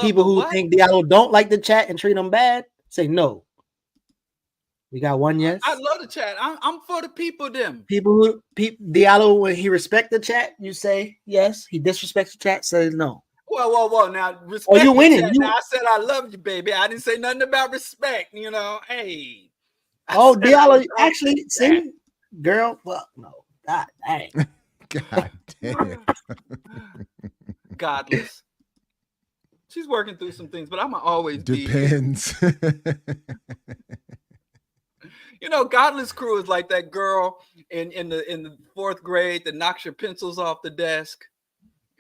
People who think Diallo don't like the chat and treat him bad, say no. We got one yes. I love the chat. I'm for the people. Them Diallo, when he respect the chat, you say yes. He disrespects the chat, says no. Whoa. Now, respect. Oh, you winning. Now, I said I love you, baby. I didn't say nothing about respect. You know, hey. Oh, Diallo, actually, see, girl, fuck no. God dang. God damn. Godless. She's working through some things, but I'm always Depends. You know, Godless Crew is like that girl in the fourth grade that knocks your pencils off the desk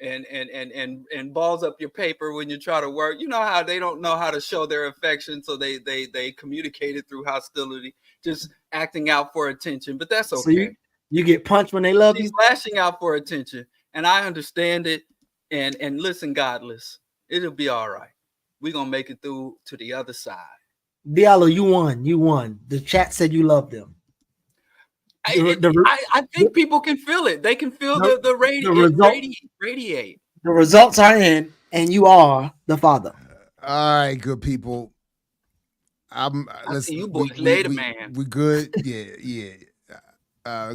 and balls up your paper when you try to work. You know how they don't know how to show their affection, so they communicate it through hostility, just acting out for attention. But that's okay. So you get punched when they love She's you. lashing out for attention, and I understand it. And listen, Godless, it'll be all right. We're gonna make it through to the other side. Diallo, you won. You won. The chat said you love them. I think people can feel it. They can feel the results radiate. The results are in, and you are the father. All right, good people. Let's see you boys later, man. We good? Yeah.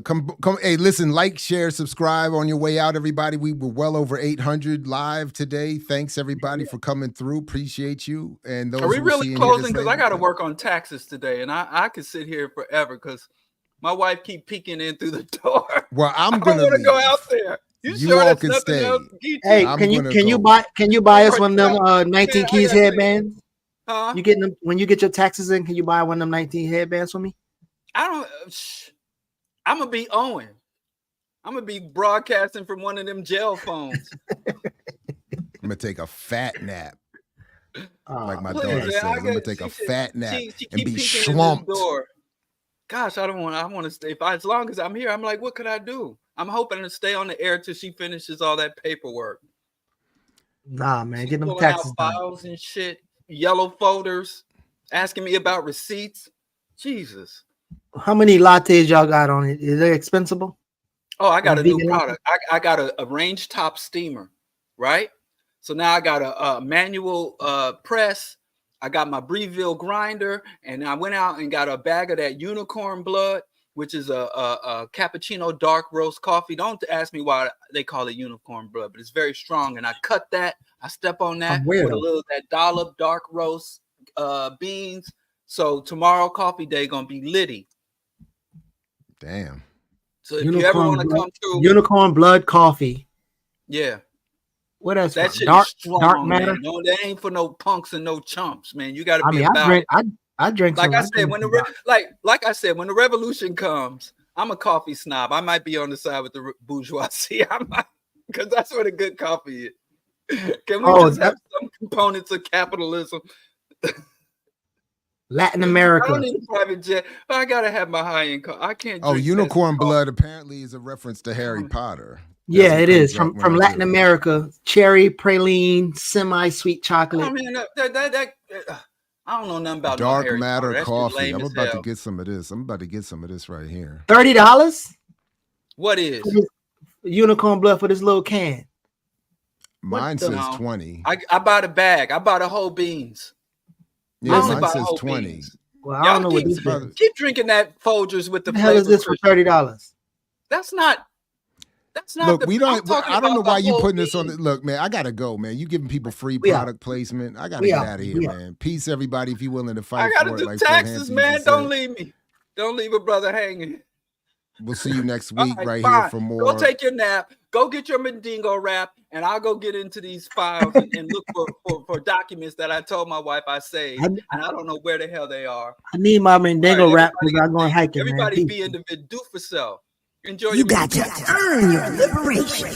Come. Hey, listen, like, share, subscribe on your way out, everybody. We were well over 800 live today. Thanks, everybody, for coming through. Appreciate you. And those Are we who really see closing? Because I got to work on taxes today, and I could sit here forever because my wife keep peeking in through the door. Well, I'm gonna leave. go out there. You You sure all that's can nothing stay. else? Hey, can you buy us one of them 19 keys headbands? Huh? You getting them when you get your taxes in? Can you buy one of them 19 headbands for me? I'm gonna be Owen. I'm gonna be broadcasting from one of them jail phones. I'm gonna take a fat nap. Like my Please, daughter man, says, I'm gonna take a fat nap and be slumped. Gosh, I want to stay. As long as I'm here, I'm like, what could I do? I'm hoping to stay on the air till she finishes all that paperwork. Nah, man, get them Pulling taxes out done. files and shit, yellow folders, asking me about receipts. Jesus. How many lattes y'all got on it? Is it expensive? Oh, I got a new vegan product. I got a range top steamer, right? So now I got a manual press. I got my Breville grinder, and I went out and got a bag of that unicorn blood, which is a cappuccino dark roast coffee. Don't ask me why they call it unicorn blood, but it's very strong. And I cut that. I step on that with a little that dollop dark roast beans. So tomorrow coffee day gonna be litty. Damn. So if you ever want to come through, unicorn blood coffee. Yeah. What else? That shit dark, is strong, dark matter. man. No, that ain't for no punks and no chumps, man. You got to be I about drink, it. I drink. Like I said, when like I said, when the revolution comes, I'm a coffee snob. I might be on the side with the bourgeoisie. I might, because that's where the good coffee is. Can we just have some components of capitalism? Latin America. I don't need a private jet. I gotta have my high-end car. I can't. Oh, unicorn blood apparently is a reference to Harry Potter. Yeah, it is from Latin America. Cherry praline, semi-sweet chocolate. I mean, I don't know nothing about dark no Harry matter Potter. coffee. I'm about to get some of this. I'm about to get some of this right here. $30. What is unicorn blood for this little can? Mine says 20. I bought a bag. I bought a whole beans. Yeah, mine says 20. Beans. Well, I don't know what this is. Keep drinking that Folgers with the. What the hell is this for $30? That's not. Look, we don't. I don't know why you putting this on. Look, man, I gotta go, man. You giving people free product placement. I gotta get out of here, man. Peace, everybody. If you're willing to fight, I gotta do taxes, man. Don't leave me. Don't leave a brother hanging. We'll see you next week right fine. here for more. Go take your nap. Go get your Mandingo wrap, and I'll go get into these files and look for documents that I told my wife I saved, and I don't know where the hell they are. I need my Mandingo wrap because I'm going hiking. Everybody man. be individual. Do for self. Enjoy. You got to earn your liberation.